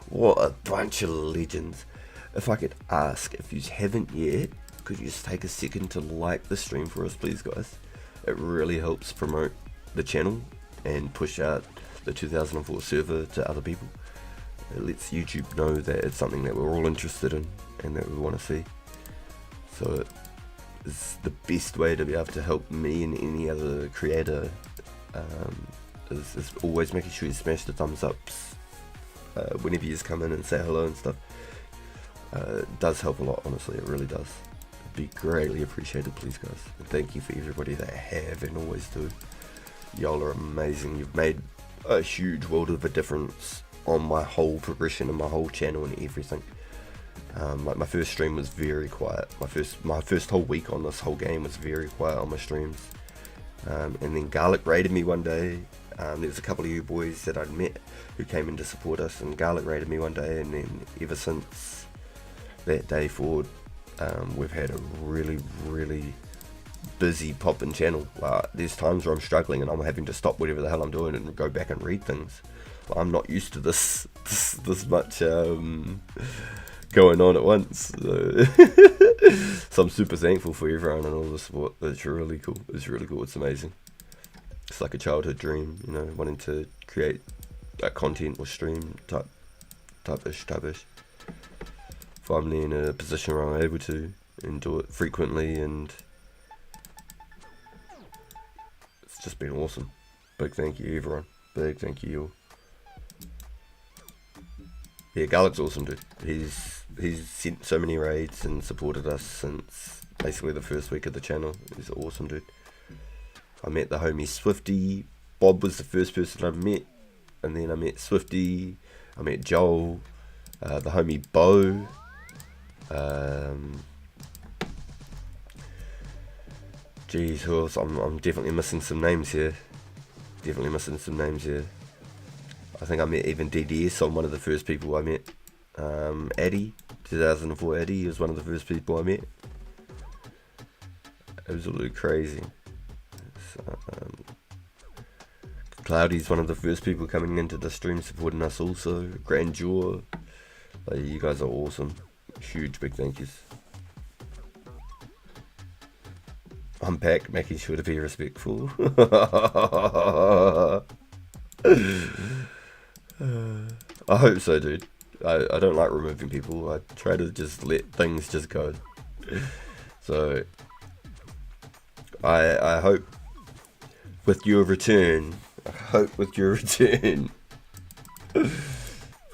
What a bunch of legends. If I could ask, if you haven't yet, could you just take a second to like the stream for us, please, guys? It really helps promote the channel and push out the 2004 server to other people. It lets YouTube know that it's something that we're all interested in and that we want to see. So it's the best way to be able to help me and any other creator, is always making sure you smash the thumbs ups whenever you just come in and say hello and stuff. It does help a lot, honestly, it really does. It'd be greatly appreciated, please, guys. And thank you for everybody that have and always do. Y'all are amazing. You've made a huge world of a difference on my whole progression and my whole channel and everything. Like my first stream was very quiet. My first whole week on this whole game was very quiet on my streams. And then Garlic raided me one day. There was a couple of you boys that I'd met who came in to support us, and Garlic raided me one day, and then ever since that day forward, we've had a really, really busy popping channel. There's times where I'm struggling and I'm having to stop whatever the hell I'm doing and go back and read things. I'm not used to this much going on at once. So I'm super thankful for everyone and all the support. It's really cool. It's really cool. It's amazing. It's like a childhood dream, you know, wanting to create that content or stream type-ish. Finally in a position where I'm able to and do it frequently, and it's just been awesome. Big thank you everyone. Big thank you all. Yeah, Garlic's awesome, dude. He's sent so many raids and supported us since basically the first week of the channel. He's awesome, dude. I met the homie Swifty. Bob was the first person I met, and then I met Swifty. I met Joel, the homie Bo. Geez, who else? I'm definitely missing some names here. I think I met even DDS on one of the first people I met. Addy, 2004 Addy was one of the first people I met. Absolutely crazy. Cloudy's one of the first people coming into the stream supporting us also. Grandeur. You guys are awesome. Huge big thank yous. I'm back, making sure to be respectful. I hope so, dude. I don't like removing people. I try to just let things just go. So I hope with your return,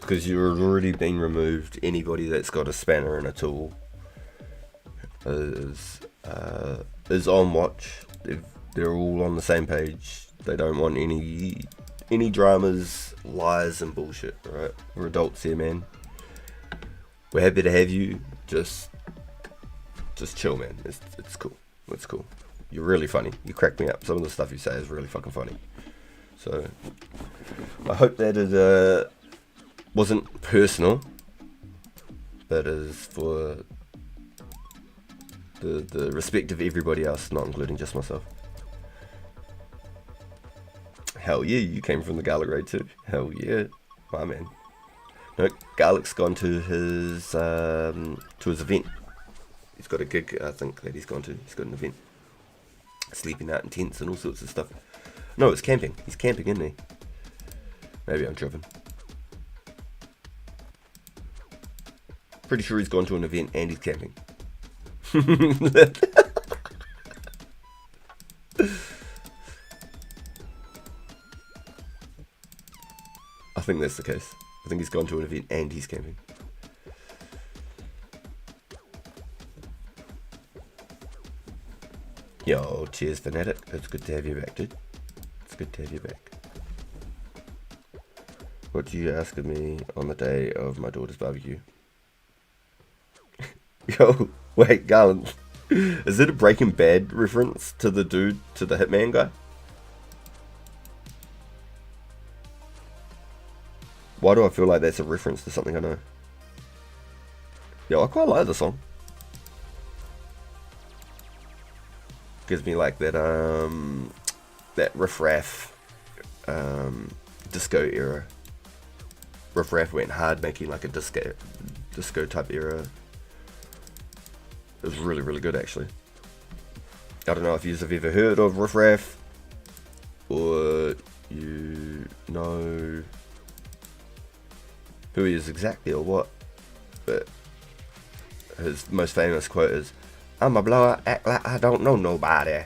because you've already been removed, anybody that's got a spanner and a tool is on watch. They're all on the same page. They don't want any dramas, lies and bullshit, right? We're adults here, man. We're happy to have you. Just chill, man. It's cool. It's cool. You're really funny. You crack me up. Some of the stuff you say is really fucking funny. So I hope that it wasn't personal, but is for the respect of everybody else, not including just myself. Hell yeah, you came from the Garlic raid too. Hell yeah, my man. No, Garlic's gone to his event. He's got a gig, I think, that he's gone to. He's got an event. Sleeping out in tents and all sorts of stuff. No, it's camping. He's camping, isn't he? Maybe I'm tripping. Pretty sure he's gone to an event and he's camping. I think that's the case. I think he's gone to an event and he's camping. Yo, cheers, Fanatic. It's good to have you back, dude. It's good to have you back. What do you ask of me on the day of my daughter's barbecue? Yo, wait, Garland. Is it a Breaking Bad reference to the dude, to the hitman guy? Why do I feel like that's a reference to something I know? Yo, I quite like the song. Gives me like that that riff-raff disco era. Riff-raff went hard making like a disco type era. It was really, really good actually. I don't know if you have ever heard of riff-raff, or you know who he is exactly or what, but his most famous quote is, "I'm a blower, act like I don't know nobody."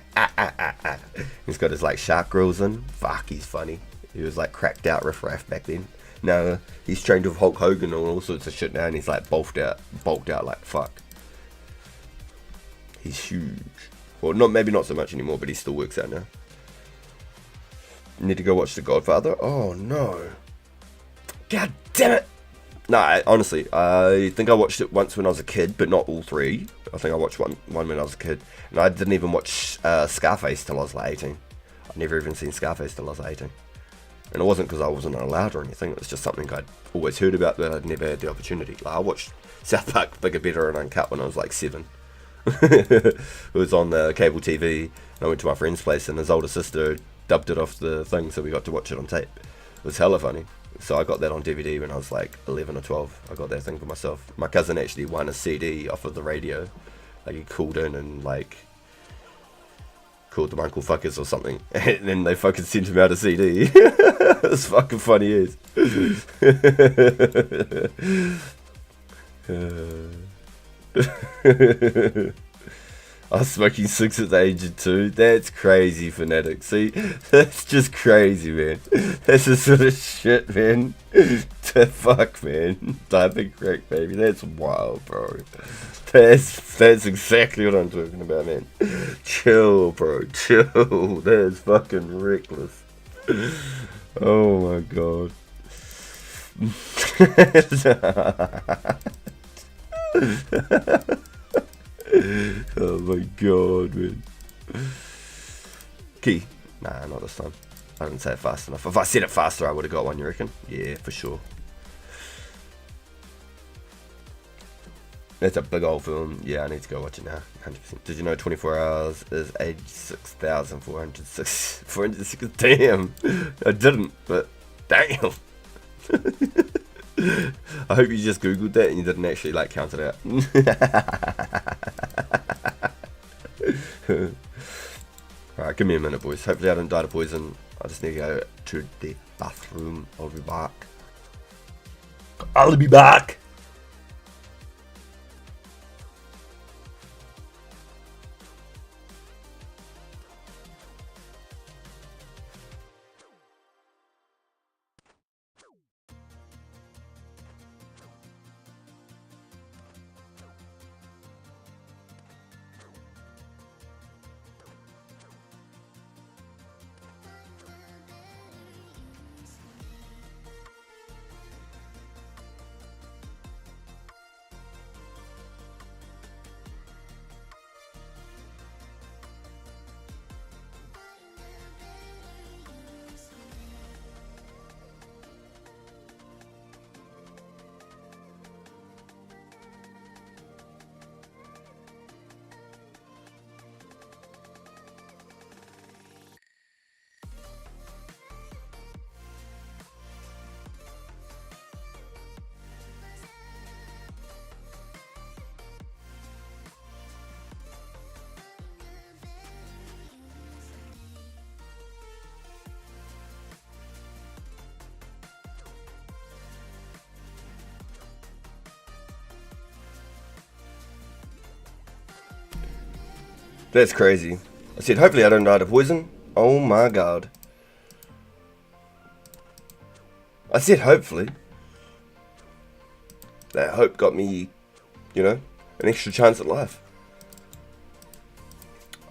He's got his like shark grills in. Fuck, he's funny. He was like cracked out riff-raff back then. Now he's trained with Hulk Hogan and all sorts of shit now, and he's like bulked out like fuck. He's huge. Well, maybe not so much anymore, but he still works out now. Need to go watch The Godfather? Oh no. God damn it! Honestly, I think I watched it once when I was a kid, but not all three. I think I watched one when I was a kid. And I didn't even watch Scarface till I was like 18. I'd never even seen Scarface till I was 18. And it wasn't because I wasn't allowed or anything. It was just something I'd always heard about, but I'd never had the opportunity. Like, I watched South Park Bigger, Better and Uncut when I was like 7. It was on the cable TV. And I went to my friend's place and his older sister dubbed it off the thing, so we got to watch it on tape. It was hella funny. So I got that on DVD when I was like 11 or 12. I got that thing for myself. My cousin actually won a CD off of the radio. Like, he called in and like called them Uncle Fuckers or something, and then they fucking sent him out a CD. It's fucking funny as. I was smoking 6 at the age of 2. That's crazy, fanatic. See, that's just crazy, man. That's the sort of shit, man. To fuck, man. Typing crack, baby. That's wild, bro. That's exactly what I'm talking about, man. Chill, bro. Chill. That's fucking reckless. Oh my god. Oh my god, man. Key. Nah, not this time. I didn't say it fast enough. If I said it faster, I would have got one, you reckon? Yeah, for sure. It's a big old film. Yeah, I need to go watch it now. 100%. Did you know 24 hours is 86,406? Damn. I didn't, but damn. I hope you just googled that and you didn't actually like count it out. Alright, give me a minute, boys. Hopefully I didn't die of poison. I just need to go to the bathroom. I'll be back. I'll be back. That's crazy. I said, hopefully I don't die of poison. Oh my god. I said, hopefully. That hope got me, you know, an extra chance at life.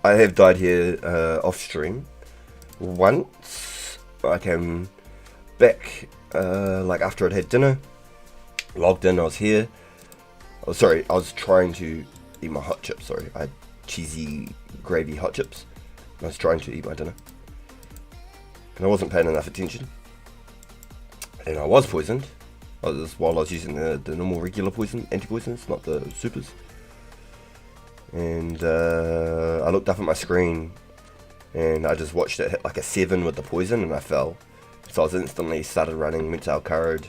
I have died here off stream once. I came back like after I'd had dinner. Logged in, I was here. Oh, sorry, I was trying to eat my hot chips. Sorry, I had cheesy gravy hot chips. I was trying to eat my dinner. And I wasn't paying enough attention. And I was poisoned. While I was using the normal regular poison, anti-poisons, not the supers. And I looked up at my screen and I just watched it hit like a 7 with the poison and I fell. So I was instantly started running, went to Alcarad.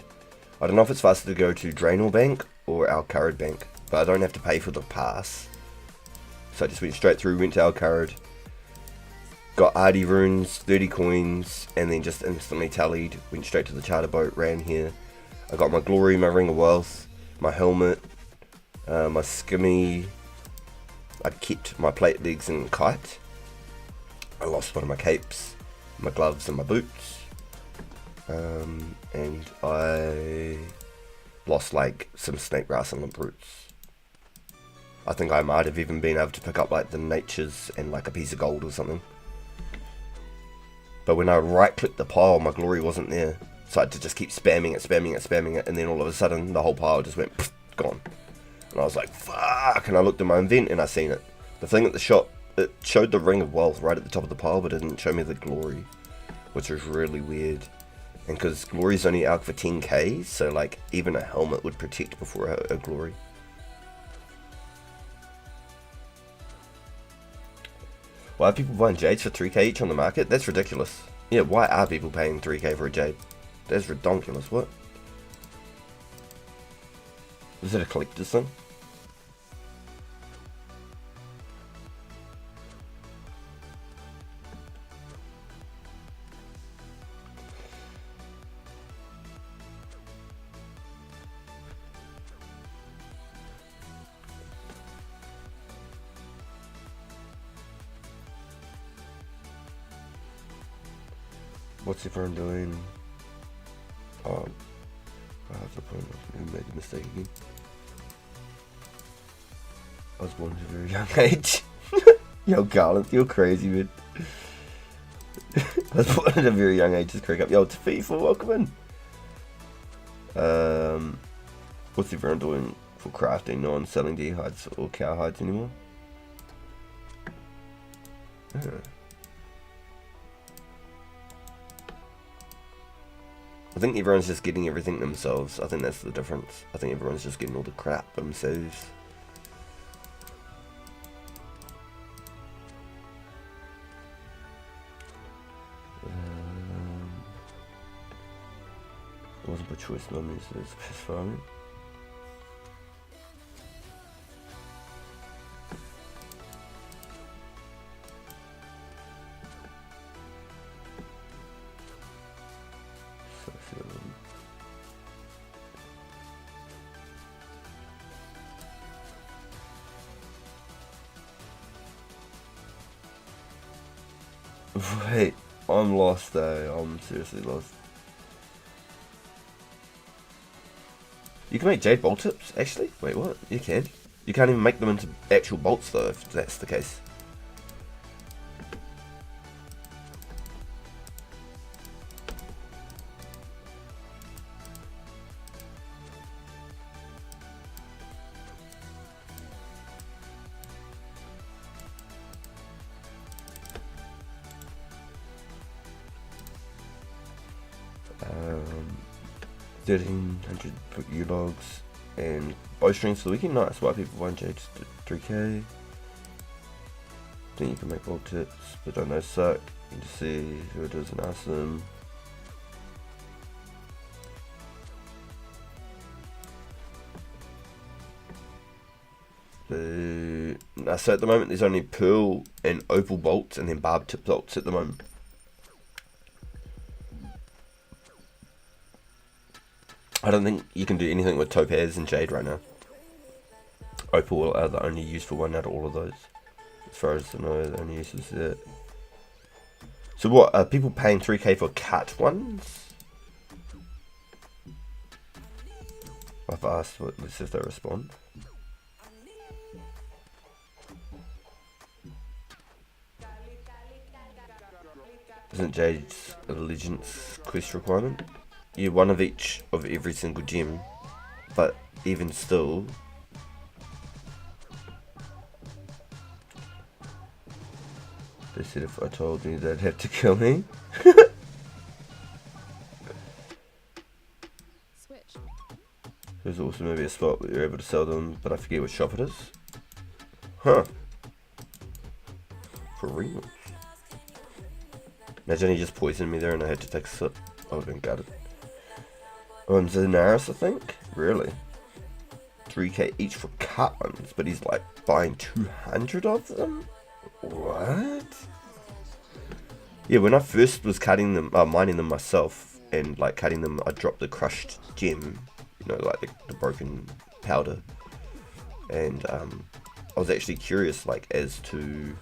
I don't know if it's faster to go to Draenor Bank or Alcarad Bank, but I don't have to pay for the pass. So I just went straight through, went to Alcarad, got Ardy runes, 30 coins, and then just instantly tallied, went straight to the charter boat, ran here. I got my glory, my ring of wealth, my helmet, my skimmy. I kept my plate legs and kite. I lost one of my capes, my gloves and my boots. And I lost like some snake grass and limp roots. I think I might have even been able to pick up like the natures and like a piece of gold or something. But when I right clicked the pile, my glory wasn't there. decided to just keep spamming it, and then all of a sudden the whole pile just went pfft, gone. And I was like, fuck, and I looked at my event and I seen it. The thing at the shop, it showed the ring of wealth right at the top of the pile, but it didn't show me the glory, which was really weird. And because glory's only out for 10k, so like even a helmet would protect before a glory. Why are people buying jades for 3k each on the market? That's ridiculous. Yeah, why are people paying 3k for a jade? That's redonkulous. What? Is it a collector's thing? What's everyone doing? Oh, I have to point out who made the mistake again. I was born at a very young age. Yo, Garland, you're crazy, man. I was born at a very young age, just crack up. Yo, Tafifa, welcome in. What's everyone doing for crafting? No one's selling deer hides or cow hides anymore? Yeah. I think everyone's just getting everything themselves. I think that's the difference. I think everyone's just getting all the crap themselves. It wasn't by choice, mummies, it was piss farming. Wait, I'm lost though. I'm seriously lost. You can make jade bolt tips, actually? Wait, what? You can. You can't even make them into actual bolts though, if that's the case. Um, 1300 U-logs and bowstrings for the weekend. Nice. Why people want jades to 3k. Think you can make bolt tips, but don't know suck. You can just see who it is and ask them. So at the moment there's only pearl and opal bolts and then barb tip bolts at the moment. I don't think you can do anything with topaz and jade right now. Opal are the only useful one out of all of those. As far as I know, the only use is that. So what, are people paying 3k for cut ones? I've asked, let's see if they respond. Isn't Jade's Allegiance quest requirement? Yeah, one of each of every single gem, but even still, they said if I told me they'd have to kill me. Switch. There's also maybe a spot where you're able to sell them, but I forget which shop it is. Huh. For real. Imagine he just poisoned me there and I had to take a sip. I would have been gutted. On Zenaris, I think? Really? 3k each for cut ones, but he's like buying 200 of them? What? Yeah, when I first was cutting them, mining them myself, and like cutting them, I dropped the crushed gem, you know, like the broken powder. And I was actually curious, like, as to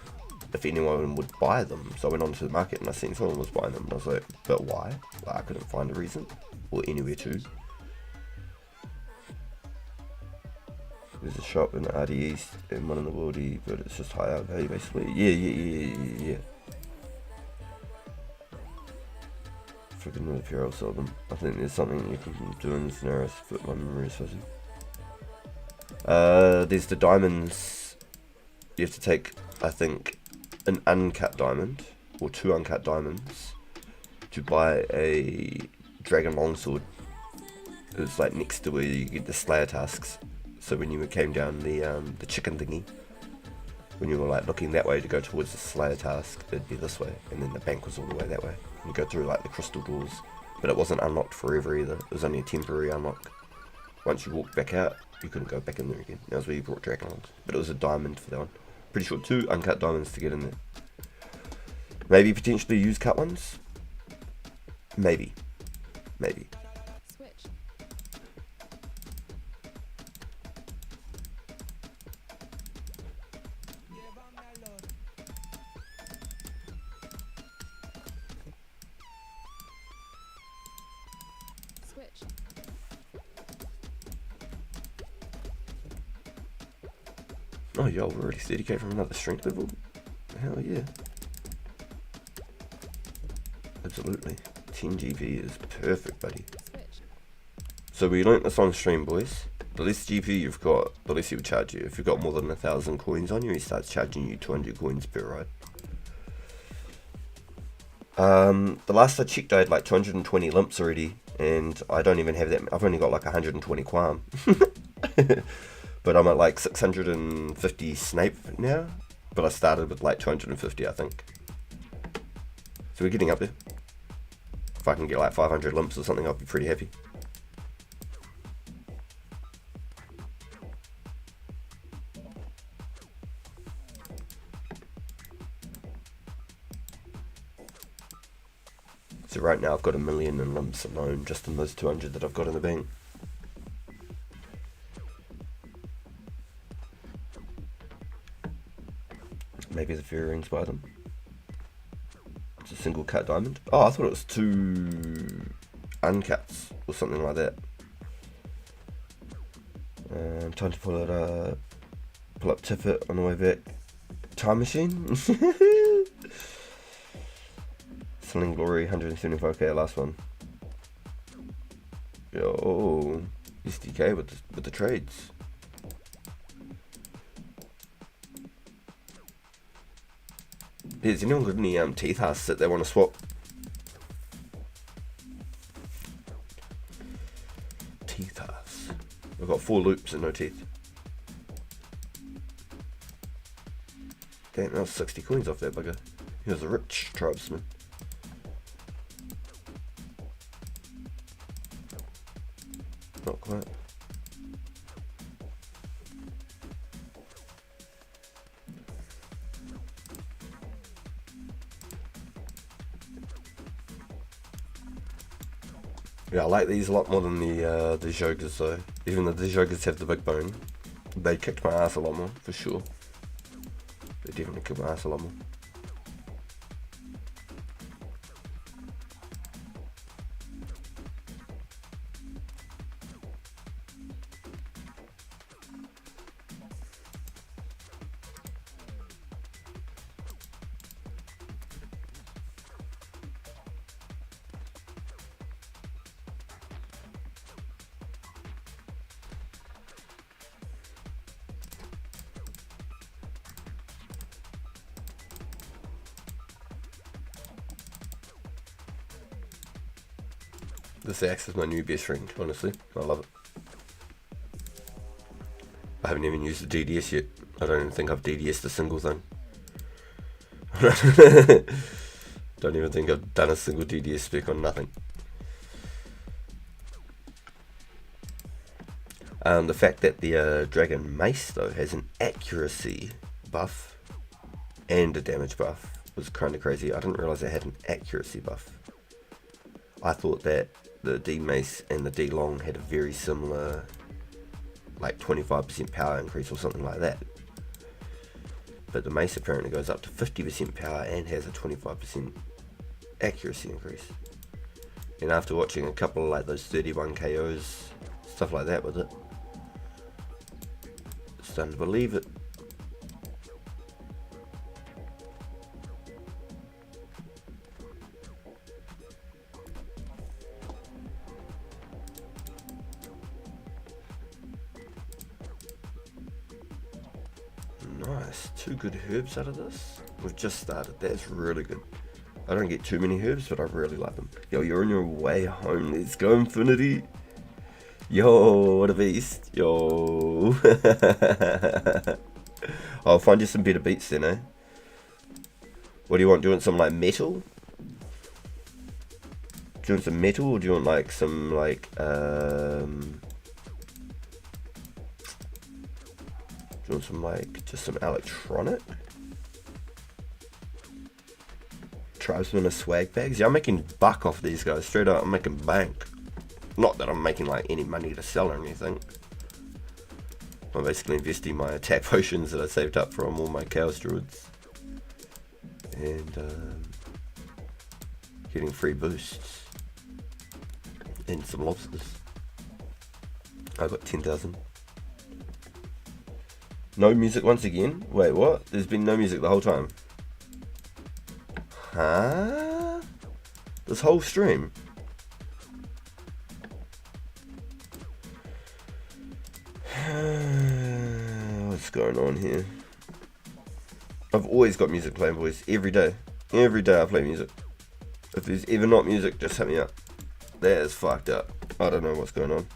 if anyone would buy them. So I went onto the market and I seen someone was buying them, and I was like, but why? Like, I couldn't find a reason. Or anywhere to. There's a shop in the RD East and one in the Worldy, but it's just high out value basically. Yeah. Freaking with Imperial sold them. I think there's something you can do in this scenario to fit my memory is fuzzy. There's the diamonds. You have to take, I think, an uncut diamond or 2 uncut diamonds to buy a dragon longsword. It was like next to where you get the Slayer tasks. So when you came down the chicken thingy, when you were like looking that way to go towards the Slayer task, it'd be this way, and then the bank was all the way that way. You go through like the crystal doors, but it wasn't unlocked forever either. It was only a temporary unlock. Once you walked back out, you couldn't go back in there again. That was where you brought Dragonlance. But it was a diamond for that one. Pretty sure 2 uncut diamonds to get in there. Maybe potentially use cut ones. Maybe. Switch. Llévame al oro. Switch. Oh yo, we're already 30k from another strength level. Hell yeah. Absolutely. 10 GP is perfect, buddy. Switch. So we learnt this on stream, boys. The less GP you've got, the less he will charge you. If you've got more than 1,000 coins on you, he starts charging you 200 coins per ride. The last I checked, I had like 220 limps already, and I don't even have that. I've only got like 120 qualm. But I'm at like 650 Snape now. But I started with like 250, I think. So we're getting up there. If I can get like 500 limps or something, I'll be pretty happy. So right now I've got 1 million in limps alone, just in those 200 that I've got in the bank. Maybe the fairy rings buy them. It's a single cut diamond. Oh, I thought it was 2 uncuts or something like that. Time to pull up Tiffet on the way back. Time machine. Sling Glory 175k last one. Yo, SDK with the trades. Has anyone got any teeth husks that they want to swap? Teeth husks. I've got 4 loops and no teeth. Damn, that was 60 coins off that bugger. He was a rich tribesman. Not quite. Yeah, I like these a lot more than the Joggers though. Even though the Joggers have the big bone, they kicked my ass a lot more, for sure. They definitely kicked my ass a lot more. This axe is my new best friend, honestly. I love it. I haven't even used the DDS yet. I don't even think I've DDS'd a single thing. Don't even think I've done a single DDS spec on nothing. The fact that the Dragon Mace though has an accuracy buff and a damage buff was kind of crazy. I didn't realise it had an accuracy buff. I thought that the D Mace and the D Long had a very similar, like 25% power increase or something like that. But the Mace apparently goes up to 50% power and has a 25% accuracy increase. And after watching a couple of like those 31 KOs, stuff like that with it, starting to believe it. Nice. 2 good herbs out of this. We've just started. That's really good. I don't get too many herbs, but I really like them. Yo, you're on your way home. Let's go, Infinity. Yo, what a beast. Yo. I'll find you some better beats then, eh? What do you want? Do you want some like metal? Do you want some metal, or do you want like some like do you want some like just some electronic? Tribesmen of swag bags. Yeah, I'm making buck off these guys. Straight up, I'm making bank. Not that I'm making like any money to sell or anything. I'm basically investing my attack potions that I saved up from all my chaos druids. And getting free boosts. And some lobsters. I got 10,000. No music once again? Wait, what? There's been no music the whole time. Huh? This whole stream? What's going on here? I've always got music playing, boys. Every day. Every day I play music. If there's ever not music, just hit me up. That is fucked up. I don't know what's going on.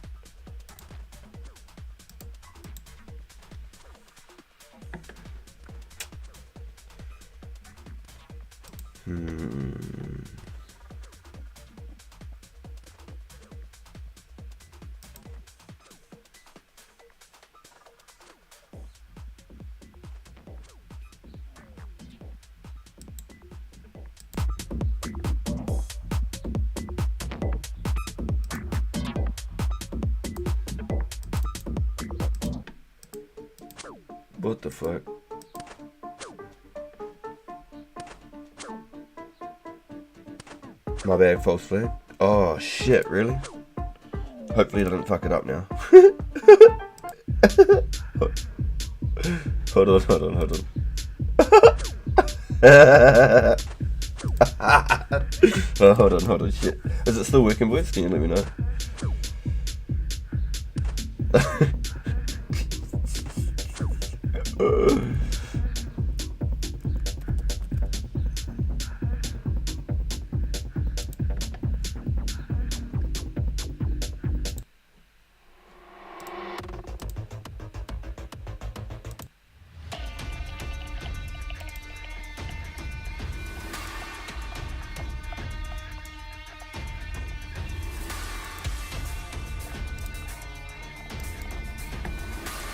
What the fuck? My bad, false flag. Oh shit, really? Hopefully I didn't fuck it up now. Hold on. Oh, hold on, shit. Is it still working, boys? Can you let me know?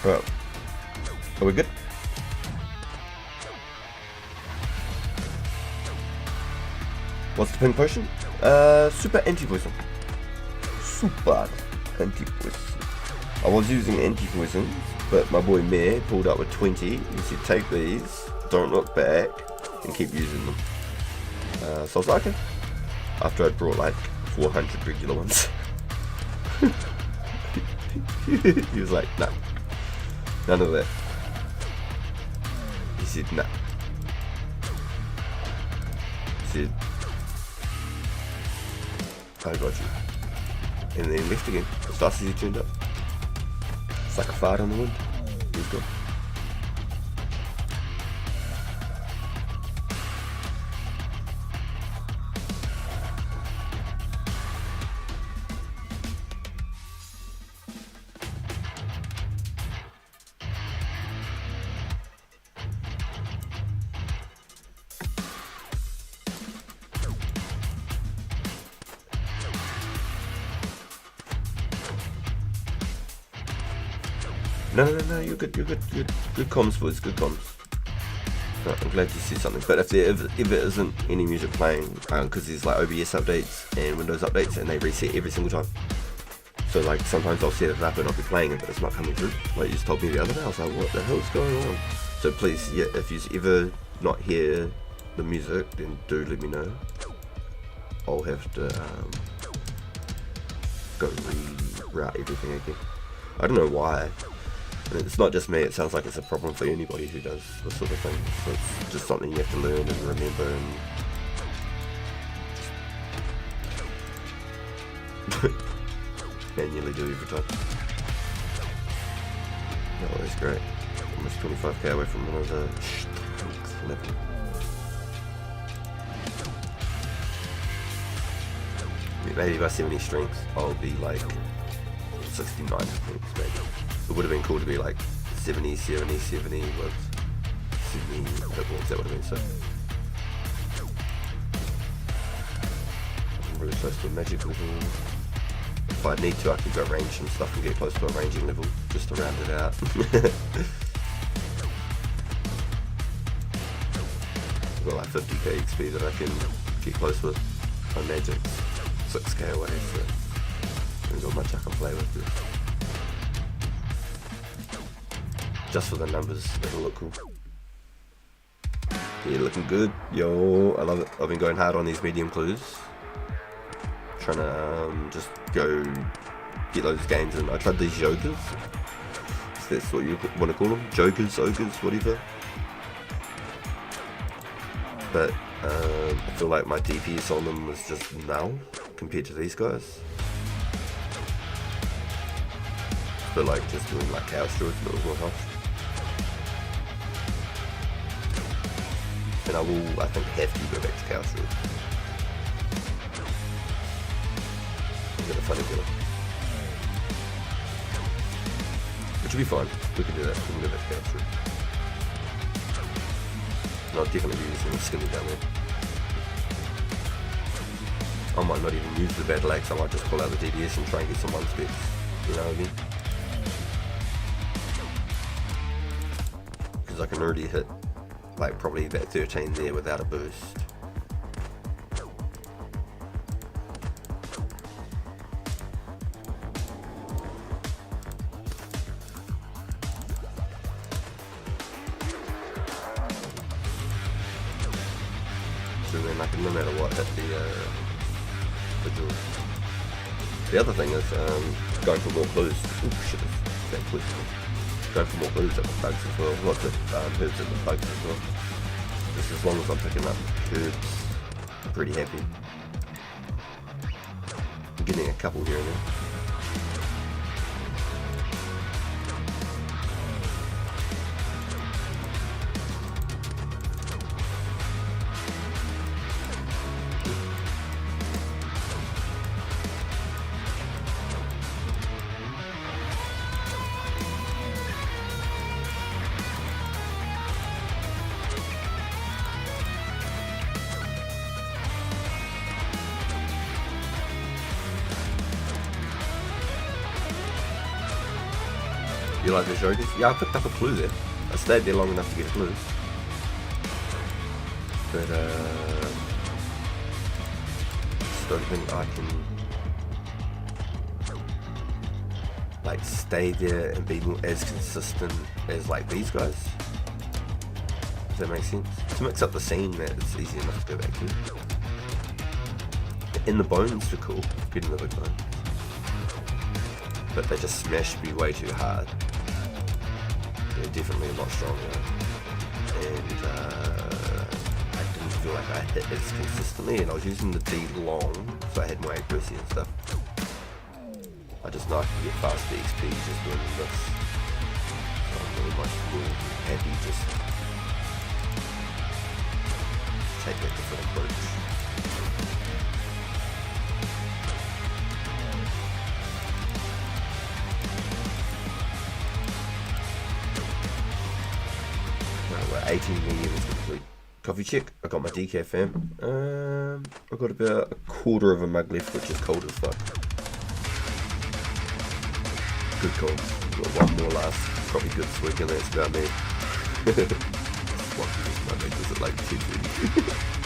Right. Are we good? What's the pink potion? Super anti-poison. Super anti-poison. I was using anti-poison, but my boy Mayor pulled up with 20. He said, take these, don't look back, and keep using them. So I was like, okay. After I'd brought like 400 regular ones. He was like, no. None of that. He said, no. He said, I got you. And then he left again, as fast as he turned up. It's like a fart on the wind. He's gone. No, you're good. Good comms, boys, good comms. No, I'm glad to see something. But if there ever isn't any music playing, because there's like OBS updates and Windows updates, and they reset every single time. So like sometimes I'll set it up and I'll be playing it, but it's not coming through. Like you just told me the other day, I was like, what the hell's going on? So please, yeah, if you ever not hear the music, then do let me know. I'll have to go reroute everything again. I don't know why. It's not just me, it sounds like it's a problem for anybody who does this sort of thing. So it's just something you have to learn and remember and manually do every time. Oh, that's great. Almost 25k away from another strength level. Maybe by 70 strength, I'll be like 69 strength, maybe. It would have been cool to be like 70, 70, 70, what? 70, that would have been so. I'm really close to a magic level. If I need to, I can go range and stuff and get close to a ranging level, just to round it out. I've got like 50k XP that I can get close with. My magic's 6k away, so there's not much I can play with this. Just for the numbers, it'll look cool. Yeah, looking good. Yo, I love it. I've been going hard on these medium clues. Trying to just go get those games, and I tried these jokers. If that's what you want to call them. Jokers, ogres, whatever. But I feel like my DPS on them was just null compared to these guys. But like just doing like cow strokes, but it was more health. And I will, I think, have to go back to cow strokes. Is it a funny killer? Which will be fine. We can do that. We can go back to cow strokes. And I'll definitely be using the skinny down there. I might not even use the battle axe, I might just pull out the DBS and try and get some one specs. You know what I mean? Because I can already hit like probably about 13 there without a boost. So then I can no matter what hit the jaw. The other thing is going for more clues. Oh shit, that clue. Going for more clues at the bugs as well. Lots of herbs at the bugs as well. Just as long as I'm picking up herbs, I'm pretty happy. I'm getting a couple here and there. You like the jokers? Yeah, I picked up a clue there. I stayed there long enough to get a clue. But just don't think I can like stay there and be as consistent as like these guys. Does that make sense? To mix up the scene, that it's easy enough to go back to. And the bones are cool, getting the big bones. But they just smash me way too hard. They're definitely a lot stronger. And I didn't feel like I hit as consistently, and I was using the D long, so I had more accuracy and stuff. I just know I can get faster XP just doing this. So I'm really much more happy just take that different approach. We're 18 million is complete. Coffee check. I got my decaf, fam. I've got about a quarter of a mug left, which is cold as fuck. Good cold. Got one more last. Probably good swig, and that's about me. What is my mug? Is it like 10:30?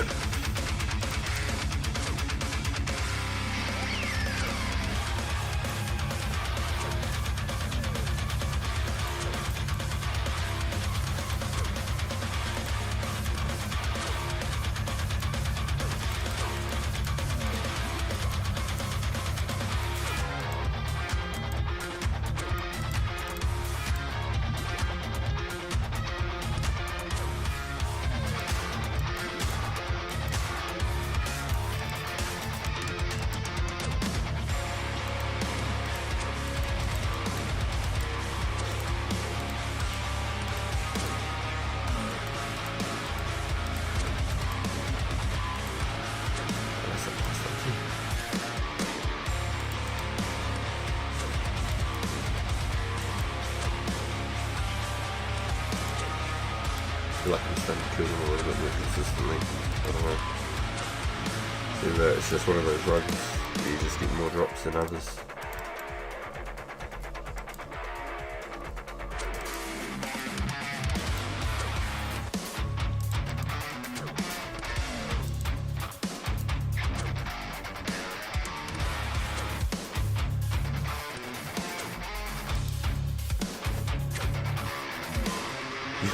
feel like I'm starting to kill them a little bit more consistently. I don't know. Either it's just one of those runs where you just get more drops than others.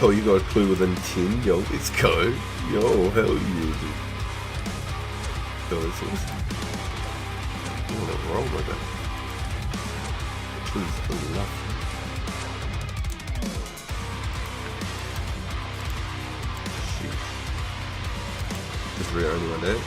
Yo, you got a clue within 10? Yo, let's go. Yo, hell yeah, dude. Yo, that's awesome. You want to roll with it. Clue's enough. Shit. Is there only one day?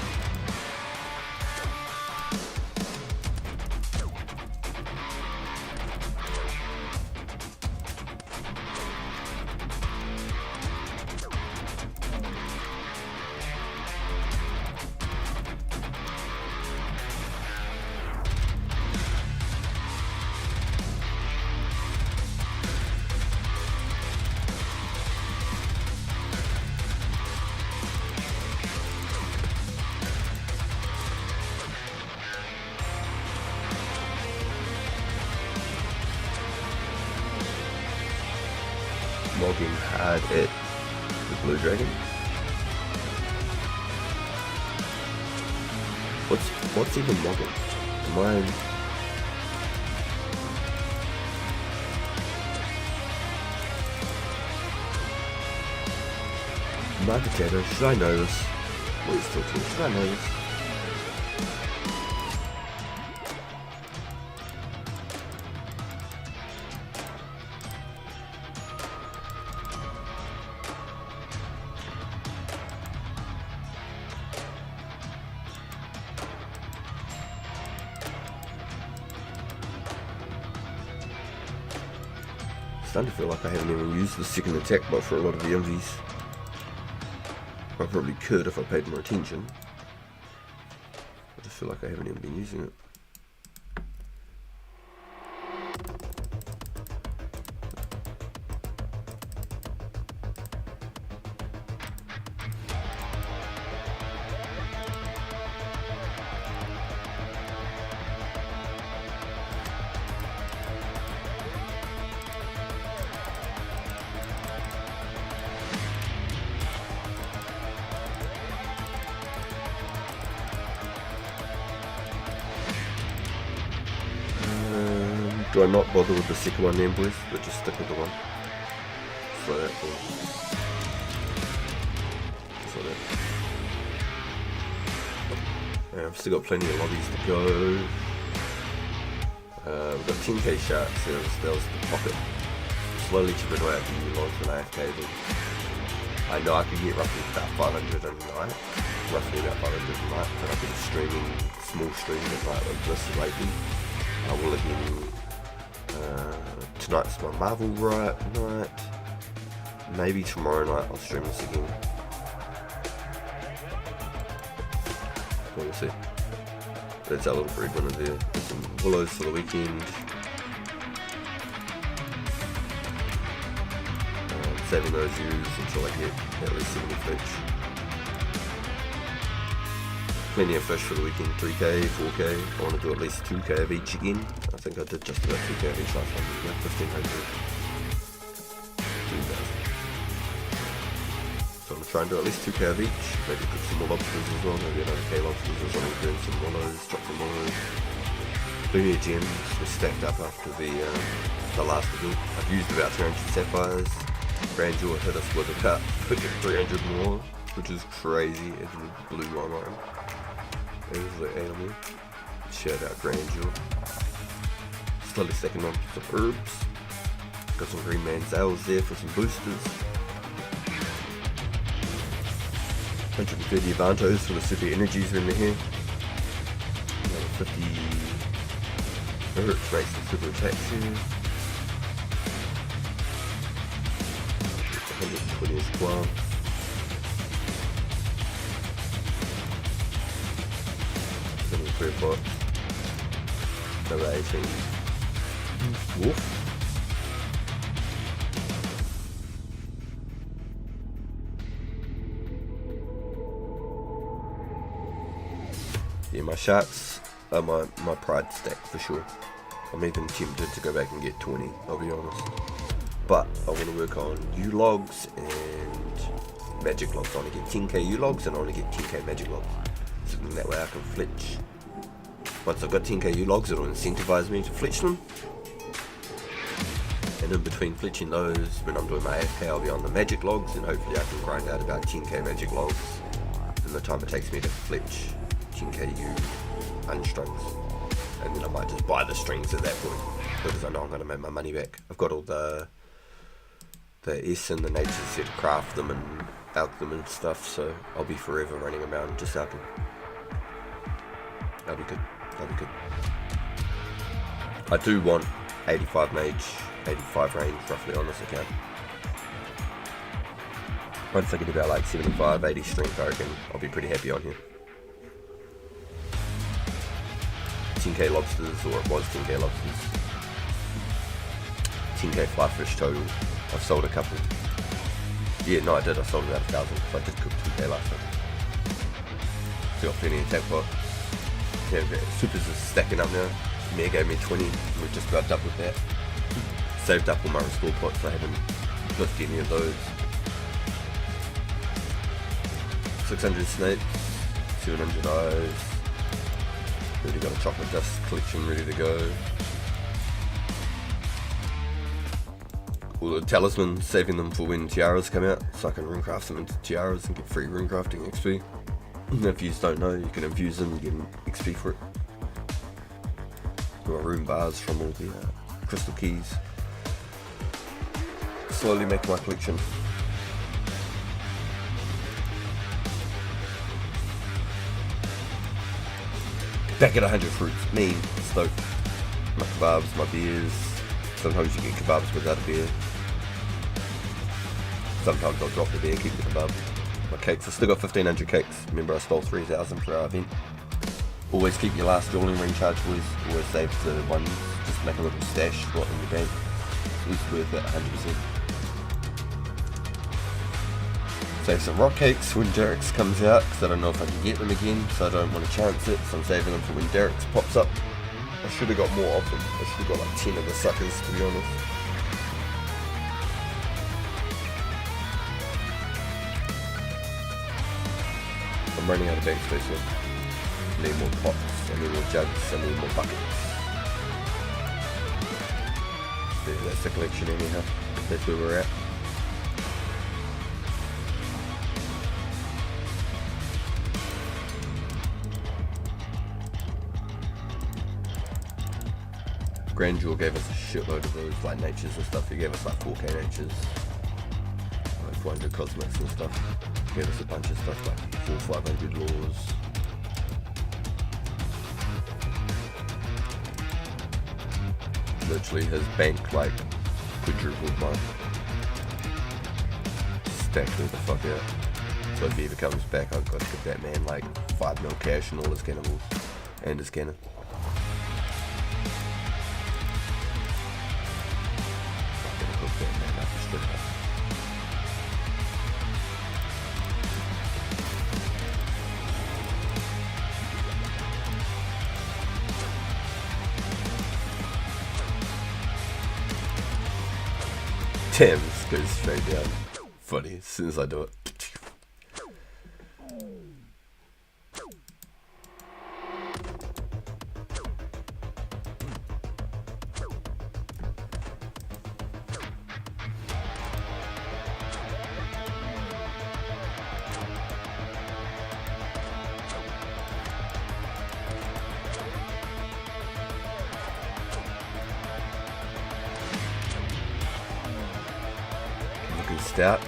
Mogging hard at the blue dragon. What's even mogging? Am I? My potato, should I know this? What is still true? Should I know this? Starting to feel like I haven't even used the second attack bot for a lot of the MVs. I probably could if I paid more attention. I just feel like I haven't even been using it. Do I not bother with the second one then, boys, but just stick with the one? Just like that, boys. Just like that. I've still got plenty of lobbies to go. We've got 10k sharks, that was the pocket. Slowly chipping away at the new logs when I AFK them. I know I could get roughly about 500 a night. Roughly about 500 a night, but I've been streaming, small streaming at night like this lately. I will again. Tonight's my Marvel night. Maybe tomorrow night I'll stream this again. We'll see. That's our little breadwinner there. There's some willows for the weekend. Saving those views until I get at least 70 fish. Plenty of fish for the weekend, 3k, 4k. I want to do at least 2k of each again. I think I did just about 2k of each last time, like 1500. 2000. So I'm going to try and do at least 2k of each. Maybe cook some more lobsters as well, maybe another k lobsters or something, doing some willows, drop some willows. Plenty of gems were stacked up after the last event. I've used about 300 sapphires. Grandeur hit us with about 300 more, which is crazy. It blew my mind. There's the animal. Shout out Grandeur. Slowly stacking on some herbs. Got some green manzels there for some boosters. 130 Avantos for the super energies are in here. Another 50 herbs make some super attacks here. 120 squad. Prayer pot. Another 18. Wolf. my sharks are my pride stack for sure. I'm even tempted to go back and get 20, I'll be honest. But I want to work on U-logs and magic logs. I want to get 10k U-logs and I want to get 10k magic logs. So that way I can fletch. Once I've got 10k U-logs, it'll incentivize me to fletch them. And in between fletching those, when I'm doing my AFK, I'll be on the magic logs, and hopefully I can grind out about 10k magic logs in the time it takes me to fletch 10k U unstrings. And then I might just buy the strings at that point, because I know I'm going to make my money back. I've got all the S and the nature set to craft them and out them and stuff, so I'll be forever running around just out them. That'll be good. That'll be good. I do want 85 mage, 85 range roughly on this account. Once I get about like 75, 80 strength, I reckon I'll be pretty happy on here. 10k lobsters, or it was 10k lobsters. 10k fly fish total. I've sold a couple. Yeah, no I did, I sold about 1,000 because I did cook 2k last time. Still got plenty of tap pot. Yeah, supers are stacking up now. Mare gave me 20, we've just about doubled that. Saved up all my restore pots, I haven't lifted any of those. 600 snakes, 700 eyes. Already got a chocolate dust collection ready to go. All the talismans, saving them for when tiaras come out, so I can runecraft them into tiaras and get free runecrafting XP. And if you don't know, you can infuse them and get an XP for it. Got rune bars from all the crystal keys. Slowly make my collection. Back at 100 fruits, mean, stoked. My kebabs, my beers. Sometimes you get kebabs without a beer. Sometimes I'll drop the beer, keep the kebab. My cakes, I still got 1,500 cakes. Remember I stole 3,000 for our event. Always keep your last dueling ring charge, boys. Always save the ones. Just make a little stash, spot in your bank. It's worth it 100%. Save some rock cakes when Derek's comes out, because I don't know if I can get them again, so I don't want to chance it, so I'm saving them for when Derek's pops up. I should have got more of them. I should have got like 10 of the suckers, to be honest. I'm running out of bank space here. I need more pots, I need more jugs, I need more buckets. There, that's the collection anyhow. That's where we're at. Grandeur gave us a shitload of those, like natures and stuff. He gave us like 4k natures, like 400 cosmetics and stuff. He gave us a bunch of stuff, like 500 laws. Literally his bank like quadrupled mine. Stacked me the fuck out. So if he ever comes back, I've got to give that man like 5 mil cash and all his cannibals and his cannon. Damn, this goes straight down. Funny, as soon as I do it. Stout.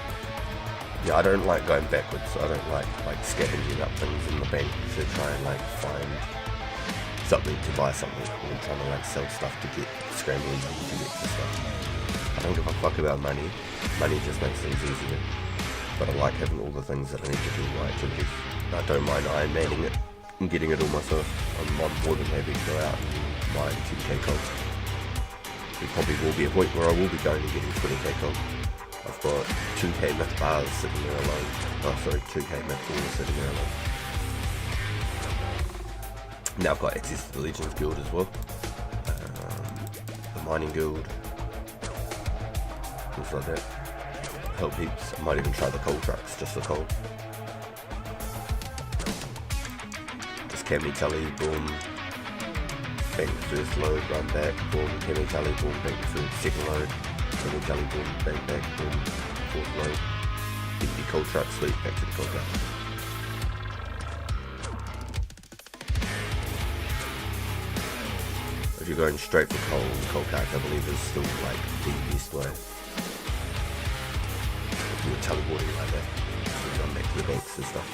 Yeah, I don't like going backwards. I don't like scavenging up things in the bank to try and like find something to buy something, or trying to like sell stuff to get scrambling to get the stuff. I don't give a fuck about money. Money just makes things easier. But I like having all the things that I need to do my activities. I don't mind Iron Manning it and getting it all myself. I'm more than happy to go out and mine 2k coal. There probably will be a point where I will be going and getting 20k coal. I've got 2k myth bars sitting there alone. Oh sorry, 2k myth ores sitting there alone. Now I've got access to the Legends Guild as well. The Mining Guild. Things like that. Help heaps. I might even try the coal trucks, just for coal. Just cami tally, boom. Bank the first load, run back, boom. Cami tally, boom, bank the first, second load. Cami tally, boom, bank back, boom. Fourth load. Empty coal truck, sweep, back to the coal truck. If you're going straight for coal cart, I believe is still like the best way. If you were teleporting like that, you run back to the banks and stuff.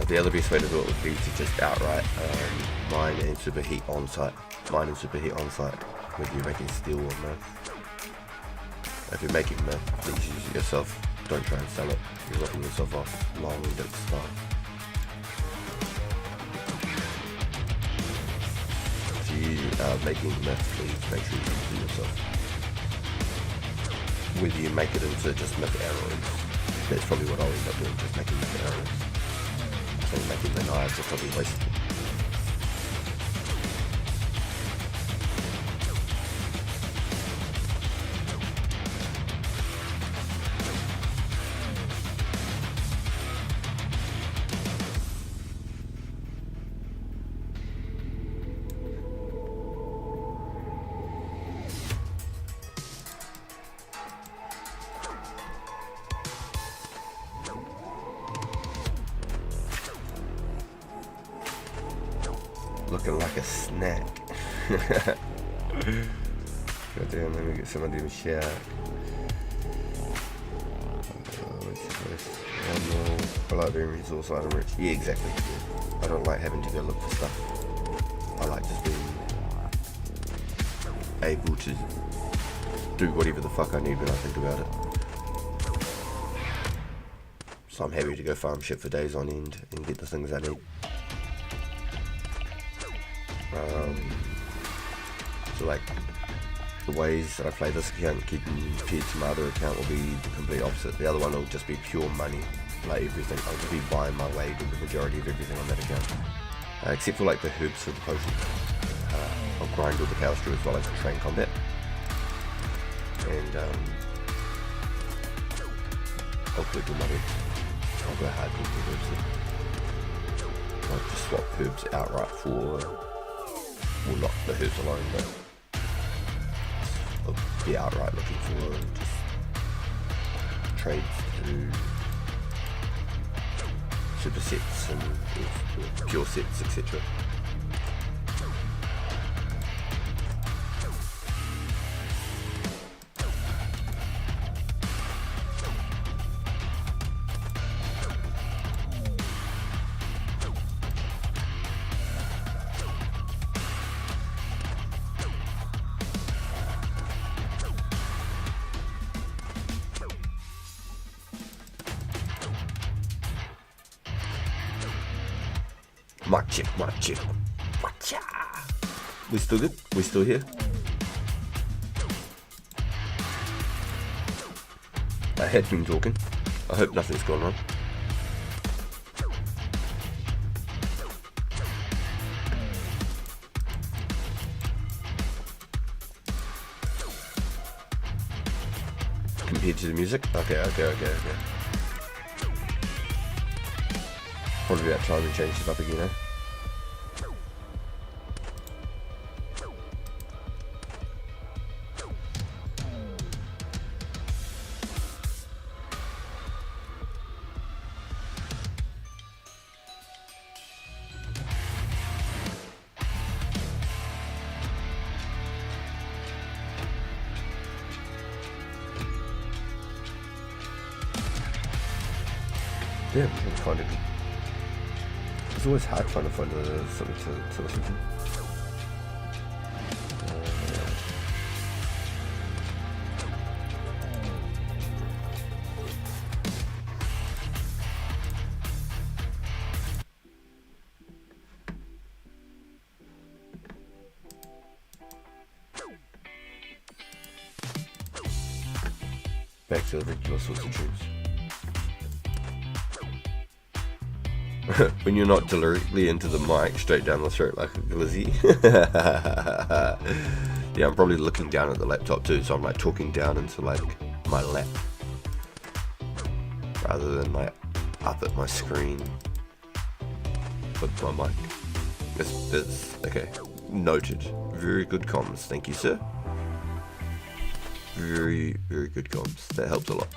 The other best way to do it would be to just outright mine and superheat on site. Mine and superheat on site, whether you're making steel or meth. If you're making meth, please use it yourself. Don't try and sell it. You're ripping yourself off long dick style. If you are making meth, please make sure you use it yourself. Whether you make it into just meth arrows, that's probably what I'll end up doing, just making meth arrows. I think making the knives are probably wasted. Looking like a snack. Goddamn, let me get some of them shit. I like being resource item rich. Yeah, exactly. I don't like having to go look for stuff. I like just being able to do whatever the fuck I need when I think about it. So I'm happy to go farm shit for days on end and get the things I need. So like the ways that I play this account compared to my other account will be the complete opposite. The other one will just be pure money, like everything. I'll just be buying my way to the majority of everything on that account, except for like the herbs for the potions. I'll grind all the cows through as well as train combat, and I'll collect all my herbs. I'll go hard with the herbs then. I'll just swap herbs outright for, well, not the herbs alone, but I'll be outright looking for just trades to super sets and pure sets, etc. Mic check, mic check. Watcha! We still good? We still here? I had been talking. I hope nothing's gone wrong. Compared to the music? Okay. Probably about time to change it up again, eh? Yeah, it's kind of good. It's always hard trying to find something to listen to. Back to the regular sorts of tunes. when you're not directly into the mic, straight down the throat like a glizzy. Yeah, I'm probably looking down at the laptop too, so I'm like talking down into like my lap rather than like up at my screen with my mic. It's okay. Noted. Very good comms. Thank you, sir. Very, very good comms. That helps a lot.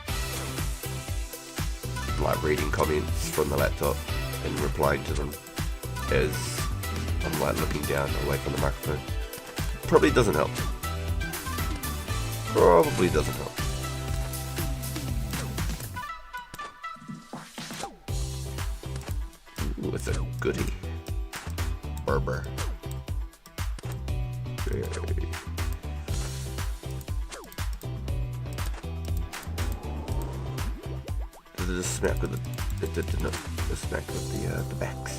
Like reading comments from the laptop and replying to them as I'm like looking down away from the microphone. Probably doesn't help. Probably doesn't help. Ooh, it's a goodie. Berber. Very. Did it smack with the? It did not. It smacked with the backs.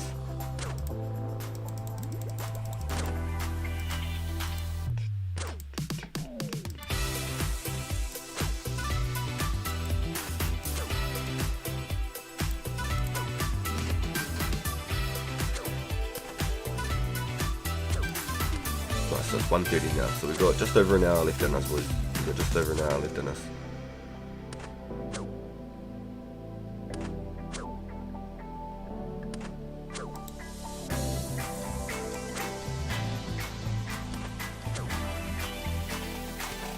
So it's 1:30 now, so we've got just over an hour left in us, boys. We've got just over an hour left in us.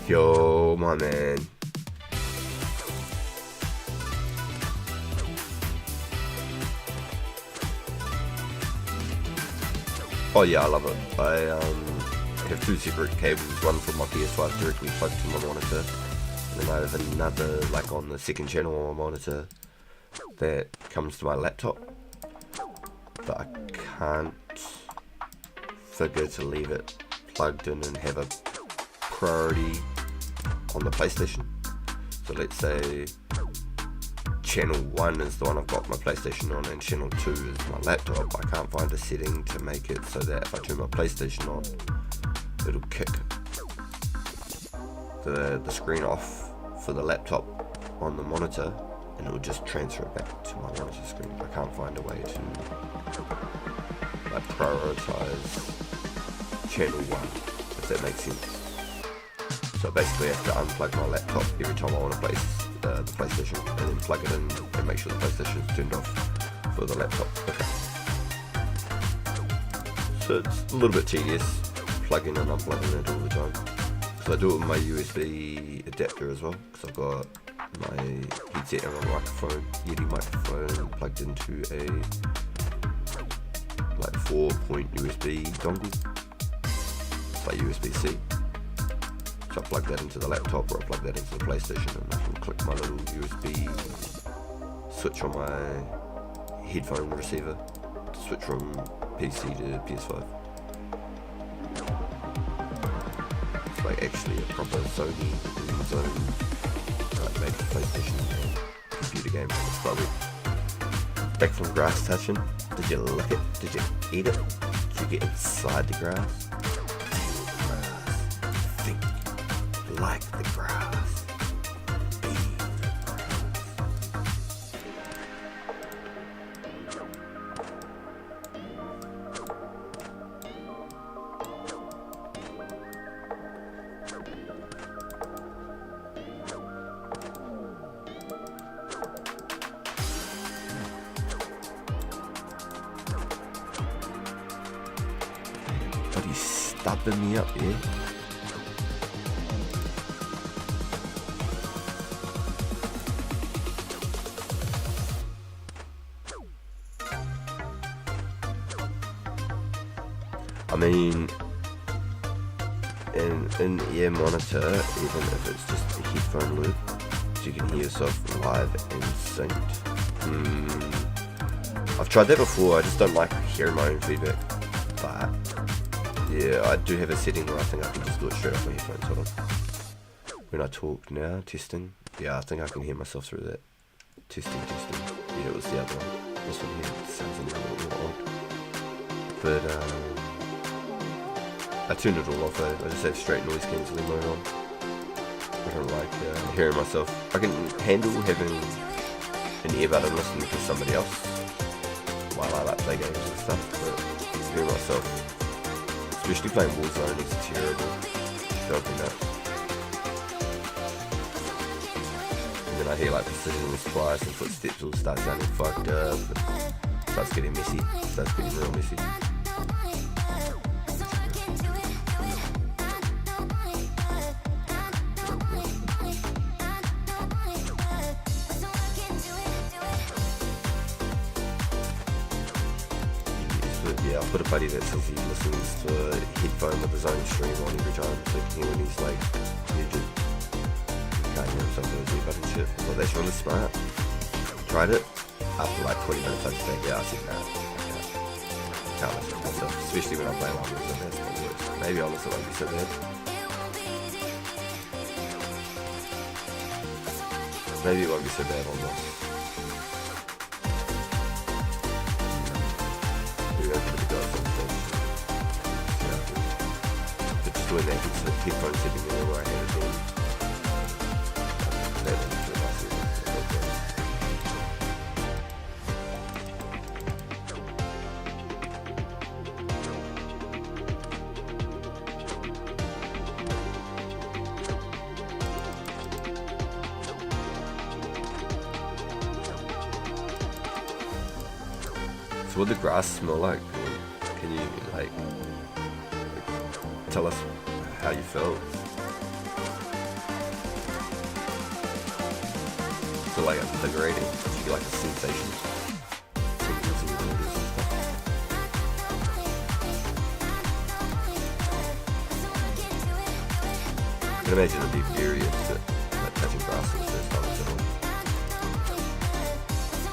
Yo, my man. Oh yeah, I love it. I have two separate cables, one from my PS5 directly plugged to my monitor, and then I have another like on the second channel on my monitor that comes to my laptop, but I can't figure to leave it plugged in and have a priority on the PlayStation. So let's say channel 1 is the one I've got my PlayStation on, and channel 2 is my laptop. I can't find a setting to make it so that if I turn my PlayStation on, it'll kick the screen off for the laptop on the monitor, and it'll just transfer it back to my monitor screen. I can't find a way to like prioritize channel 1, if that makes sense. So basically I have to unplug my laptop every time I want to place the PlayStation, and then plug it in and make sure the PlayStation is turned off for the laptop. Okay. So it's a little bit tedious plugging and unplugging it all the time. So I do it with my USB adapter as well, because I've got my headset and my microphone, Yeti microphone, plugged into a like 4-point USB dongle. It's like USB-C. So I plug that into the laptop, or I plug that into the PlayStation, and I can click my little USB switch on my headphone receiver to switch from PC to PS5. It's like actually a proper Sony zone, like made for PlayStation and computer games. It's probably back from grass touching. Did you lick it? Did you eat it? Did you get inside the grass? Like the grass, be the grass. But he's stubbing me up here. I mean, in ear monitor, even if it's just a headphone loop, so you can hear yourself live and synced. I've tried that before. I just don't like hearing my own feedback. But yeah, I do have a setting where I think I can just do it straight off my headphones. Hold on. When I talk now, testing. Yeah, I think I can hear myself through that. Testing. Yeah, it was the other one. This one here sounds a little bit more odd. But I turned it all off. I just have straight noise cancelling mode on. I don't like hearing myself. I can handle having an earbud and listening to somebody else while play games and stuff, but me myself, especially playing Warzone, is terrible. Drove me nuts. And then I hear like precision and splice and footsteps all start sounding fucked up. It starts getting messy. It starts getting real messy. Yeah, I've got a buddy that says he listens to a headphone with his own stream on every time, so he can hear when he's like muted. He can't hear himself with his earbud and shit. Well, that's really smart. Tried it. After like 20 minutes, I just think, yeah, I said no. I can't listen to myself, especially when I play like music. That's what works. Maybe I'll listen when we sit there. Maybe it won't be so bad on this. But just doing that headphone setting there where I had it in. That was really nice. So what the grass smell like? Can you like tell us how you felt? So like invigorating. Did you get like a sensation? I can imagine it'd be very upset, like touching grass for the first time.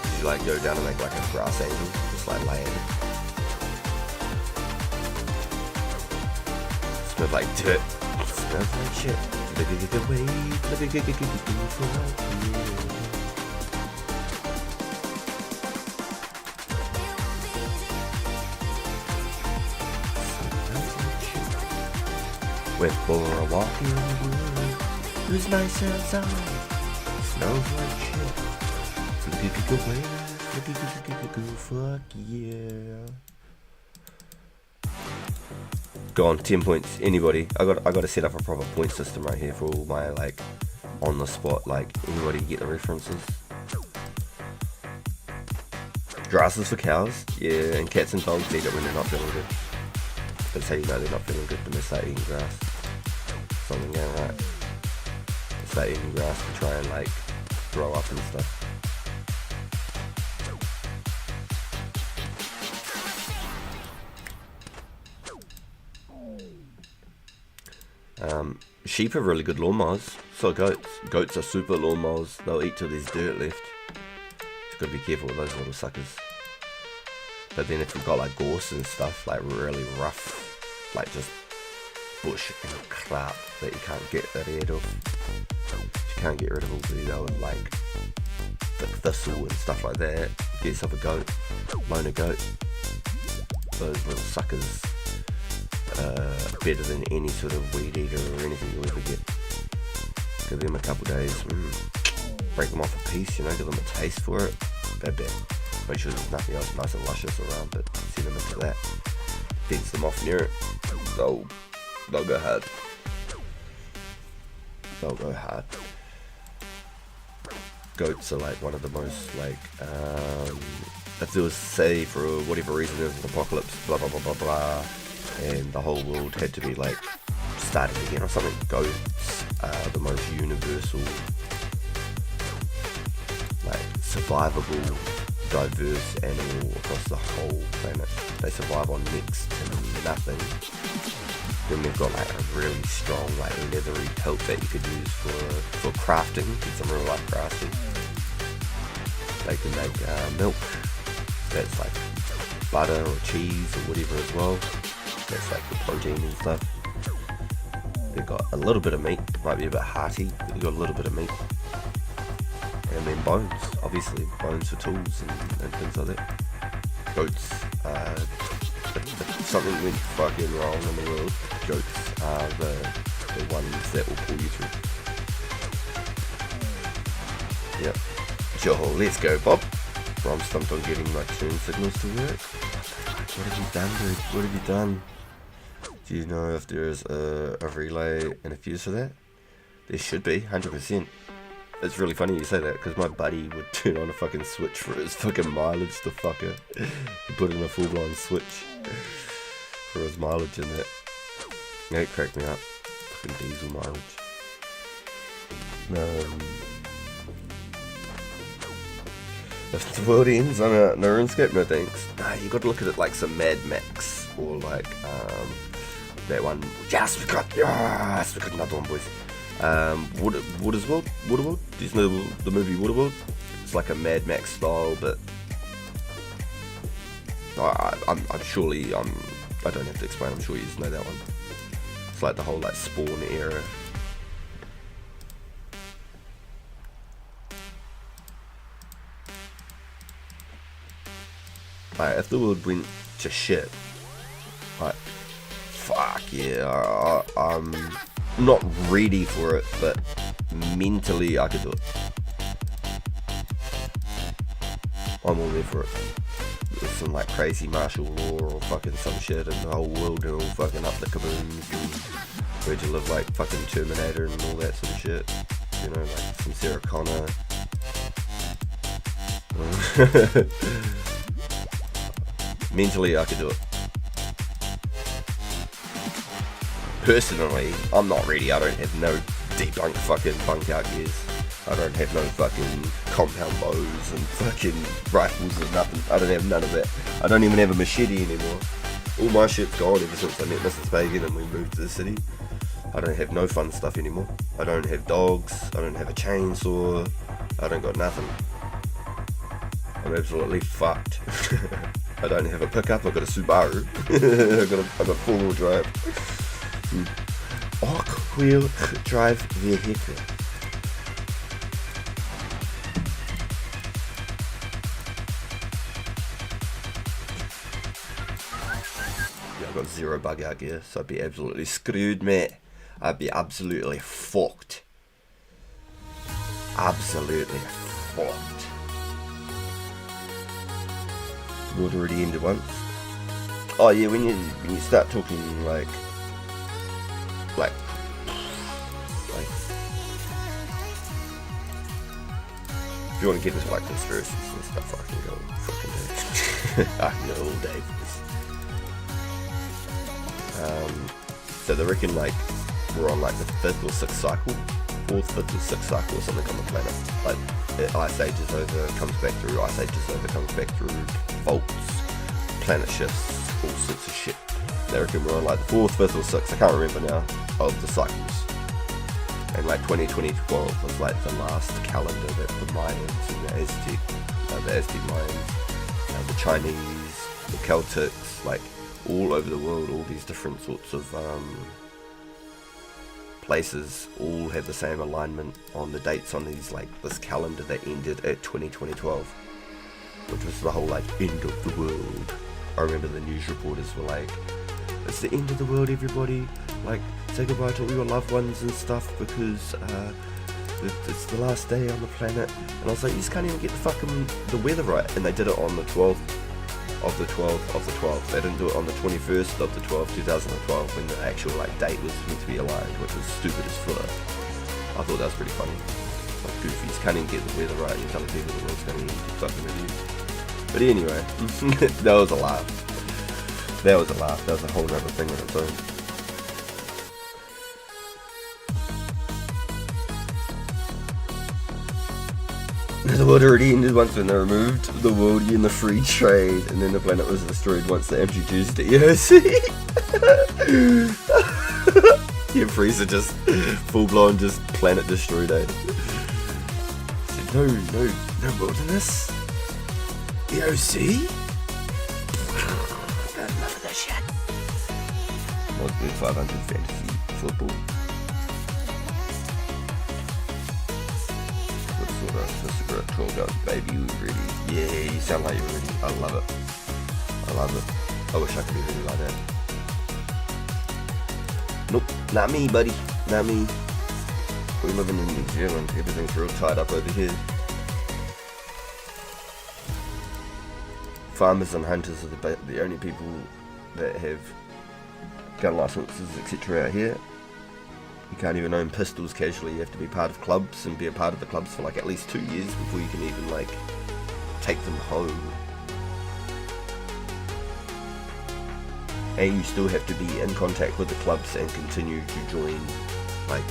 Did you like go down and make like a grass angel? Just like lay in it? Smells like dirt. Smells like shit. Look at the way. Look at the Went for a walk in the woods. It was nice outside. Smells like shit. Look at the way. Look at the fuck yeah. Go on, 10 points. Anybody? I got to set up a proper point system right here for all my like on the spot. Like anybody get the references? Grass is for cows. Yeah, and cats and dogs eat it when they're not feeling good. That's how you know they're not feeling good when they start eating grass. Something going right. They start eating grass to try and like grow up and stuff. Sheep are really good lawnmowers. So goats. Goats are super lawnmowers. They'll eat till there's dirt left. Just gotta be careful with those little suckers. But then if you've got like gorse and stuff, like really rough, like just bush and crap that you can't get rid of. You can't get rid of all the like the thistle and stuff like that. Get yourself a goat, loan a goat. Those little suckers. Better than any sort of weed eater or anything you'll ever get. Give them a couple days, break them off a piece, you know, give them a taste for it. Bad. Make sure there's nothing else nice and luscious around, but send them into that. Fence them off near it. They'll go hard. They'll go hard. Goats are like one of the most like if there was, say, for whatever reason there was an apocalypse, blah blah blah blah blah, and the whole world had to be like starting again or something, goats are the most universal, like survivable, diverse animal across the whole planet. They survive on next to nothing. Then we've got like a really strong, like leathery pelt that you could use for crafting, get some real life crafting. They can make milk, that's like butter or cheese or whatever as well. That's like the protein and stuff. They've got a little bit of meat, might be a bit hearty, but they've got a little bit of meat. And then bones, obviously, bones for tools and things like that. Goats, if something went fucking wrong in the world, goats are the ones that will pull you through. Yep. Sure, let's go, Bob. I'm stumped on getting my turn signals to work. What have you done, dude? What have you done? Do you know if there's a relay and a fuse for that? There should be, 100%. It's really funny you say that, because my buddy would turn on a fucking switch for his fucking mileage, the fucker. He put in a full-blown switch for his mileage and that. Yeah, it cracked me up. Fucking diesel mileage. If the world ends on a Runescape, no thanks. Nah, you gotta look at it like some Mad Max, or like, that one. Yes, we got another one, boys. Waterworld? Do you know the movie Waterworld? It's like a Mad Max style, but I'm surely, I don't have to explain, I'm sure you just know that one. It's like the whole like Spawn era. Like, if the world went to shit, like, fuck yeah, I'm not ready for it, but mentally I could do it. I'm all there for it. With some like crazy martial law or fucking some shit, and the whole world and all fucking up the kaboom, and where'd you live like fucking Terminator and all that sort of shit. You know, like some Sarah Connor. Mentally I could do it. Personally, I'm not ready. I don't have no debunk fucking bunk out gears. I don't have no fucking compound bows and fucking rifles or nothing. I don't have none of that. I don't even have a machete anymore. All my shit's gone ever since I met Mrs. Pagan and we moved to the city. I don't have no fun stuff anymore. I don't have dogs. I don't have a chainsaw. I don't got nothing. I'm absolutely fucked. I don't have a pickup. I've got a Subaru. I've got four-wheel drive. All-wheel drive vehicle. Yeah, I've got zero bug out gear, so I'd be absolutely screwed, mate. I'd be absolutely fucked. Absolutely fucked. World already ended once. Oh yeah, when you start talking like if you want to get into like conspiracies and stuff, I can go fucking do. I can go all day for this. So they reckon like we're on like the 5th or 6th cycle, 4th, 5th or 6th cycle or something on the planet. Like ice age is over, comes back through, ice age is over, comes back through, faults, planet shifts, all sorts of shit. They reckon we're on like the 4th, 5th or 6th, I can't remember now, of the cycles. And like 2012 was like the last calendar that the Mayans and the Aztec Mayans, the Chinese, the Celtics, like all over the world, all these different sorts of places all have the same alignment on the dates on these like this calendar that ended at 2012, which was the whole like end of the world. I remember the news reporters were like, it's the end of the world, everybody, like say goodbye to all your loved ones and stuff because it's the last day on the planet. And I was like, you just can't even get the weather right. And they did it on the 12th of the 12th of the 12th. They didn't do it on the 21st of the 12th, 2012, when the actual like date was meant to be aligned, which was stupid as fuck. I thought that was pretty funny. Like goofies can't even get the weather right and you're telling people the world's going to end, you fucking idiot. But anyway, that was a laugh. That was a laugh. That was a whole other thing on its own. The world already ended once when they removed the worldie and the free trade, and then the planet was destroyed once they introduced the EOC. Yeah, Freezer just full blown just planet destroyed, eh? Said, no wilderness. EOC? Got enough of that shit. Mod 500 fantasy football. Just a great troll goes, baby, you ready? Yeah, you sound like you're ready. I love it. I love it. I wish I could be ready like that. Nope, not me, buddy. Not me. We're living in New Zealand. Everything's real tied up over here. farmers and hunters are the only people that have gun licenses, etc. out here. You can't even own pistols casually. You have to be part of clubs and be a part of the clubs for like at least 2 years before you can even like take them home. And you still have to be in contact with the clubs and continue to join like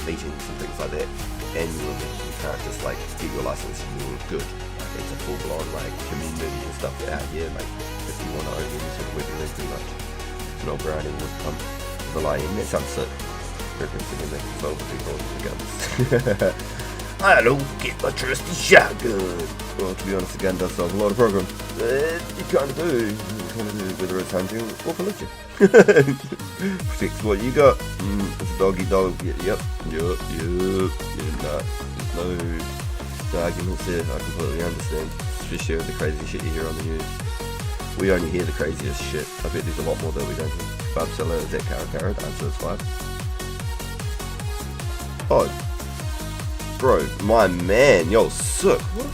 meetings and things like that annually. You can't just like get your license and you're good. Like it's a full blown like community and stuff out here. Like if you want to own any sort of weapon, pretty much. An old browning would come with a lie in. That sounds sick. Referencing in the 12 people with the guns. I don't get my trusty shotgun. Well, to be honest, the gun does solve a lot of problems. You kind of do. Whether it's hunting or collecting. Protects what you got. It's a doggy dog. Yep. Yeah, nah. There's no arguments there. I completely understand. Especially with the crazy shit you hear on the news. We only hear the craziest shit. I bet there's a lot more that we don't hear. Kebab seller, is that Kara? The answer is 5. Oh. Bro, my man. Yo, sick. What a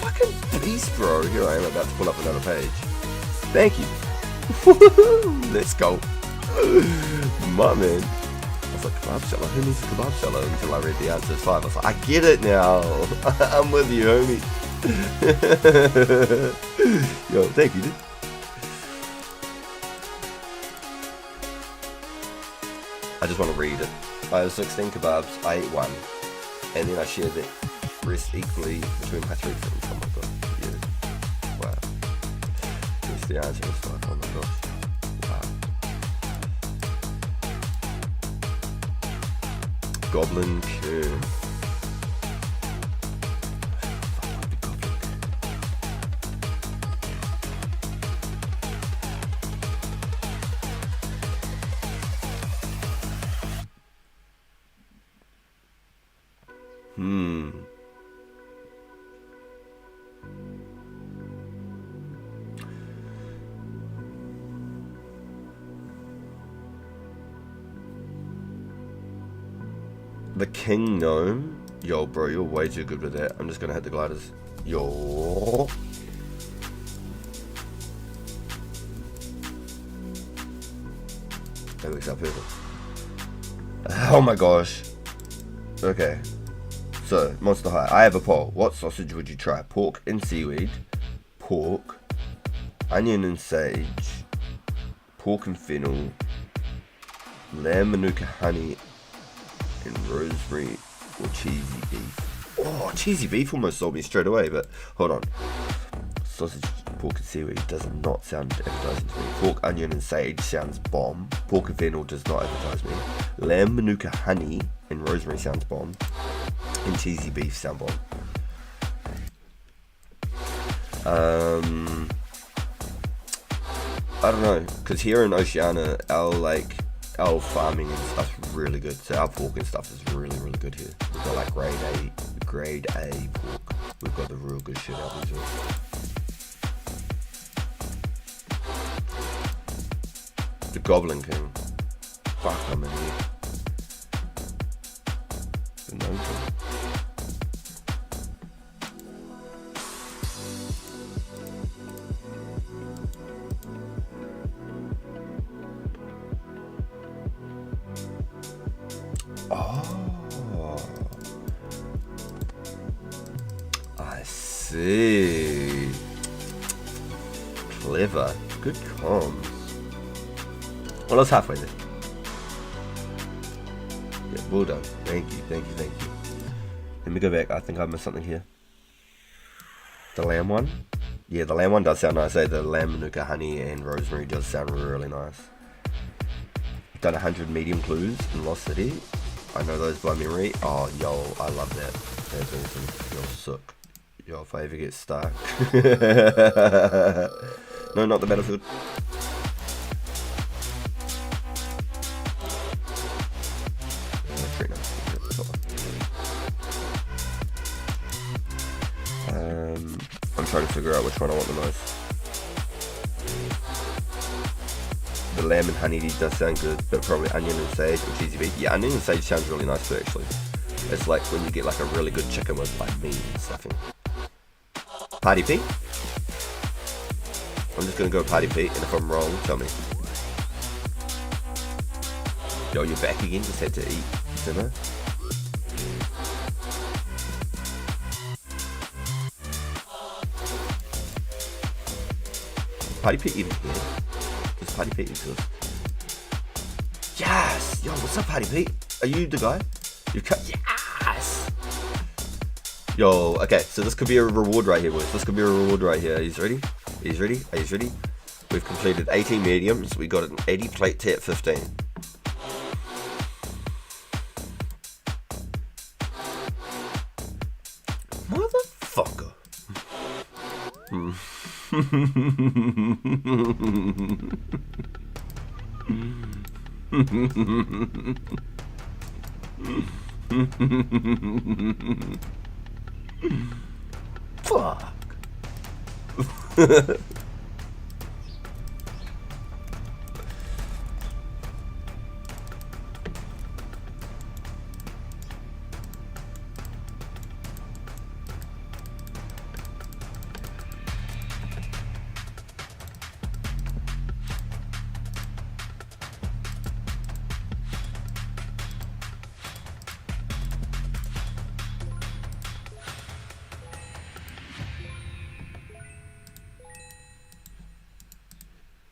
fucking beast, bro. Here I am about to pull up another page. Thank you. Let's go. My man. I was like, kebab seller? Who needs a kebab seller? Until I read the answer is 5. I was like, I get it now. I'm with you, homie. Yo, thank you, dude. I just want to read it. I have 16 kebabs. I ate 1. And then I shared the rest equally between my 3 friends. Oh my god. Yeah. Wow. Guess the answer is 5. Oh my gosh. Wow. Goblin Kern. The King Gnome. Yo, bro, you're way too good with that. I'm just gonna hit the gliders. Yo. That looks up perfect. Oh my gosh. Okay. So, Monster High. I have a poll. What sausage would you try? Pork and seaweed. Pork. Onion and sage. Pork and fennel. Lamb manuka honey. And rosemary or cheesy beef. Oh, cheesy beef almost sold me straight away, but hold on. Sausage, pork and seaweed does not sound appetizing to me. Pork, onion and sage sounds bomb. Pork and fennel does not appetize me. Lamb, manuka, honey and rosemary sounds bomb. And cheesy beef sound bomb. I don't know, because here in Oceania, our farming and stuff's really good. So our pork and stuff is really, really good here. We've got like grade A pork. We've got the real good shit out here. The Goblin King. Fuck, I'm in here. The Gnome King. See. Clever. Good comms. Well, I was halfway there. Yeah, well done. Thank you. Let me go back. I think I missed something here. The lamb one? Yeah, the lamb one does sound nice. The lamb, manuka, honey, and rosemary does sound really nice. Done 100 medium clues in Lost City. I know those by memory. Oh, yo, I love that. That's awesome. You're sick. Yo, if I ever get stuck. No, not the battlefield. I'm trying to figure out which one I want the most. The lamb and honey does sound good, but probably onion and sage or cheesy beef. Yeah, onion and sage sounds really nice too, actually. It's like when you get like a really good chicken with like meat and stuffing. Party P? I'm just gonna go Party Pete, and if I'm wrong, tell me. Yo, you're back again, just had to eat dinner. Party Pete even here? Does Party Pete exist? Yes! Yo, what's up, Party Pete? Are you the guy? You cut. Yes! Yo, okay, so this could be a reward right here, boys. This could be a reward right here. Are you ready? Are you ready? Are you ready? We've completed 18 mediums. We got an 80 plate tea at 15. Motherfucker. Fuck.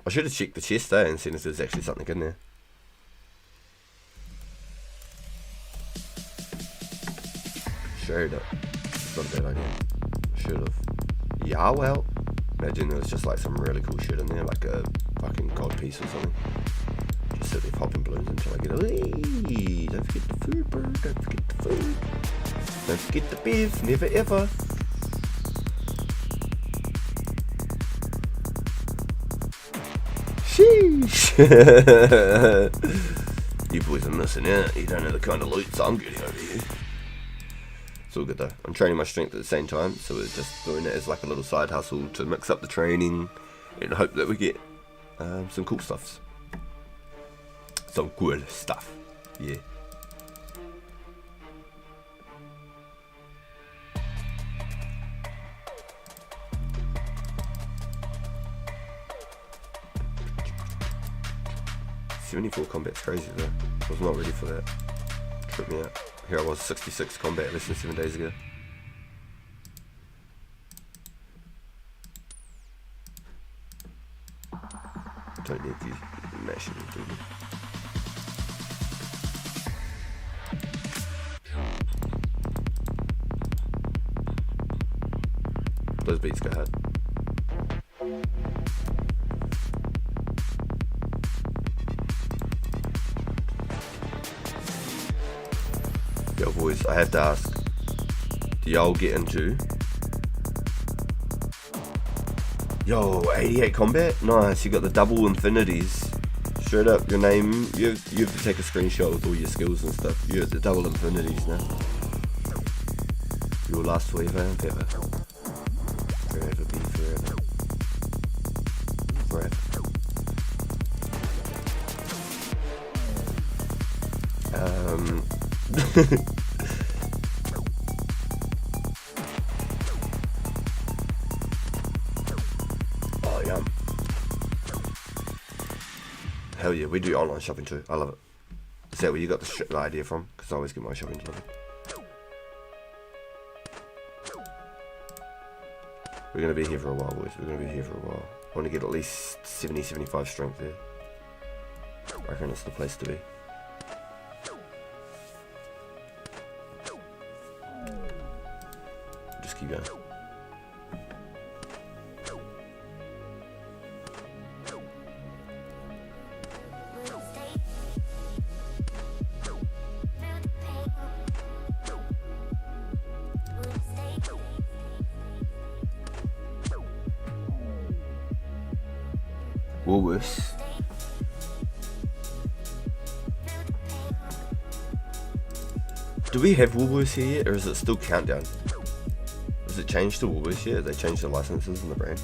I should have checked the chest there and seen if there's actually something in there. Straight up. It's not a bad idea. Should have. Yeah, well. Imagine there was just like some really cool shit in there, like a fucking gold piece or something. Just sit there popping balloons until I get a. Hey, don't forget the food, bro. Don't forget the food. Don't forget the beef. Never ever. Sheesh. You boys are missing out. You don't know the kind of loot I'm getting over here. It's all good though. I'm training my strength at the same time, so we're just doing it as like a little side hustle to mix up the training and hope that we get some cool stuffs. Some cool stuff. Yeah. .74 combat's crazy though. I was not ready for that. Tripped me out. Here I was, 66 combat less than 7 days ago. Don't need these mashing, do we? Those beats go hard. Yo boys, I have to ask, do y'all get into... Yo, 88 combat? Nice, you got the double infinities. Straight up, your name, you have to take a screenshot with all your skills and stuff. You have the double infinities now. You will last forever and ever. Forever be forever. Forever. Oh, yum. Hell yeah, we do online shopping too. I love it. Is that where you got the idea from? Because I always get my shopping delivered. We're going to be here for a while, boys. We're going to be here for a while. I want to get at least 70, 75 strength there. I reckon it's the place to be. Just keep going. Woolworths. Do we have Woolworths here yet, or is it still Countdown? Has it changed to Woolworths yet? Have they changed the licenses and the brand?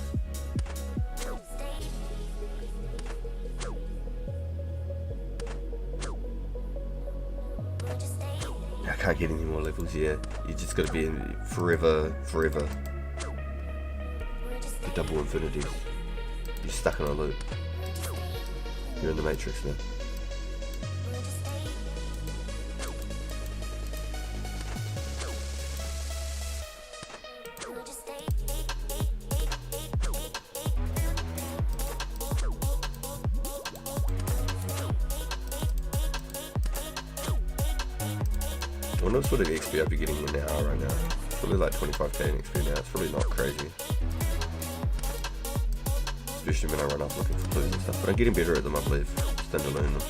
I can't get any more levels yet. You just gotta be in forever. The double infinities. You're stuck in a loop. You're in the Matrix now. I wonder what sort of XP I'd be getting in an hour right now. Probably like 25k in XP now. It's probably not crazy. Especially when I run off looking for clues and stuff. But I'm getting better at them, I believe. Just to learn them.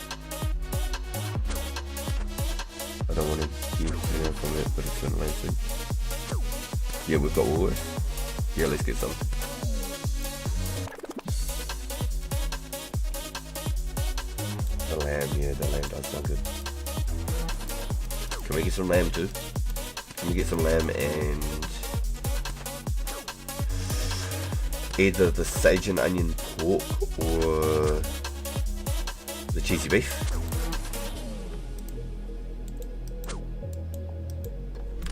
I don't want to hear anything from it, but it's been amazing. Yeah, we've got wood. Yeah, let's get some. The lamb, yeah, the lamb does sound good. Can we get some lamb too? Can we get some lamb and either the sage and onion pork or the cheesy beef?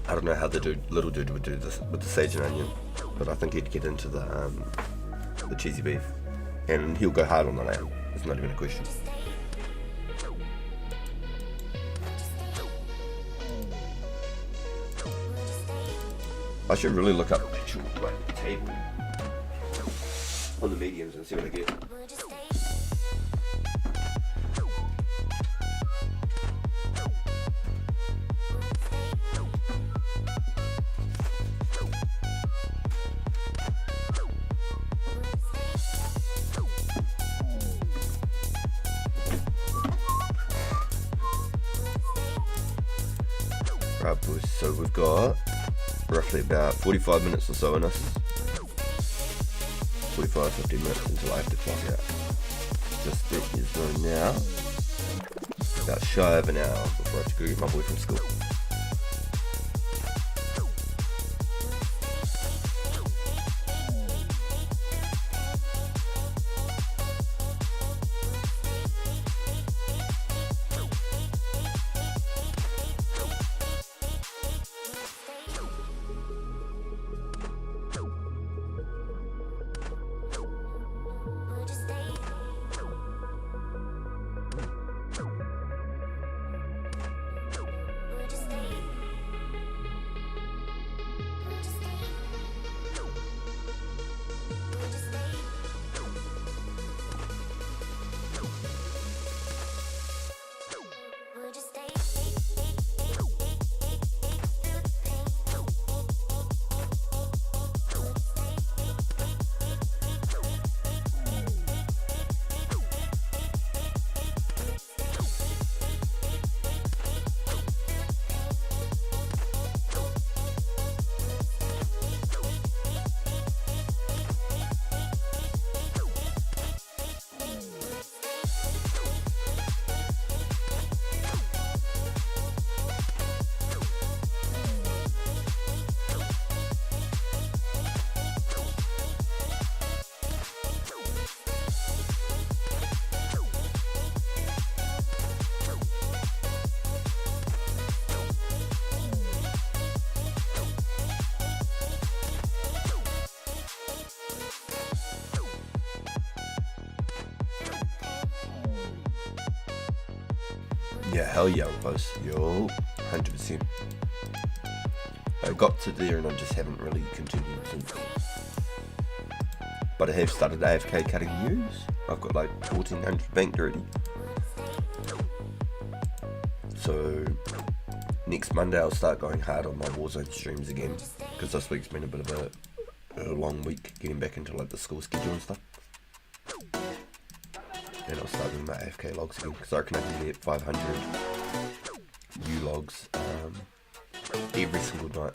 I don't know how the little dude would do this with the sage and onion, but I think he'd get into the cheesy beef, and he'll go hard on the lamb. It's not even a question. I should really look up actual like table on the mediums and see what I get. Right, boys, so we've got roughly about 45 minutes or so in us. 45-50 minutes until I have to clock out. Just it is going now. About shy of an hour before I have to go get my boy from school. Yeah, hell yeah, I'm close. Yo, 100%. I got to there and I just haven't really continued since. But I have started AFK cutting news. I've got like 1400 banked already. So next Monday I'll start going hard on my Warzone streams again, because this week's been a bit of a long week getting back into like the school schedule and stuff. And I'll start doing my AFK logs again, because I reckon I can get 500 new logs every single night.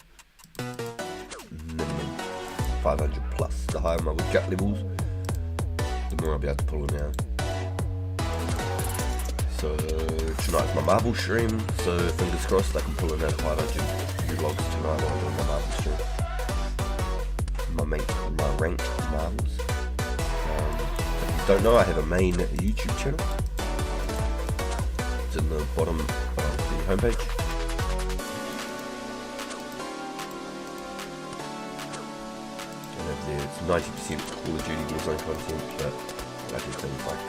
Minimum 500 plus. The higher my gut levels, the more I'll be able to pull them out. So tonight's my Marvel stream, so fingers crossed I can pull in out 500 new logs tonight while I'm doing my Marvel stream. My ranked Marvels. Don't know, I have a main YouTube channel. It's in the bottom of the homepage. And yeah, it's 90% Call of Duty Warzone content, but I do things like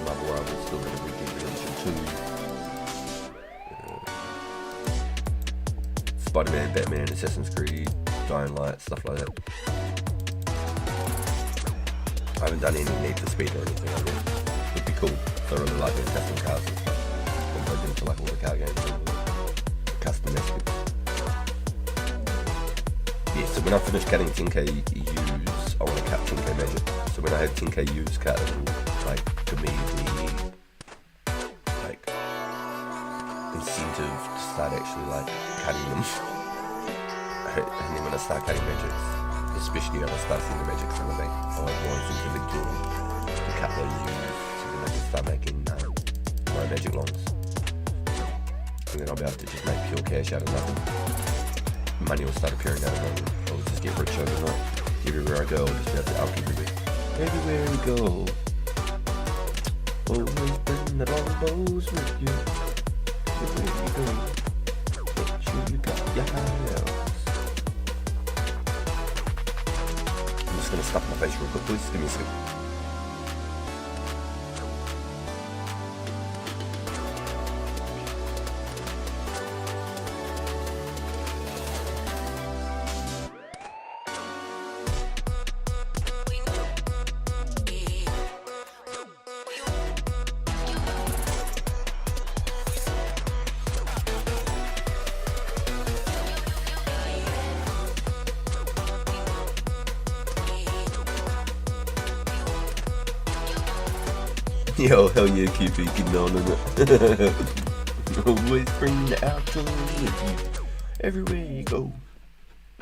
Marvel Rivals, still got a Red Dead Redemption 2, Spider-Man, Batman, Assassin's Creed, Dying Light, stuff like that. I haven't done any Need for Speed or anything like that. Would be cool. I really like doing custom cars and stuff. I'm hoping to like all the car games and custom aspects. Yeah, so when I finish cutting 10k U's, I want to cut 10k magic. So when I have 10k U's cut, it will like give me the like incentive to start actually like cutting them. And then when I start cutting magics, especially when I start seeing the magics on the bank, I want more incentive again to cut those U's so then I can start making my magic longs. And then I'll be able to just make pure cash out of nothing. Money will start appearing out of nothing. I'll just get rich overnight. Everywhere I go, I'll just be able to alch everywhere. Everywhere we go, always bring the longbows with you. Everywhere you go, make sure you got your high elves. I'm just gonna stuff my face real quick, please. Give me a second. Yo, hell yeah, keep it getting on in it. Always bring the alcohol with you. Everywhere you go.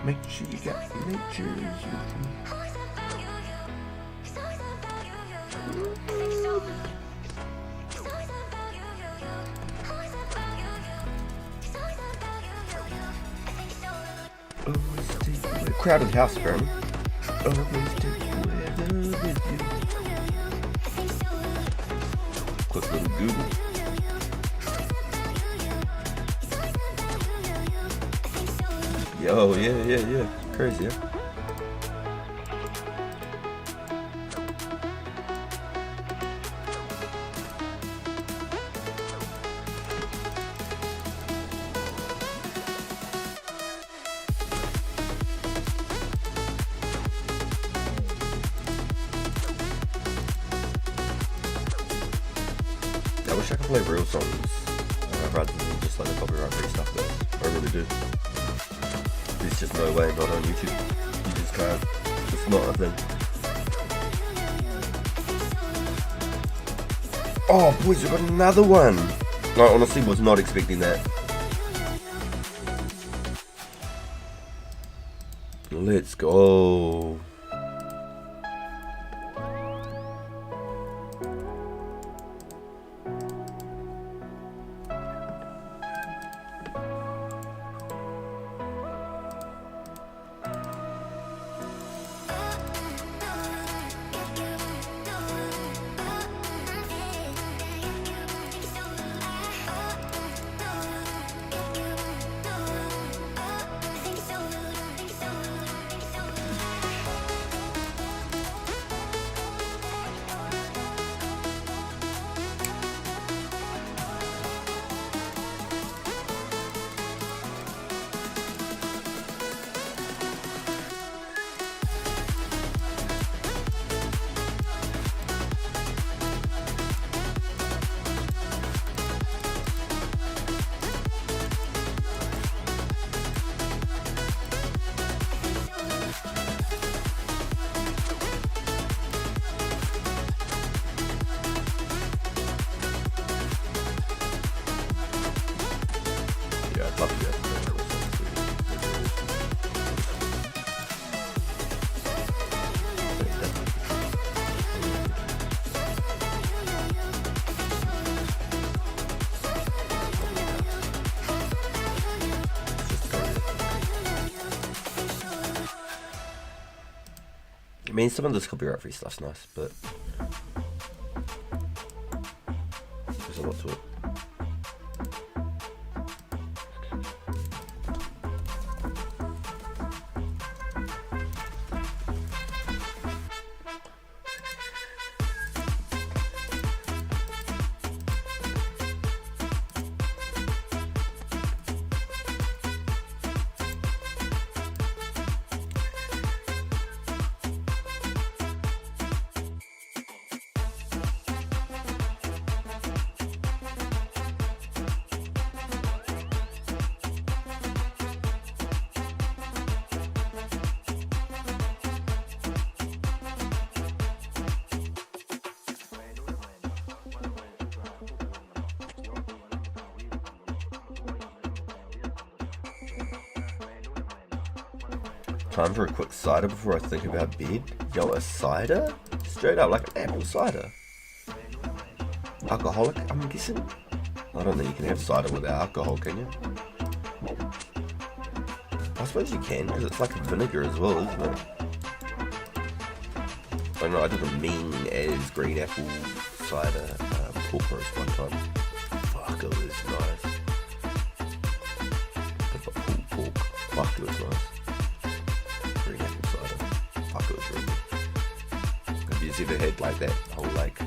Make sure you got nature's with you. Always take the weather. Crowded house, apparently. Always take the weather with you. Quick little Google. Yo, yeah. Crazy, yeah. I wish I could play real songs rather than just like the copyright-free stuff, but I really do. There's just no way, not on YouTube. You just can't. It's not a thing. Oh, boys, we've got another one! I honestly was not expecting that. Let's go. I mean, some of this copyright-free stuff's nice, but there's a lot to it. Time for a quick cider before I think about bed. Yo, a cider? Straight up, like an apple cider. Alcoholic, I'm guessing? I don't think you can have cider without alcohol, can you? I suppose you can, because it's like a vinegar as well, isn't it? I don't know, I did a mean as green apple cider pork roast one time. Fuck, it was nice. Bit of pulled pork. Fuck, it was nice. Green apple cider. Fuck, it was really good. Have you ever had like that whole like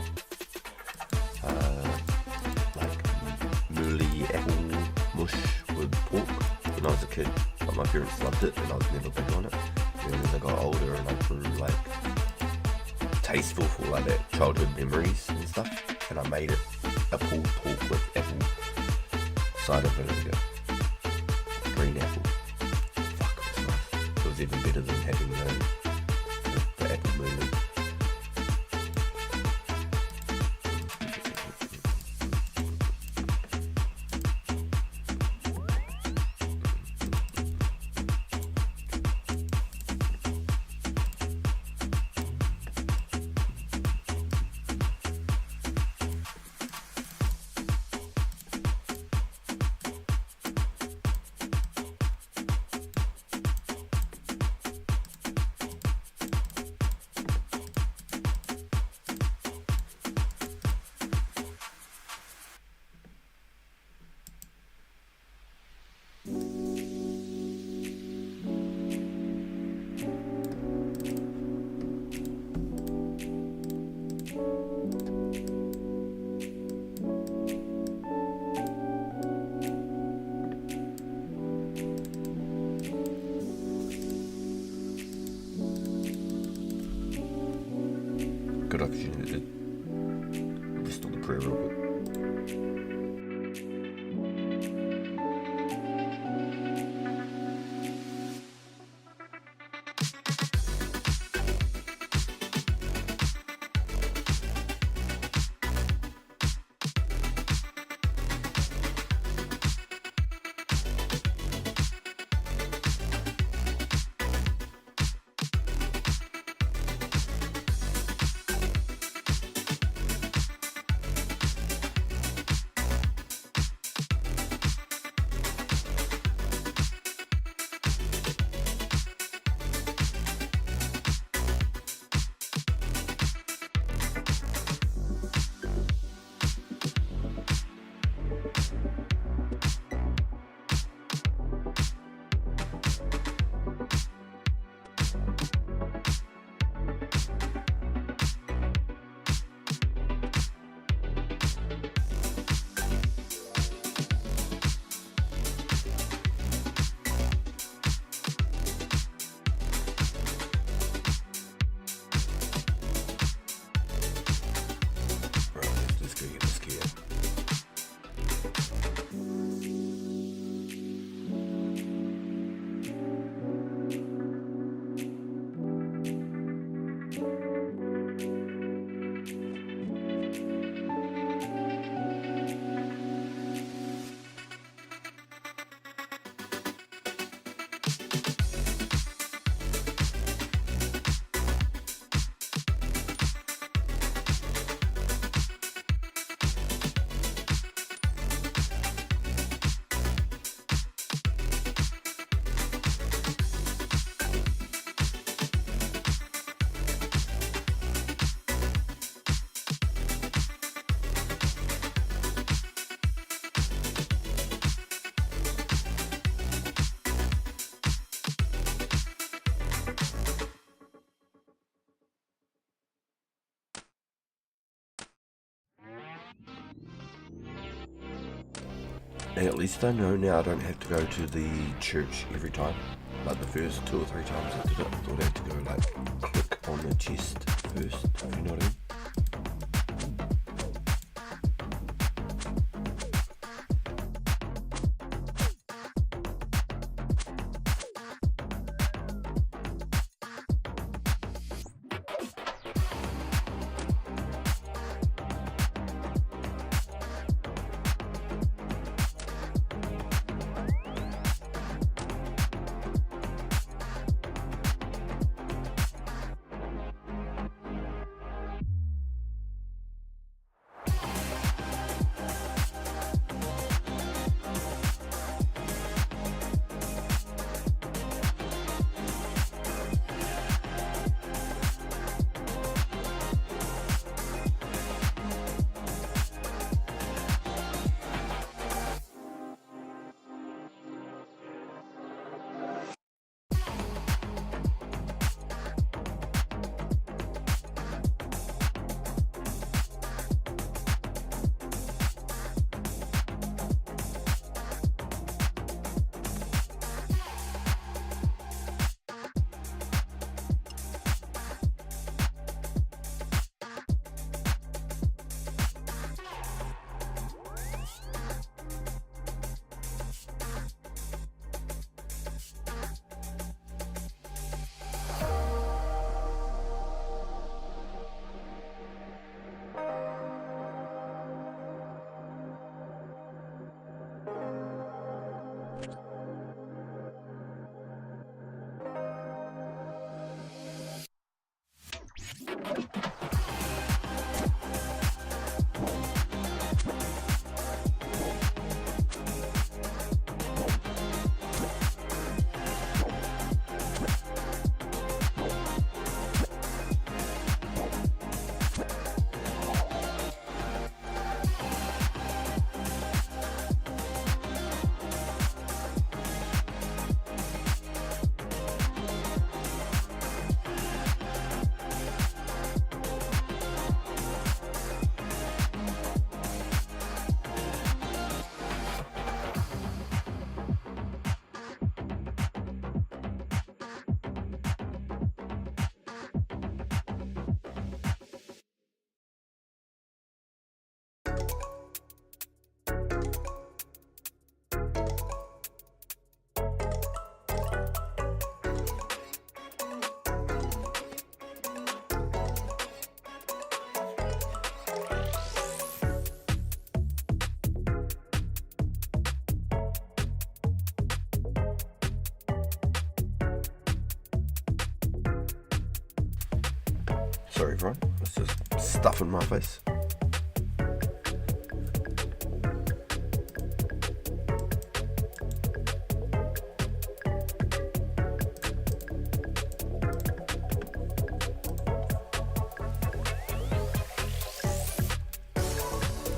mooli apple mush with pork? When I was a kid, but my parents loved it and I was never big on it. And as I got older and I grew like tasteful for like that childhood memories and stuff, and I made it a pulled pork with apple cider vinegar. Green apple. Fuck, it was nice. It was even better than having the apple mooli. Good opportunity to just on the prayer real quick. And at least I know now I don't have to go to the church every time. Like the first 2 or 3 times I did it, I thought I had to go like click on the chest first, if you know what I mean. Sorry everyone, it's just stuff in my face.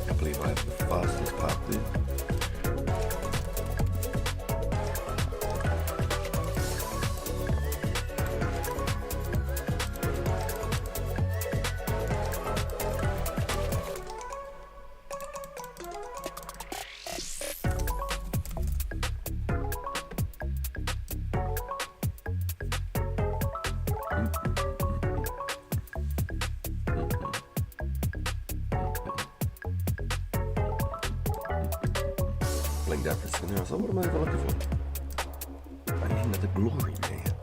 I believe I have the fastest part there. Blinked out for a second there. I was like, what am I even looking for? I need another glory, man.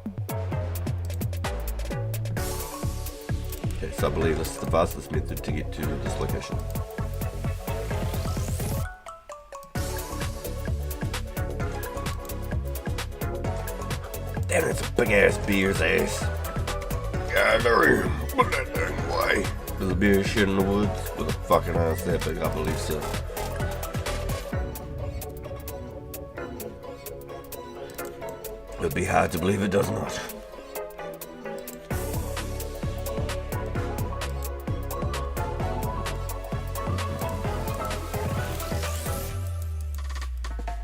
Okay, so I believe this is the fastest method to get to this location. Damn, that's a big ass beer's ass. Gather him. Put that thing away. There's a beer shit in the woods with a fucking ass that big, I believe so. It'd be hard to believe it does not.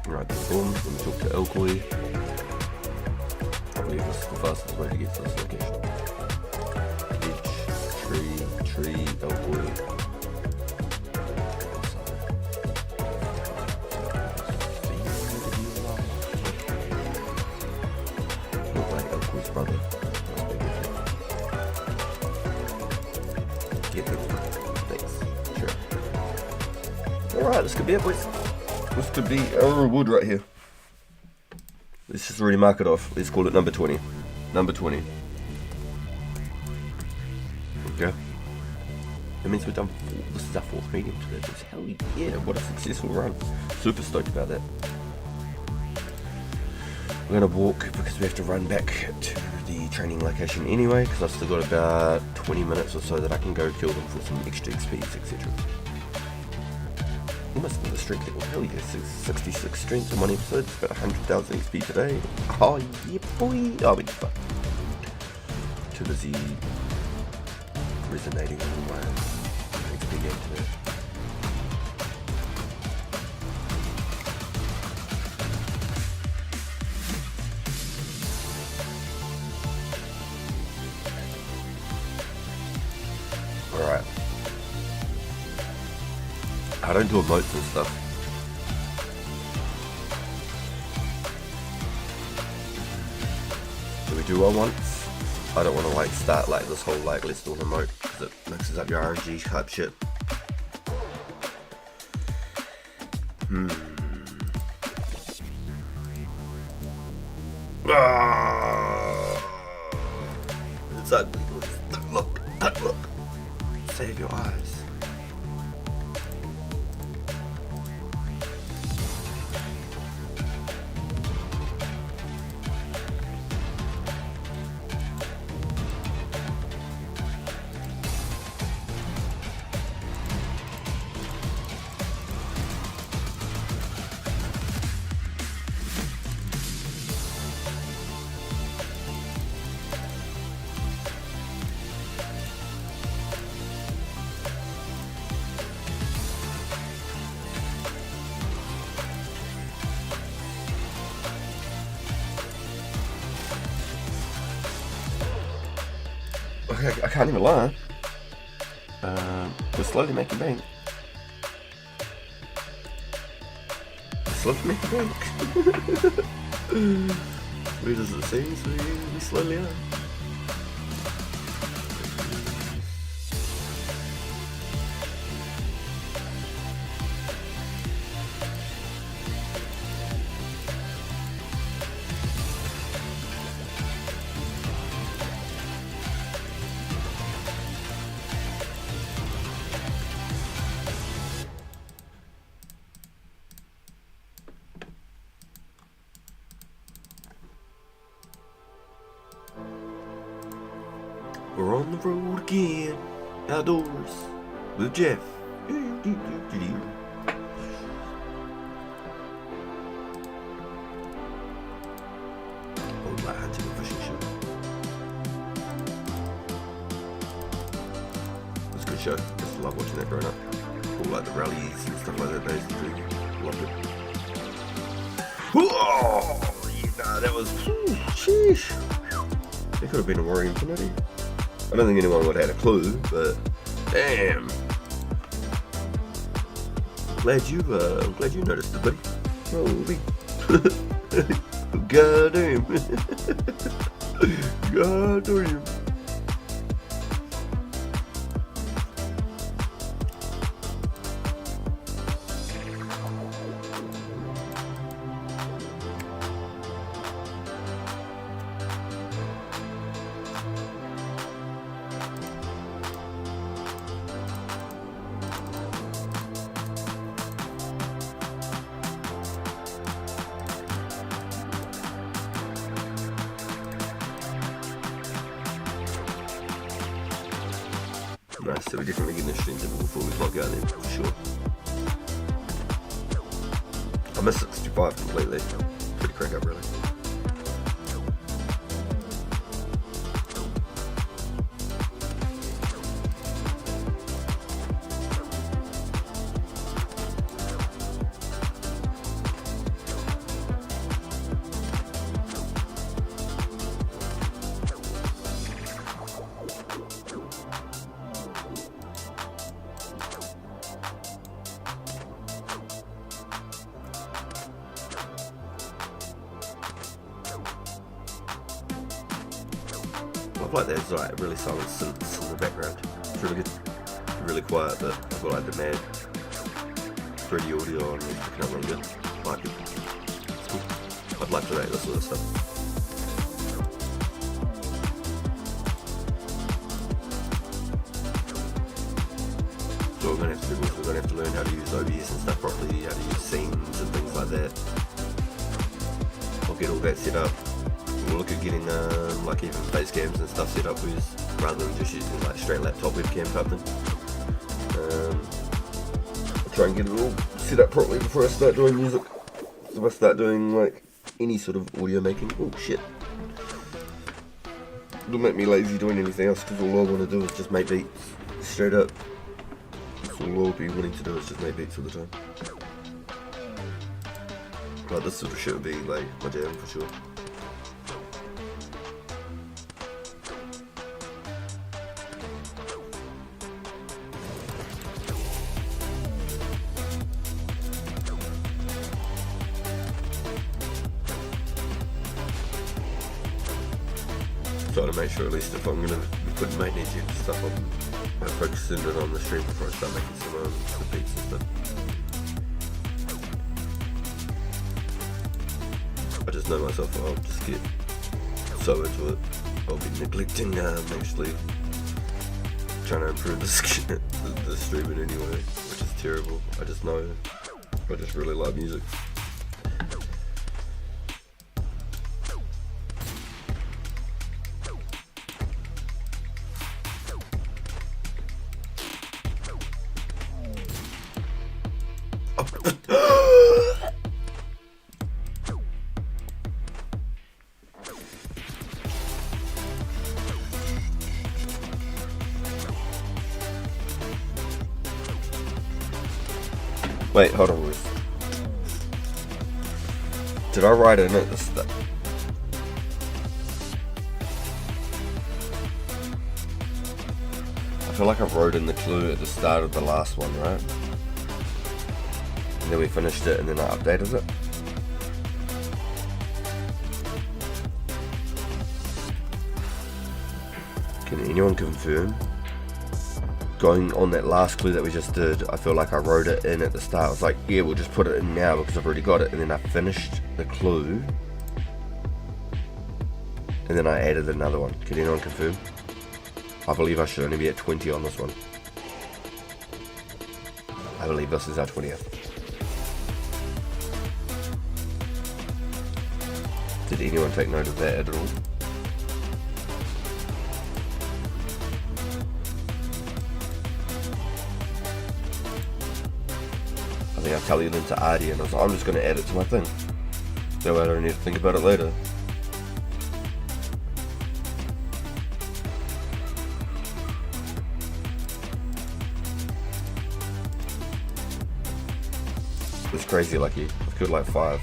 Right, then boom, let me talk to Elkoy. I believe this is the fastest way to get to this location. Edge, tree, Elkoy. Brother. Yeah, thanks. Sure. Alright, this could be it, boys. This could be our reward right here. Let's just already mark it off. Let's call it number 20. Number 20. Okay. That means we've done this is our 4th medium today, boys. Hell yeah, what a successful run. Super stoked about that. We're going to walk because we have to run back to the training location anyway, because I've still got about 20 minutes or so that I can go kill them for some extra XPs, etc. Almost another strength level. Hell yeah, 66 strength in one episode, about 100,000 XP today. Oh yeah, boy. Oh, we fuck. Too busy resonating on my XP game today. Alright. I don't do emotes and stuff. So we do one once. I don't want to like start like this whole like let's do an emote because it mixes up your RNG type shit. It's ugly. Look. Save your eyes. I can't even lie. We're slowly making bank. Slowly making bank. Weird as it seems, we slowly are. We're on the road again, outdoors, with Jeff. Old light hunting and fishing show. It was a good show. Just love watching that growing up. All like the rallies and stuff like that they used to do. Loved it. Oh, yeah, that was, sheesh. That could have been a Warrior Infinity. I don't think anyone would have had a clue, but damn. I'm glad you noticed it, buddy. Holy. Goddamn. Goddamn. Nice, so we're definitely getting the streams in before we log out then, for sure. I missed 65 completely. Pretty crack up, really. I like there's like really silent synths in the background. It's really good, really quiet, but I've got like the mad 3D audio and it's picking up really good. I like it. It's cool. I'd like to rate this sort of stuff. So we're gonna have to do, we're gonna have to learn how to use OBS and stuff properly, how to use scenes and things like that. I'll get all that set up. We'll look at getting like even face cams and stuff set up with, rather than just using like straight laptop webcam type thing. I'll try and get it all set up properly before I start doing music. So if I start doing like any sort of audio making, oh shit. It'll make me lazy doing anything else because all I want to do is just make beats. Straight up. That's all I'll be wanting to do is just make beats all the time. Like this sort of shit would be like my jam for sure. Try to make sure at least if I'm going to be putting main EG stuff on, I'm focusing it on the stream before I start making some beats and stuff. I just know myself, I'll just get so into it, I'll be neglecting actually trying to improve the streaming anyway, which is terrible. I just know, I just really love music. Wait, hold on, Ruth. Did I write in at the start? I feel like I wrote in the clue at the start of the last one, right? And then we finished it and then I updated it. Can anyone confirm? Going on that last clue that we just did, I feel like I wrote it in at the start. I was like, yeah, we'll just put it in now because I've already got it. And then I finished the clue. And then I added another one. Can anyone confirm? I believe I should only be at 20 on this one. I believe this is our 20th. Did anyone take note of that at all? think I tallied into Artie, and I was like, I'm just going to add it to my thing. That way I don't need to think about it later. It's crazy lucky. I've killed like 5.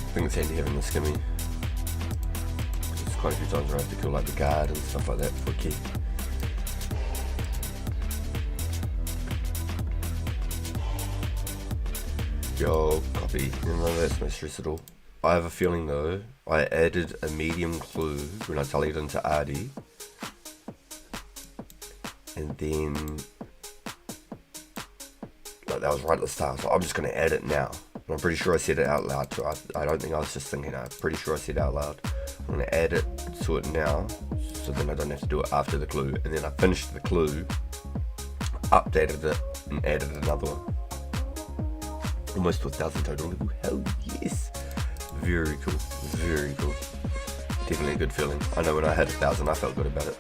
I think it's handy having the skimmy. There's quite a few times where I have to kill like the guard and stuff like that for a key. Yo, copy. None of that's no stress at all. I have a feeling though, I added a medium clue when I tallied into Artie. And then, like that was right at the start, so I'm just going to add it now. I'm pretty sure I said it out loud too. I don't think I was just thinking, I'm pretty sure I said it out loud. I'm going to add it to it now, so then I don't have to do it after the clue. And then I finished the clue, updated it, and added another one. Almost to 1,000 total level. Hell yes! Very cool, very cool. Definitely a good feeling. I know when I had 1,000 I felt good about it.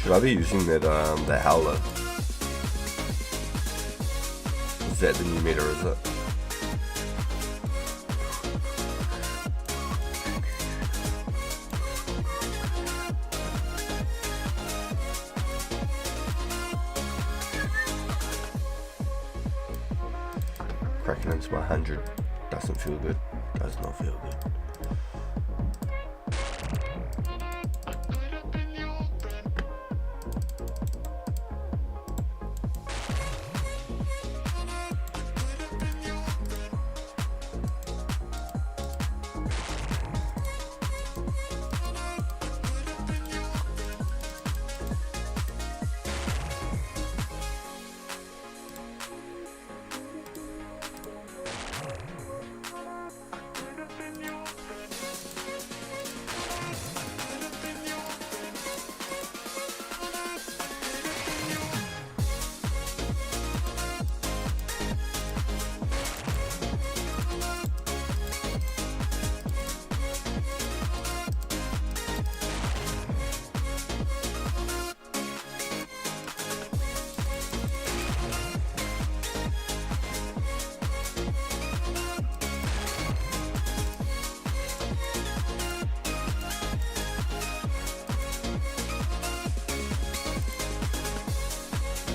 Should I be using that howler? Is that the new meta, is it? Cracking into my 100 doesn't feel good. Does not feel good.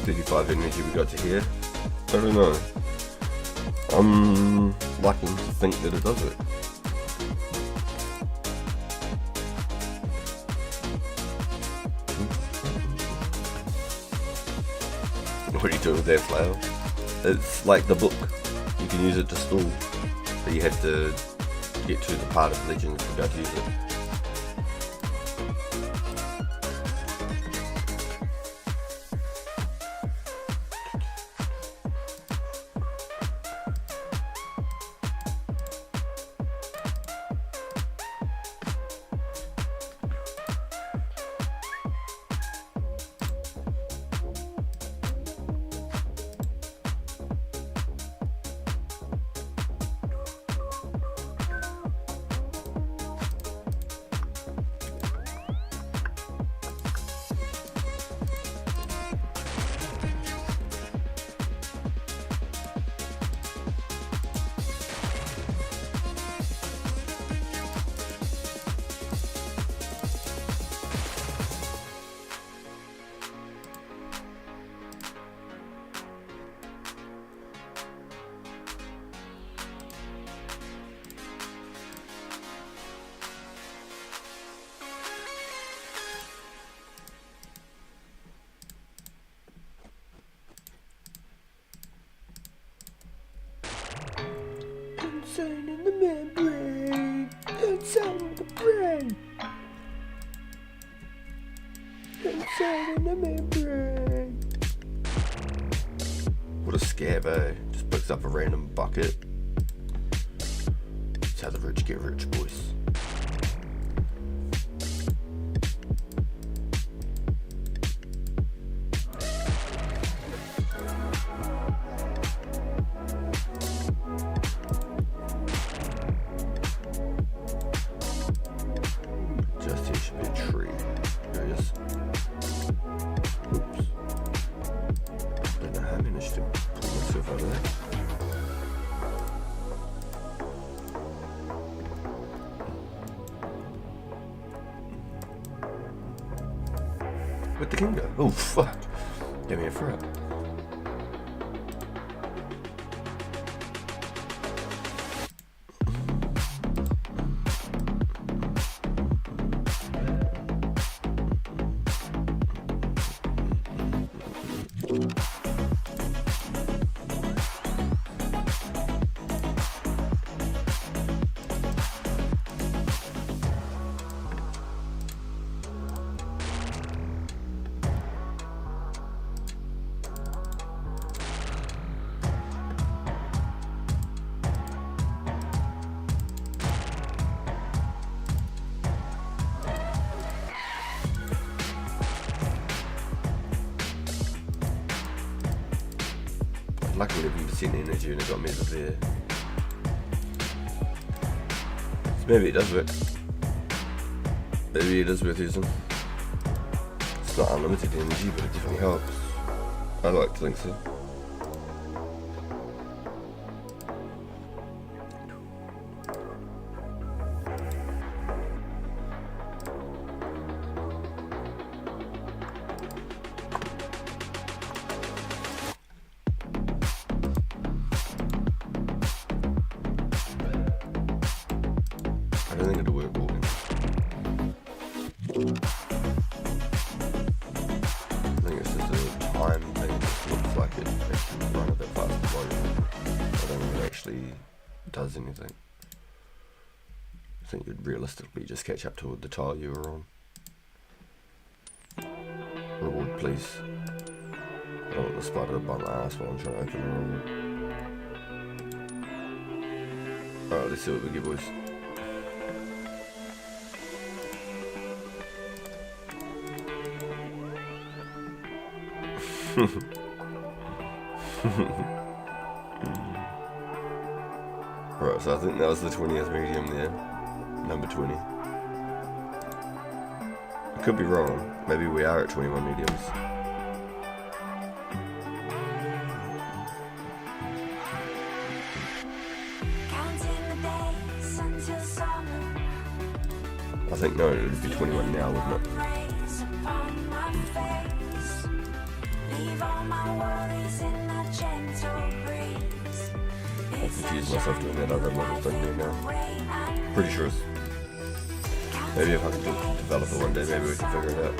.35 energy we got to here. I don't know. I'm liking to think that it does it. What are you doing with that flail? It's like the book. You can use it to stall, but you have to get to the part of Legends to be able to use it. Inside in the membrane. Inside in the brain. Inside in the membrane. What a scab, eh? Just picks up a random bucket. That's how the rich get rich, boys. Just here should be a tree. There it is. Oops. Don't know how I managed to pull myself out of that. Where'd the king go? Oh, fuck. Get me a frick. Like 11% energy and it got me to there. So maybe it does work. Maybe it is worth using. It's not unlimited energy, but it definitely helps. I like to think so. I don't think it'll work walking. I think it's just a time thing. It just looks like it actually run a bit faster while I don't think it actually does anything. I think you'd realistically just catch up to the tile you were on. Reward, please. I don't want the spider to bite my ass while I'm trying to open a reward. Alright, let's see what we get, boys. Right, so I think that was the 20th medium there. Number 20. I could be wrong. Maybe we are at 21 mediums. I think no, it would be 21 now, wouldn't it? I confused myself doing that other little thing there now. Pretty sure it's... Maybe if I can develop it one day, maybe we can figure it out.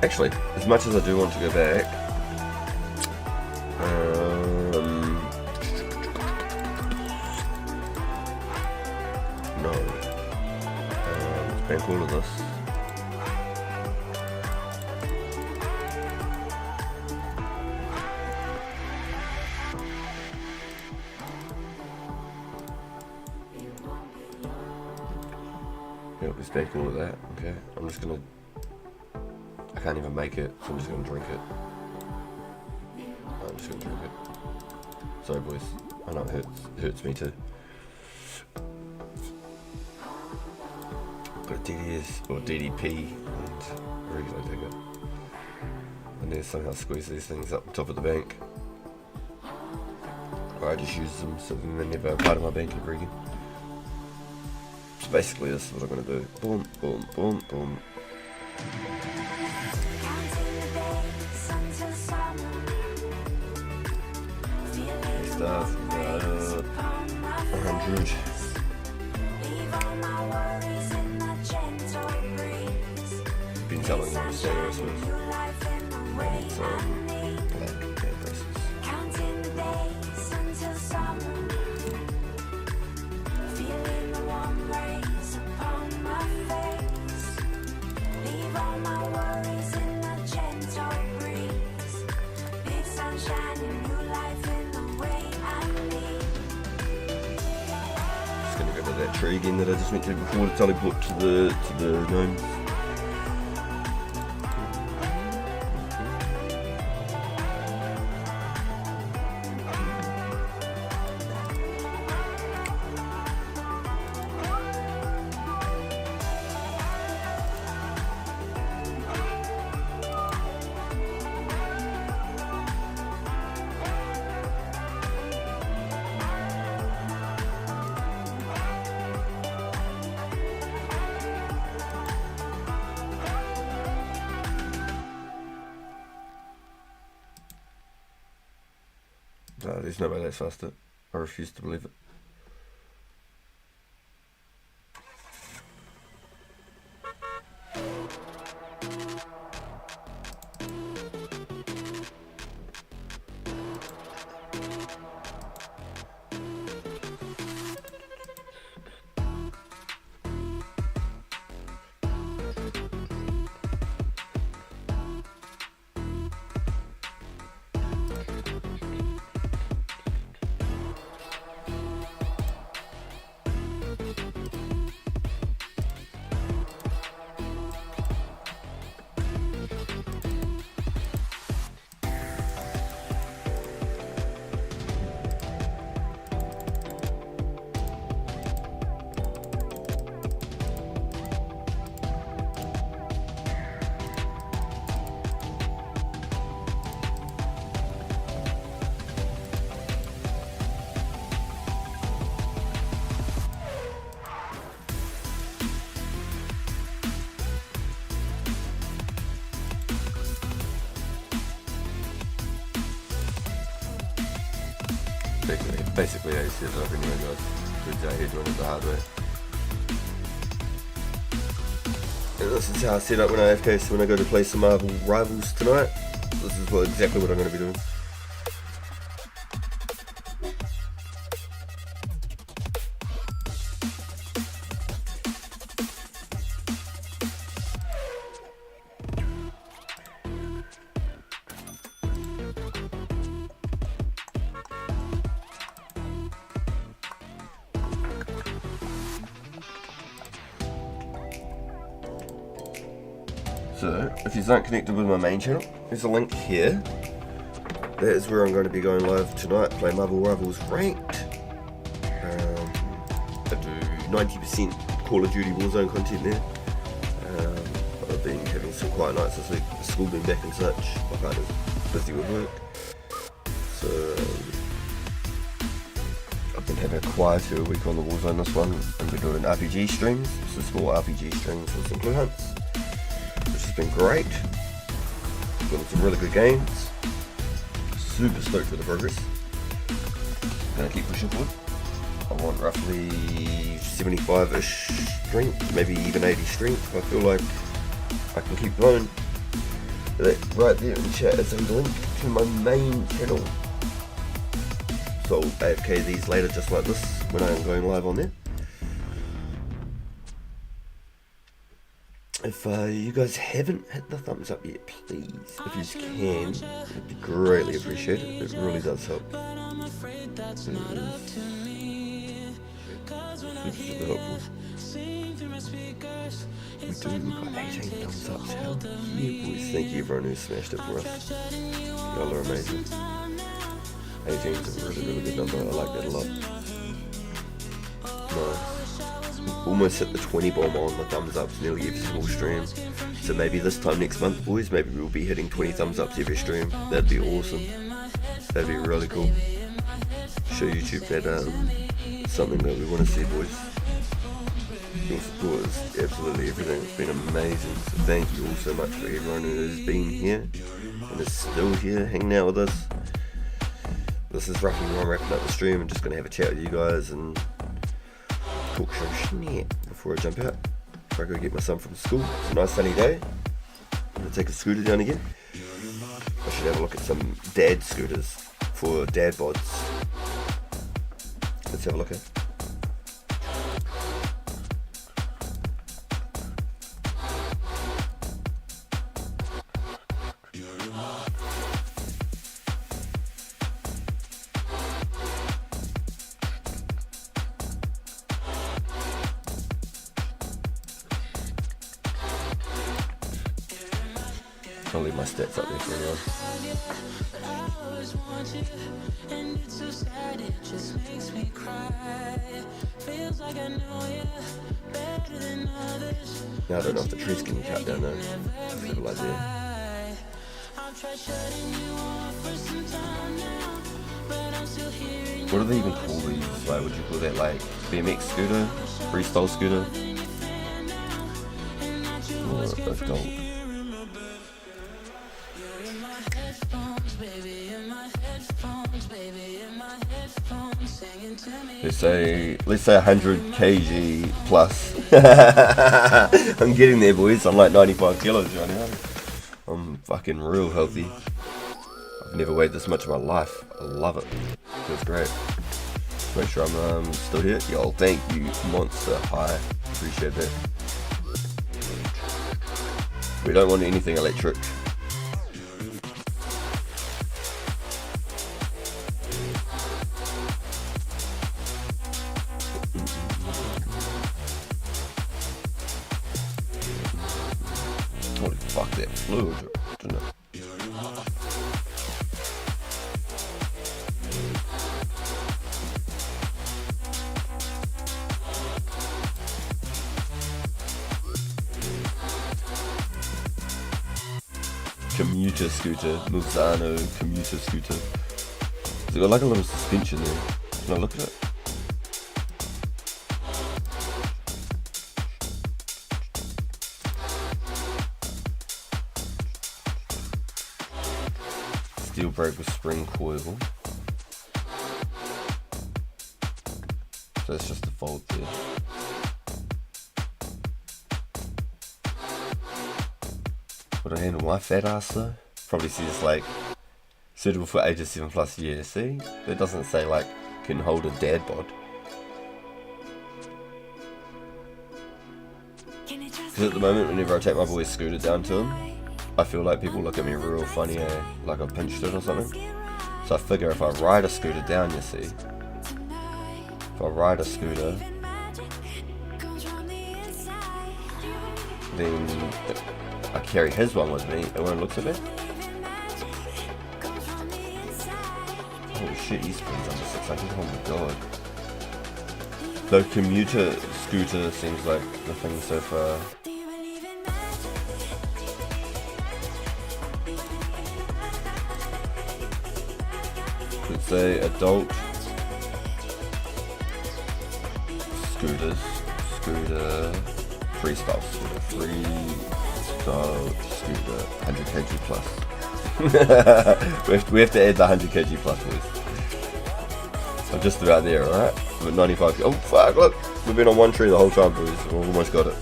Actually, as much as I do want to go back, no, let's bank all of this. Yep, let's bank all of that. Okay, I'm just gonna. I can't even make it, so I'm just gonna drink it. I'm just gonna drink it. Sorry, boys. I know it hurts me too. Got a DDS or DDP and a regular ticket. I need to somehow squeeze these things up the top of the bank. I just use them so they're never part of my bank ever again. So basically this is what I'm going to do. Boom, boom, boom, boom. Stuff, 100. Been selling them stereo, I suppose. And it's black canvases. Just gonna go to that tree again that I just went to before to teleport to the gnomes. No, there's no way that's faster. I refuse to believe it. Basically, I set it up anyway, guys. Turns out he's doing it the hard way. And this is how I set up when I AFK, so when I go to play some Marvel Rivals tonight, this is exactly what I'm going to be doing. So, if you aren't connected with my main channel, there's a link here. That is where I'm going to be going live tonight, play Marvel Rivals Ranked. I do 90% Call of Duty Warzone content there. I've been having some quiet nights this week, school been back and such, my partner's busy with work. So, I've been having a quieter week on the Warzone this one, and we're doing RPG streams, so small RPG streams with some clue hunts. Which has been great. Got some really good games. Super stoked for the progress. Gonna keep pushing forward. I want roughly 75-ish strength, maybe even 80 strength. I feel like I can keep going. That right there in chat is a link to my main channel. So I'll AFK these later just like this when I am going live on there. If you guys haven't hit the thumbs up yet, please, if you can, it'd be greatly appreciated. It really does help. It is super helpful. We got 18 thumbs up. Hell yeah, boys. Thank you everyone who smashed it for us. Y'all are amazing. 18 is a really good number. I like that a lot. Nice. Almost hit the 20 bomb on the thumbs ups nearly every single stream. So maybe this time next month, boys, maybe we'll be hitting 20 thumbs ups every stream. That'd be awesome. That'd be really cool. show YouTube that something that we want to see, boys. Your support is absolutely everything. It's been amazing. So thank you all so much for everyone who has been here and is still here hanging out with us. This is roughly where I'm wrapping up the stream. I'm just going to have a chat with you guys and talk some shit before I jump out. Before I go get my son from school. It's a nice sunny day. I'm going to take a scooter down again. I should have a look at some dad scooters for dad bods. Let's have a look at. I'll leave my stats up there for everyone. Now I don't know if the trees can cut down there. Just a little idea. What do they even call these? Like, would you call that like BMX scooter? Freestyle scooter? Or adult? Let's say 100 kg plus. I'm getting there, boys. I'm like 95 kilos right now. I'm fucking real healthy. I've never weighed this much in my life. I love it. Feels great. Make sure I'm still here. Yo, thank you, Monster High. Appreciate that. We don't want anything electric. Holy fuck, that fluid, didn't it? Commuter scooter, Mulzano commuter scooter. It's got like a little suspension there. Can I look at it? Steel brake with spring coil. So it's just a fold there. Would I handle my fat ass though? Probably says like suitable for ages 7+. Yeah, see? It doesn't say like can hold a dad bod. Because at the moment, whenever I take my boy's scooter down to him, I feel like people look at me real funny, like I pinched it or something. So I figure if I ride a scooter down, you see, if I ride a scooter, then I carry his one with me, it won't look so bad. Holy shit, he's speeds under 600, oh my god. Though commuter scooter seems like the thing so far. Let's say adult scooters, freestyle scooter, 100 kg plus. we have to add the 100 kg plus, boys. I'm just about there, alright? I'm at 95. Oh fuck, look! We've been on one tree the whole time, boys. We've almost got it.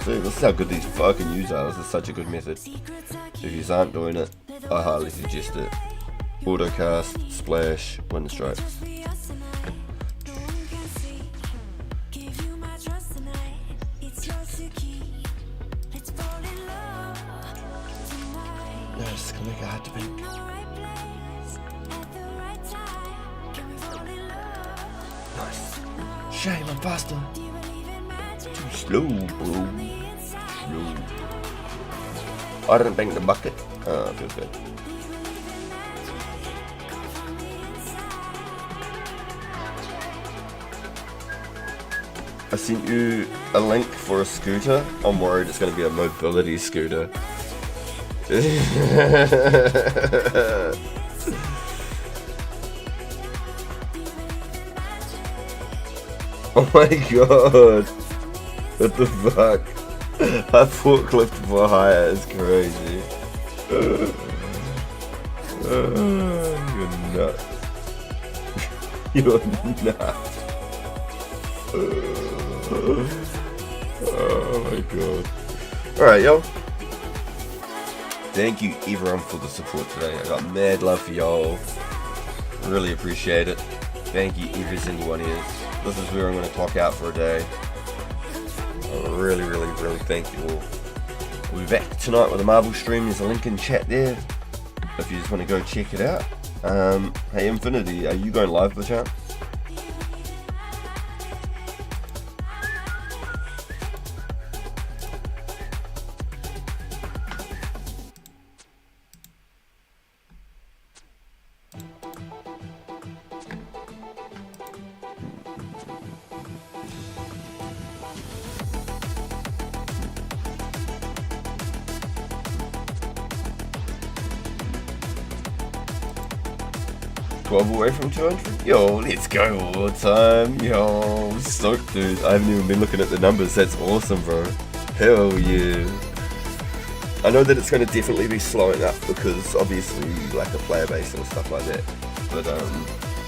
See, this is how good these fucking U's are. This is such a good method. If you aren't doing it, I highly suggest it. Autocast, splash, windstrike. No, it's gonna make it hard to beat. Nice. Shame, I'm faster. Too slow, bro. Slow. I didn't bang the bucket. Oh, feels good. I sent you a link for a scooter. I'm worried it's going to be a mobility scooter. Oh my god. What the fuck? A forklift for hire is crazy. You're nuts. You're nuts. Oh my god. Alright, yo. Thank you everyone for the support today. I got mad love for y'all. Really appreciate it. Thank you every single one of you. This is where I'm going to clock out for a day. I really thank you all. We'll be back tonight with a Marvel stream. There's a link in chat there if you just want to go check it out. Hey Infinity, are you going live by chance? 12 away from 200. Yo, let's go all the time. Yo, stoked, dude. I haven't even been looking at the numbers. That's awesome, bro. Hell yeah. I know that it's going to definitely be slowing up because obviously like a player base and stuff like that. But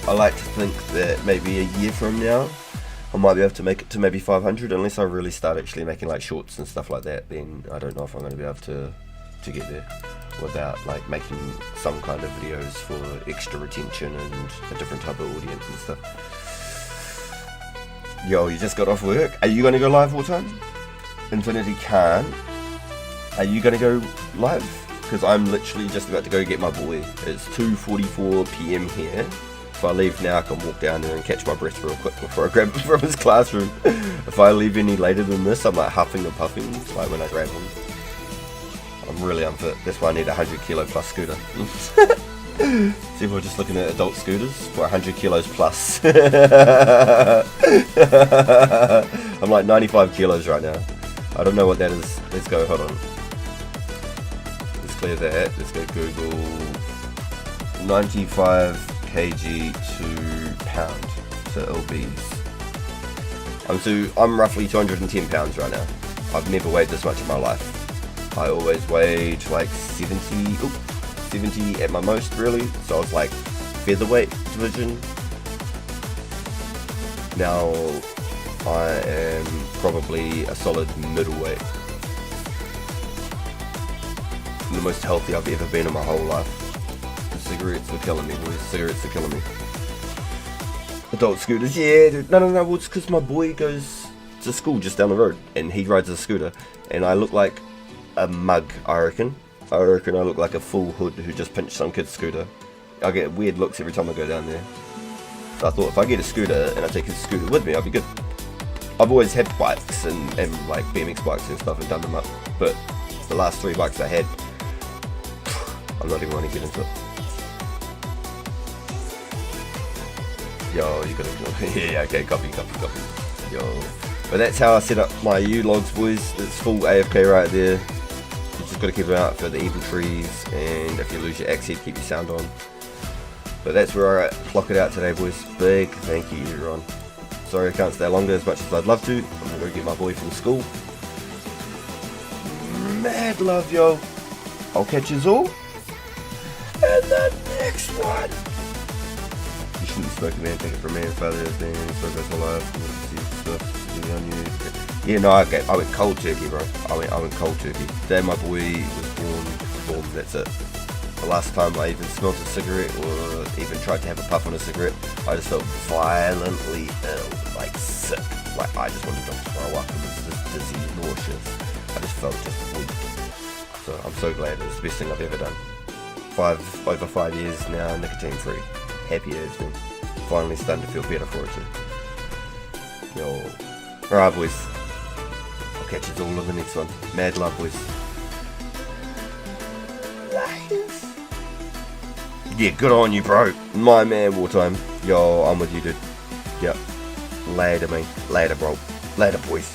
I like to think that maybe a year from now I might be able to make it to maybe 500 unless I really start actually making like shorts and stuff like that. Then I don't know if I'm going to be able to get there without like making some kind of videos for extra retention and a different type of audience and stuff. Yo, you just got off work? Are you going to go live all time? Infinity Khan, are you going to go live? Because I'm literally just about to go get my boy. It's 2:44 PM here. If I leave now I can walk down there and catch my breath real quick before I grab him from his classroom. If I leave any later than this I'm like huffing and puffing like when I grab him. I'm really unfit. That's why I need a 100 kilo plus scooter. See if we're just looking at adult scooters for 100 kilos plus. I'm like 95 kilos right now. I don't know what that is. Let's go, hold on. Let's clear that. Let's go Google 95 kg to pound. So lbs. I'm roughly 210 pounds right now. I've never weighed this much in my life. I always weighed like 70 at my most really, so I was like featherweight division. Now I am probably a solid middleweight. I'm the most healthy I've ever been in my whole life. The cigarettes were killing me, boys. Cigarettes are killing me. Adult scooters, yeah, dude. No, well, it's because my boy goes to school just down the road and he rides a scooter and I look like a mug, I reckon I look like a fool hood who just pinched some kid's scooter. I get weird looks every time I go down there. So I thought if I get a scooter and I take his scooter with me, I'll be good. I've always had bikes and like BMX bikes and stuff and done them up, but the last 3 bikes I had, I'm not even going to get into it. Yo, you gotta go. Yeah, okay, copy. Yo. But that's how I set up my U-logs, boys. It's full AFK right there. You just gotta keep an eye out for the evil trees, and if you lose your axe head, keep your sound on. But that's where I clock it out today, boys. Big thank you, everyone. Sorry I can't stay longer as much as I'd love to. I'm gonna go get my boy from school. Mad love, yo. I'll catch yous all in the next one. You shouldn't be smoking, man. Take it from man. Father is man. Smoke us alive. Yeah, no, I went cold turkey, bro. I went cold turkey. Day my boy was born, that's it. The last time I even smelled a cigarette or even tried to have a puff on a cigarette, I just felt violently ill, like sick. Like I just wanted to throw up. It was just dizzy, nauseous. I just felt just weak. So I'm so glad. It's the best thing I've ever done. Over 5 years now, nicotine free. Happy as me. Finally starting to feel better for it too. Yo. Alright, boys. I'll catch you all in the next one. Mad love, boys. Laters. Yeah, good on you, bro. My man, Wartime. Yo, I'm with you, dude. Yep. Later, mate. Later, bro. Later, boys.